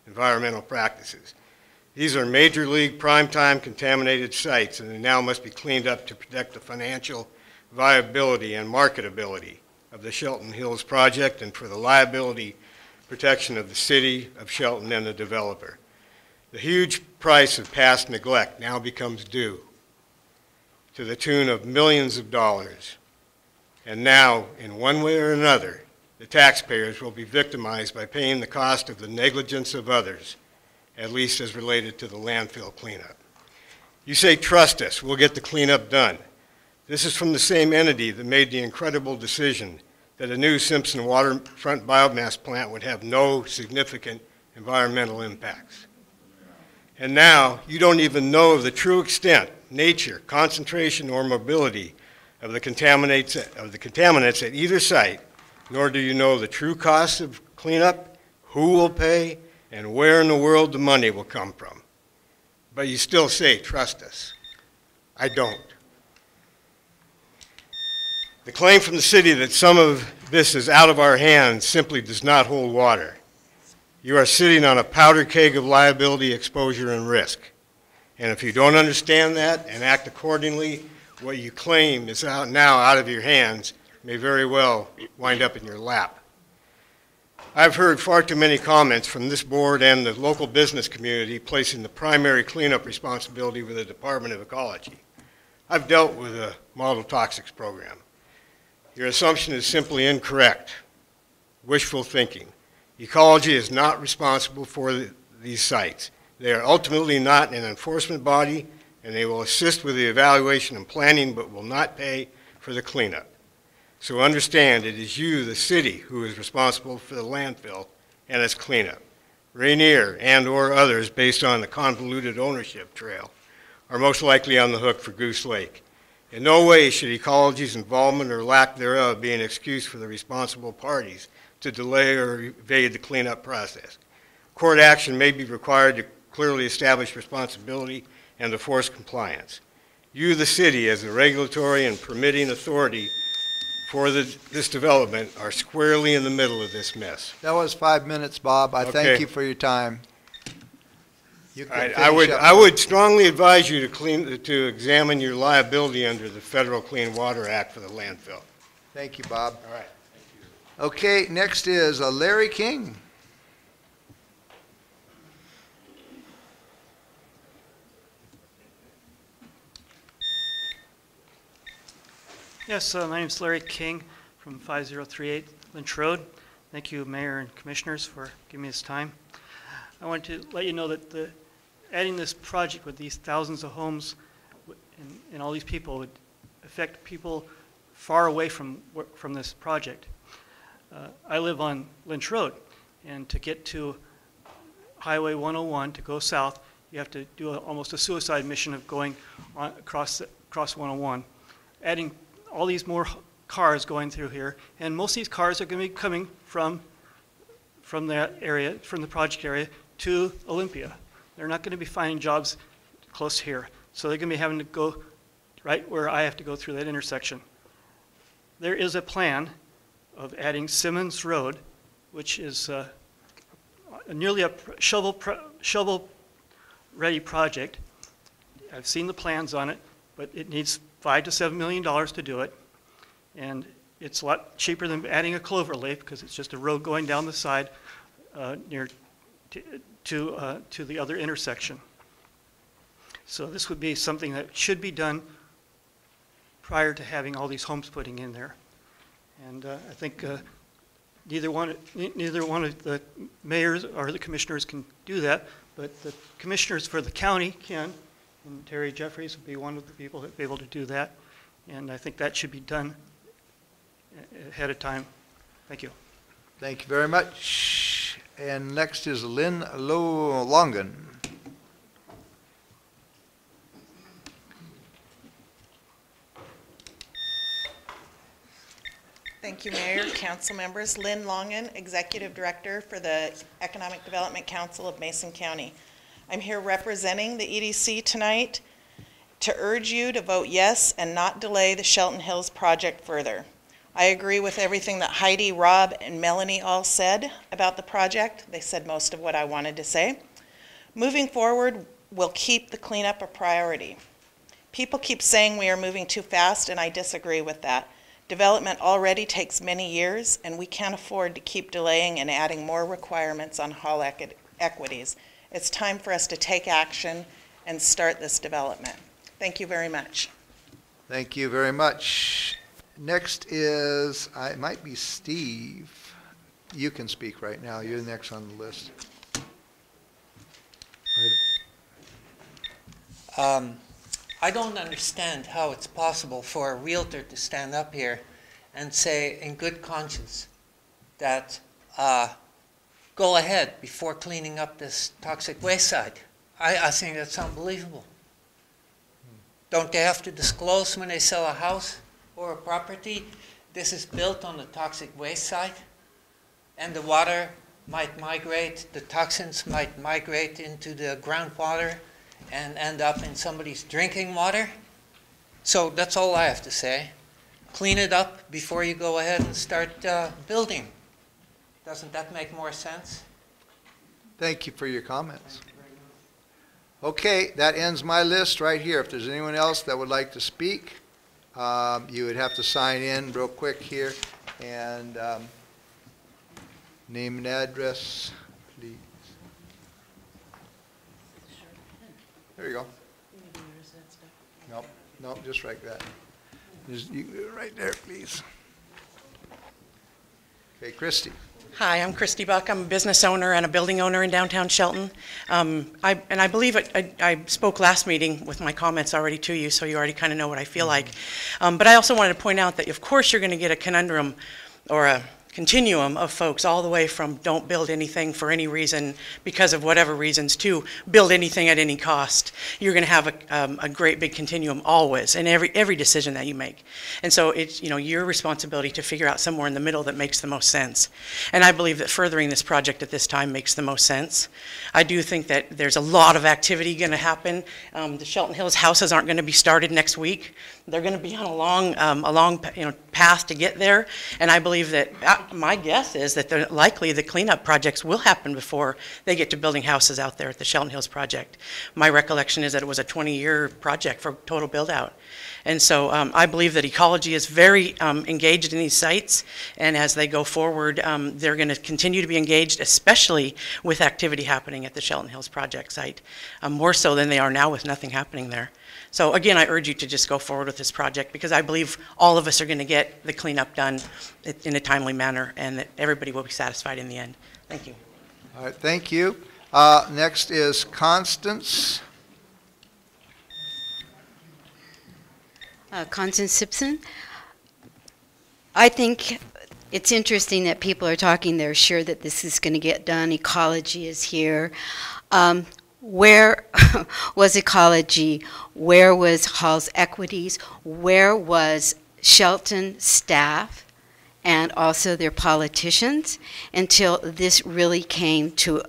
environmental practices. These are major league primetime contaminated sites, and they now must be cleaned up to protect the financial viability and marketability of the Shelton Hills project and for the liability protection of the city of Shelton and the developer. The huge price of past neglect now becomes due. to the tune of millions of dollars. And now, in one way or another, the taxpayers will be victimized by paying the cost of the negligence of others, at least as related to the landfill cleanup. You say, trust us, we'll get the cleanup done. This is from the same entity that made the incredible decision that a new Simpson waterfront biomass plant would have no significant environmental impacts. And now, you don't even know of the true extent, nature, concentration, or mobility of the contaminants at either site, nor do you know the true cost of cleanup, who will pay, and where in the world the money will come from. But you still say, trust us. I don't. The claim from the city that some of this is out of our hands simply does not hold water. You are sitting on a powder keg of liability, exposure, and risk. And if you don't understand that and act accordingly, what you claim is now out of your hands may very well wind up in your lap. I've heard far too many comments from this board and the local business community placing the primary cleanup responsibility with the Department of Ecology. I've dealt with a model toxics program. Your assumption is simply incorrect. Wishful thinking. Ecology is not responsible for these sites. They are ultimately not an enforcement body, and they will assist with the evaluation and planning, but will not pay for the cleanup. So understand, it is you, the city, who is responsible for the landfill and its cleanup. Rainier and or others, based on the convoluted ownership trail, are most likely on the hook for Goose Lake. In no way should ecology's involvement or lack thereof be an excuse for the responsible parties to delay or evade the cleanup process. Court action may be required to clearly establish responsibility and to force compliance. You, the city, as the regulatory and permitting authority for this development, are squarely in the middle of this mess. That was 5 minutes, Bob. I Okay. thank you for your time. You can I finish up. would strongly advise you to examine your liability under the Federal Clean Water Act for the landfill. Thank you, Bob. All right. Okay, next is Larry King. Yes, my name is Larry King from 5038 Lynch Road. Thank you, Mayor and Commissioners, for giving me this time. I want to let you know that adding this project with these thousands of homes and all these people would affect people far away from this project. I live on Lynch Road, and to get to Highway 101 to go south, you have to do almost a suicide mission of going across 101. Adding all these more cars going through here, and most of these cars are going to be coming from that area, from the project area, to Olympia. They're not going to be finding jobs close here, so they're going to be having to go right where I have to go through that intersection. There is a plan of adding Simmons Road, which is nearly a shovel-ready project. I've seen the plans on it, but it needs $5 to $7 million to do it, and it's a lot cheaper than adding a clover leaf because it's just a road going down the side near to the other intersection. So this would be something that should be done prior to having all these homes putting in there, and I think neither one of the mayors or the commissioners can do that, but the commissioners for the county can. And Terry Jeffries would be one of the people that would be able to do that. And I think that should be done ahead of time. Thank you. Thank you very much. And next is Lynn Longan. Thank you, Mayor, council members. Lynn Longan, Executive Director for the Economic Development Council of Mason County. I'm here representing the EDC tonight to urge you to vote yes and not delay the Shelton Hills project further. I agree with everything that Heidi, Rob, and Melanie all said about the project. They said most of what I wanted to say. Moving forward, we'll keep the cleanup a priority. People keep saying we are moving too fast, and I disagree with that. Development already takes many years, and we can't afford to keep delaying and adding more requirements on hall equities. It's time for us to take action and start this development. Thank you very much. Thank you very much. Next is, it might be Steve. You can speak right now. You're next on the list. I don't understand how it's possible for a realtor to stand up here and say in good conscience that go ahead before cleaning up this toxic waste site. I think that's unbelievable. Don't they have to disclose when they sell a house or a property, this is built on a toxic waste site, and the water might migrate, the toxins might migrate into the groundwater and end up in somebody's drinking water? So that's all I have to say. Clean it up before you go ahead and start building. Doesn't that make more sense? Thank you for your comments. Okay, that ends my list right here. If there's anyone else that would like to speak, you would have to sign in real quick here and name and address, please. There you go. Nope, nope, just like that. Just, you can do it right there, please. Okay, Christy. Hi, I'm Christy Buck. I'm a business owner and a building owner in downtown Shelton. I believe I spoke last meeting with my comments already to you, so you already kind of know what I feel like. But I also wanted to point out that, of course, you're going to get a conundrum or a continuum of folks all the way from don't build anything for any reason because of whatever reasons to build anything at any cost. You're going to have a great big continuum always in every decision that you make. And so it's your responsibility to figure out somewhere in the middle that makes the most sense. And I believe that furthering this project at this time makes the most sense. I do think that there's a lot of activity going to happen. The Shelton Hills houses aren't going to be started next week. They're going to be on a long path to get there. And I believe that my guess is that likely the cleanup projects will happen before they get to building houses out there at the Shelton Hills project. My recollection is that it was a 20-year project for total build-out. And so I believe that ecology is very engaged in these sites, and as they go forward, they're going to continue to be engaged, especially with activity happening at the Shelton Hills project site, more so than they are now with nothing happening there. So again, I urge you to just go forward with this project because I believe all of us are going to get the cleanup done in a timely manner and that everybody will be satisfied in the end. Thank you. All right, thank you. Next is Constance. Constance Simpson. I think it's interesting that people are talking, they're sure that this is going to get done. Ecology is here. Where was ecology? Where was Hall's Equities? Where was Shelton staff and also their politicians until this really came to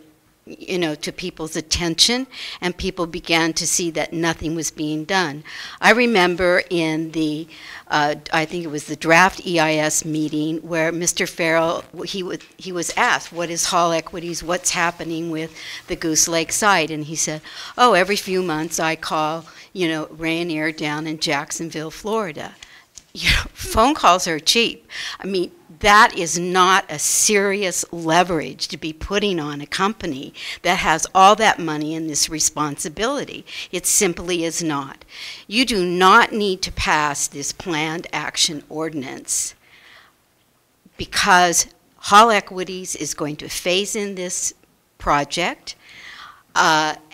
people's attention and people began to see that nothing was being done. I remember in the, I think it was the draft EIS meeting where Mr. Farrell, he was asked, what is Hall Equities, what's happening with the Goose Lake site? And he said, oh, every few months I call, Rayonier down in Jacksonville, Florida. Phone calls are cheap. I mean, that is not a serious leverage to be putting on a company that has all that money and this responsibility. It simply is not. You do not need to pass this planned action ordinance because Hall Equities is going to phase in this project.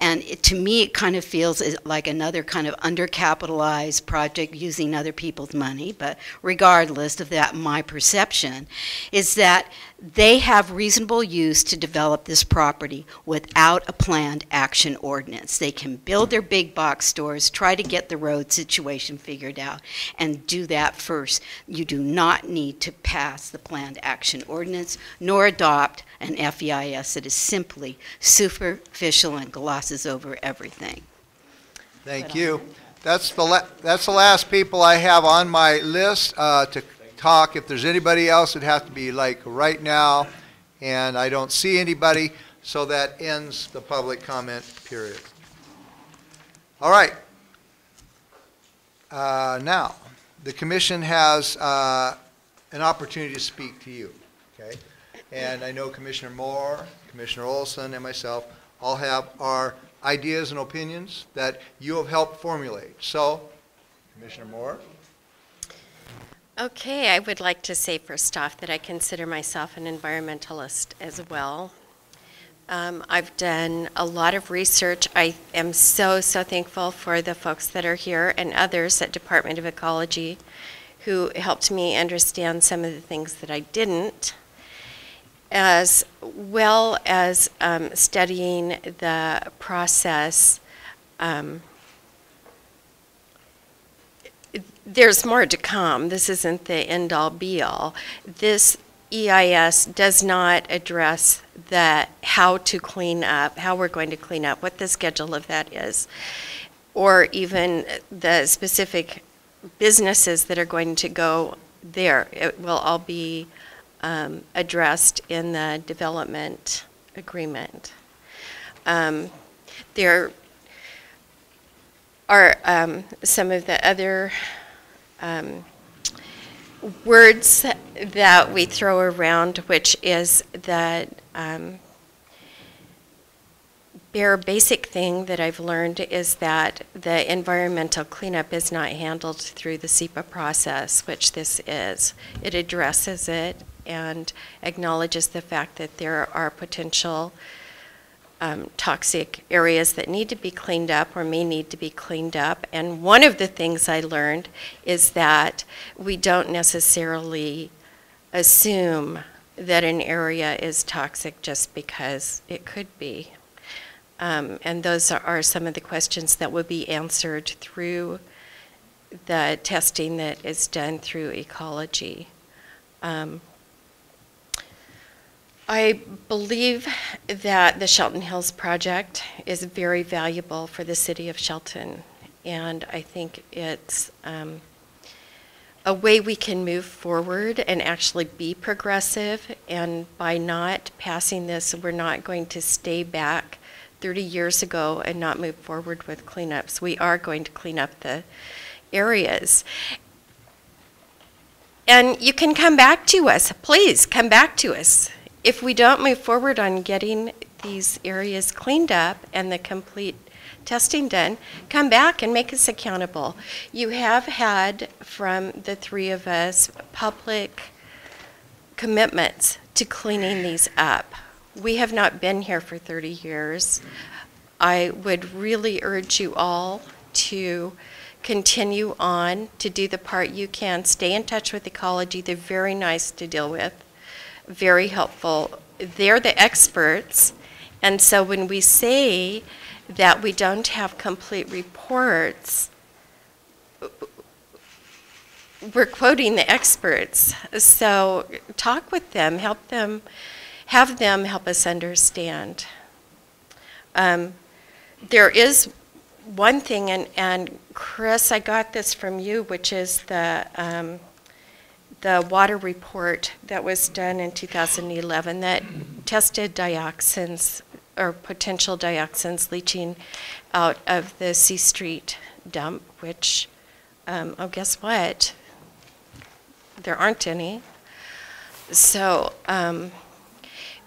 And to me, it kind of feels like another kind of undercapitalized project using other people's money. But regardless of that, my perception is that they have reasonable use to develop this property without a planned action ordinance. They can build their big box stores, try to get the road situation figured out, and do that first. You do not need to pass the planned action ordinance nor adopt an FEIS that is simply superficial and glosses over everything. Thank you. That's the last people I have on my list to talk. If there's anybody else, it'd have to be like right now, and I don't see anybody, so that ends the public comment period. All right. Now, the commission has an opportunity to speak to you, okay? And I know Commissioner Moore, Commissioner Olson, and myself all have our ideas and opinions that you have helped formulate. So, Commissioner Moore. Okay, I would like to say first off that I consider myself an environmentalist as well. I've done a lot of research. I am so thankful for the folks that are here and others at Department of Ecology who helped me understand some of the things that I didn't, as well as studying the process. There's more to come. This isn't the end-all be-all. This EIS does not address how to clean up, how we're going to clean up, what the schedule of that is, or even the specific businesses that are going to go there. It will all be addressed in the development agreement. There are some of the other words that we throw around, which is the bare basic thing that I've learned is that the environmental cleanup is not handled through the SEPA process, which this is. It addresses it and acknowledges the fact that there are potential toxic areas that need to be cleaned up or may need to be cleaned up. And one of the things I learned is that we don't necessarily assume that an area is toxic just because it could be. And those are some of the questions that will be answered through the testing that is done through ecology. I believe that the Shelton Hills project is very valuable for the city of Shelton, and I think it's a way we can move forward and actually be progressive, and by not passing this, we're not going to stay back 30 years ago and not move forward with cleanups. We are going to clean up the areas. And you can come back to us. Please come back to us. If we don't move forward on getting these areas cleaned up and the complete testing done, come back and make us accountable. You have had, from the three of us, public commitments to cleaning these up. We have not been here for 30 years. I would really urge you all to continue on, to do the part you can. Stay in touch with ecology. They're very nice to deal with, very helpful. They're the experts, and so when we say that we don't have complete reports, we're quoting the experts. So talk with them, help them, have them help us understand. There is one thing, and Chris, I got this from you, which is the water report that was done in 2011 that tested dioxins or potential dioxins leaching out of the C Street dump, which, oh, guess what? There aren't any. So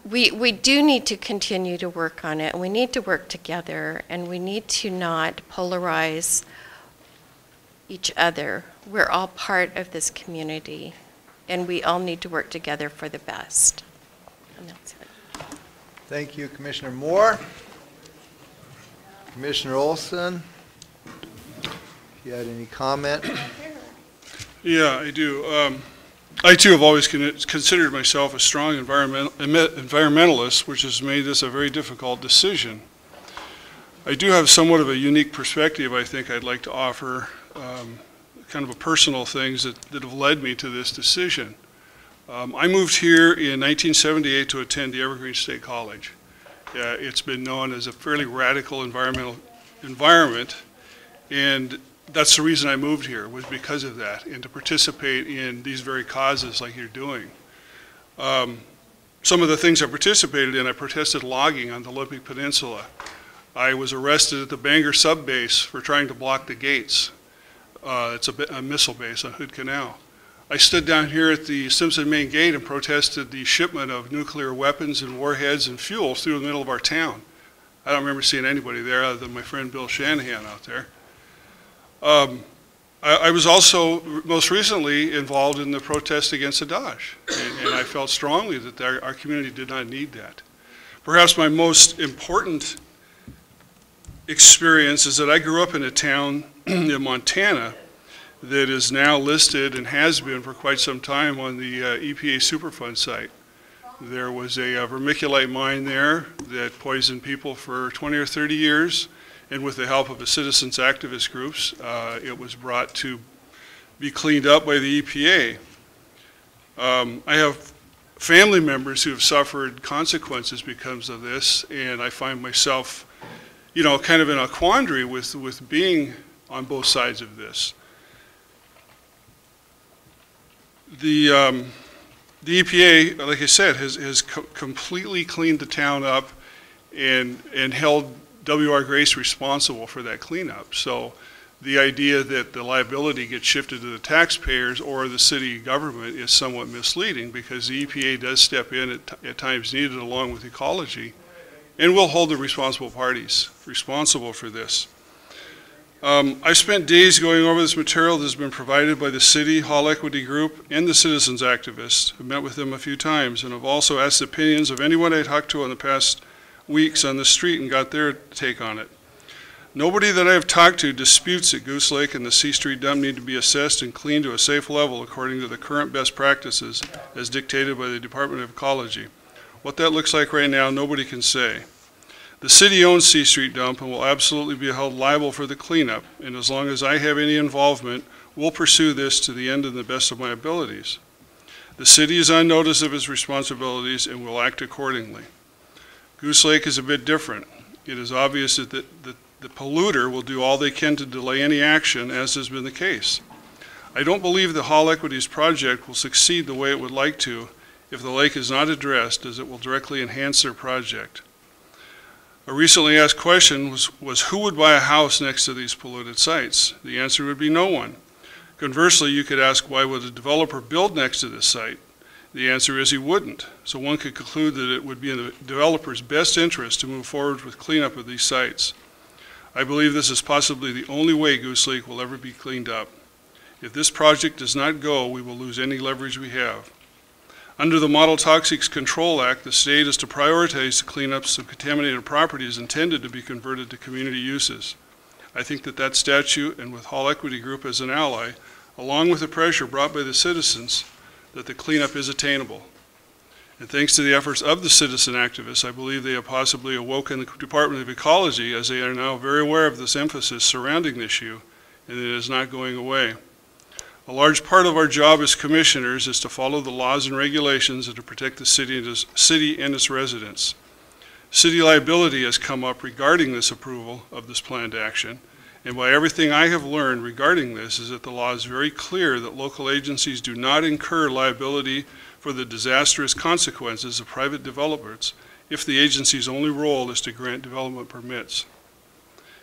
we do need to continue to work on it, and we need to work together, and we need to not polarize each other. We're all part of this community, and we all need to work together for the best. And that's it. Thank you, Commissioner Moore. Commissioner Olson, if you had any comment? Yeah, I do. I too have always considered myself a strong environmentalist, which has made this a very difficult decision. I do have somewhat of a unique perspective I think I'd like to offer, kind of a personal things that have led me to this decision. I moved here in 1978 to attend the Evergreen State College. It's been known as a fairly radical environmental environment, and that's the reason I moved here, was because of that, and to participate in these very causes like you're doing. Some of the things I participated in, I protested logging on the Olympic Peninsula. I was arrested at the Bangor sub base for trying to block the gates. It's a missile base on Hood Canal. I stood down here at the Simpson Main Gate and protested the shipment of nuclear weapons and warheads and fuel through the middle of our town. I don't remember seeing anybody there other than my friend Bill Shanahan out there. I was also most recently involved in the protest against the Dodge, and I felt strongly that our community did not need that. Perhaps my most important experience is that I grew up in a town in Montana that is now listed and has been for quite some time on the EPA Superfund site. There was a vermiculite mine there that poisoned people for 20 or 30 years. And with the help of the citizens activist groups, it was brought to be cleaned up by the EPA. I have family members who have suffered consequences because of this, and I find myself, you know, kind of in a quandary with being on both sides of this. The EPA, like I said, has completely cleaned the town up and held W.R. Grace responsible for that cleanup. So the idea that the liability gets shifted to the taxpayers or the city government is somewhat misleading, because the EPA does step in at times needed along with ecology, and will hold the responsible parties responsible for this. I spent days going over this material that has been provided by the city, Hall Equity Group, and the citizens activists. I've met with them a few times, and I've also asked the opinions of anyone I talked to in the past weeks on the street and got their take on it. Nobody that I have talked to disputes that Goose Lake and the C Street dump need to be assessed and cleaned to a safe level according to the current best practices as dictated by the Department of Ecology. What that looks like right now, nobody can say. The city owns C Street dump and will absolutely be held liable for the cleanup, and as long as I have any involvement, we'll pursue this to the end of the best of my abilities. The city is on notice of its responsibilities and will act accordingly. Goose Lake is a bit different. It is obvious that the polluter will do all they can to delay any action, as has been the case. I don't believe the Hall Equities project will succeed the way it would like to if the lake is not addressed, as it will directly enhance their project. A recently asked question was who would buy a house next to these polluted sites? The answer would be no one. Conversely, you could ask, why would a developer build next to this site? The answer is he wouldn't. So one could conclude that it would be in the developer's best interest to move forward with cleanup of these sites. I believe this is possibly the only way Goose Lake will ever be cleaned up. If this project does not go, we will lose any leverage we have. Under the Model Toxics Control Act, the state is to prioritize the cleanups of contaminated properties intended to be converted to community uses. I think that statute, and with Hall Equity Group as an ally, along with the pressure brought by the citizens, that the cleanup is attainable. And thanks to the efforts of the citizen activists, I believe they have possibly awoken the Department of Ecology, as they are now very aware of this emphasis surrounding the issue, and it is not going away. A large part of our job as commissioners is to follow the laws and regulations and to protect the city and its residents. City liability has come up regarding this approval of this planned action, and by everything I have learned regarding this is that the law is very clear that local agencies do not incur liability for the disastrous consequences of private developers if the agency's only role is to grant development permits.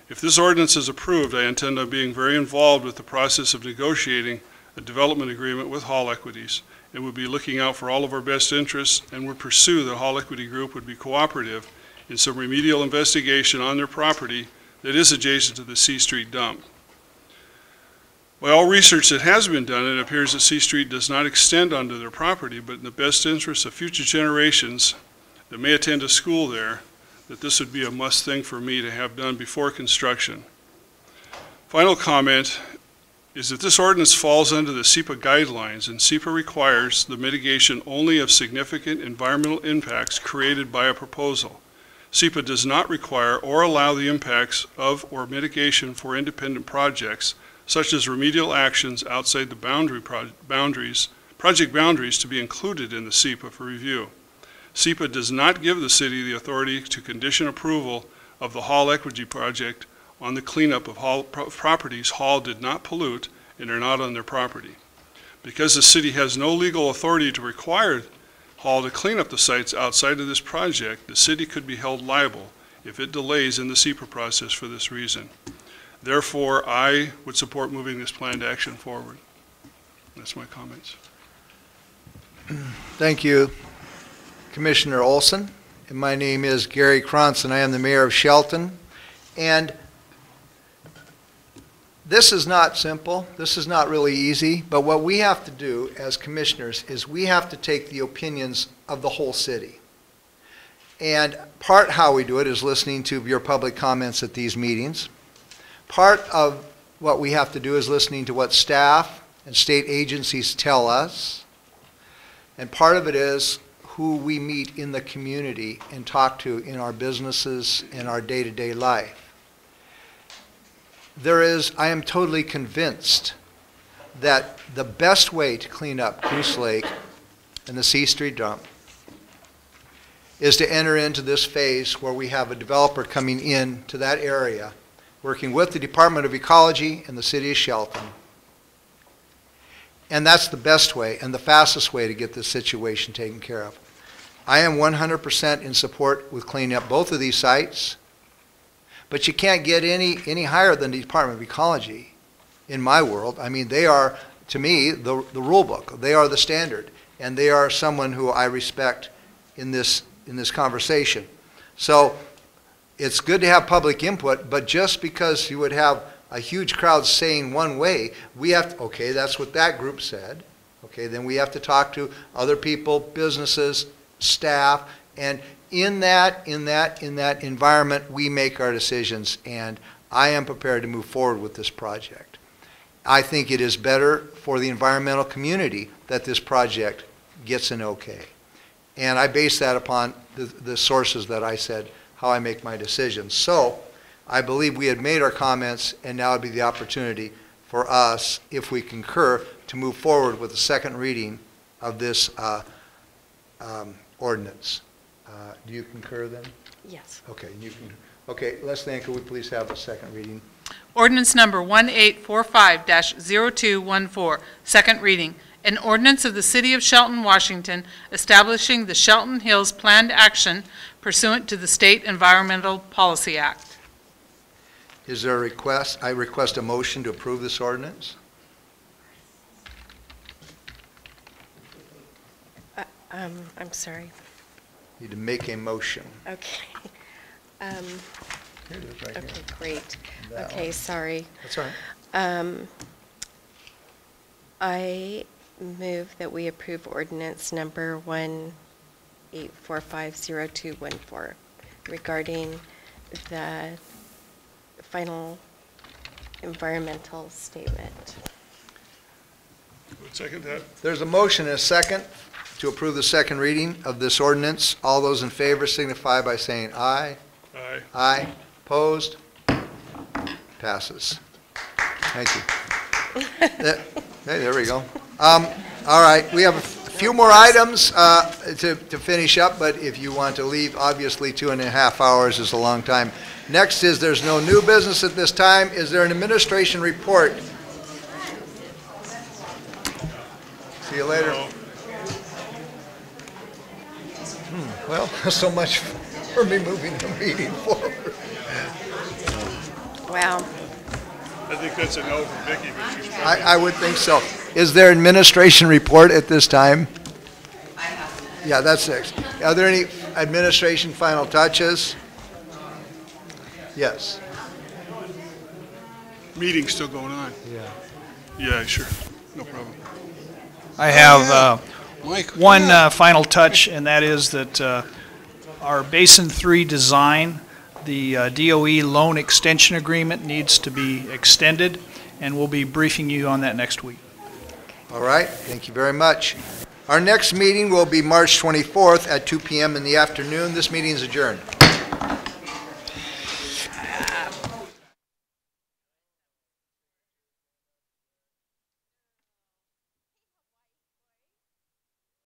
If this ordinance is approved, I intend on being very involved with the process of negotiating a development agreement with Hall Equities, and would be looking out for all of our best interests, and would pursue that Hall Equity Group would be cooperative in some remedial investigation on their property that is adjacent to the C Street dump. By all research that has been done, it appears that C Street does not extend onto their property, but in the best interest of future generations that may attend a school there, that this would be a must thing for me to have done before construction. Final comment is that this ordinance falls under the SEPA guidelines, and SEPA requires the mitigation only of significant environmental impacts created by a proposal. SEPA does not require or allow the impacts of or mitigation for independent projects, such as remedial actions outside the project boundaries, to be included in the SEPA for review. SEPA does not give the city the authority to condition approval of the Hall Equity project on the cleanup of Hall properties Hall did not pollute and are not on their property. Because the city has no legal authority to require Hall to clean up the sites outside of this project, the city could be held liable if it delays in the SEPA process for this reason. Therefore, I would support moving this planned action forward. That's my comments. Thank you, Commissioner Olson. And my name is Gary Cronson. I am the mayor of Shelton. And this is not simple. This is not really easy. But what we have to do as commissioners is we have to take the opinions of the whole city. And part how we do it is listening to your public comments at these meetings. Part of what we have to do is listening to what staff and state agencies tell us. And part of it is who we meet in the community and talk to in our businesses and our day-to-day life. I am totally convinced that the best way to clean up Goose Lake and the C Street dump is to enter into this phase where we have a developer coming in to that area, working with the Department of Ecology and the City of Shelton. And that's the best way and the fastest way to get this situation taken care of. I am 100% in support with cleaning up both of these sites, but you can't get any higher than the Department of Ecology in my world. I mean, they are, to me, the rule book. They are the standard, and they are someone who I respect in this conversation. So it's good to have public input, but just because you would have a huge crowd saying one way, we have to, okay, that's what that group said. Okay, then we have to talk to other people, businesses, staff, and in that environment, we make our decisions, and I am prepared to move forward with this project. I think it is better for the environmental community that this project gets an okay. And I base that upon the sources that I said, how I make my decisions. So I believe we had made our comments, and now would be the opportunity for us, if we concur, to move forward with the second reading of this ordinance. Do you concur then? Yes. Okay, you can. Okay, Leslie Ann, could we please have a second reading? Ordinance number 1845-0214, second reading. An ordinance of the City of Shelton, Washington, establishing the Shelton Hills Planned Action pursuant to the State Environmental Policy Act. Is there a request? I request a motion to approve this ordinance. I'm sorry. Need to make a motion. Okay. Here it is right okay, here. Great. That Okay, one. sorry. That's all right. I move that we approve ordinance number 18450214 regarding the final environmental statement. Would second that. There's a motion and a second to approve the second reading of this ordinance. All those in favor signify by saying aye. Aye. Aye. Opposed? Passes. Thank you. Hey, there we go. All right, we have a few more items to finish up, but if you want to leave, obviously 2.5 hours is a long time. Next is there's no new business at this time. Is there an administration report? See you later. Well, so much for me moving the meeting forward. Wow. I think that's a no from Vicki, but she's probably... I would think so. Is there administration report at this time? Yeah, that's next. Are there any administration final touches? Yes. Meeting's still going on. Yeah. Yeah, sure. No problem. I have one final touch, and that is that our Basin 3 design, the DOE loan extension agreement needs to be extended, and we'll be briefing you on that next week. All right, thank you very much. Our next meeting will be March 24th at 2 p.m. in the afternoon. This meeting is adjourned.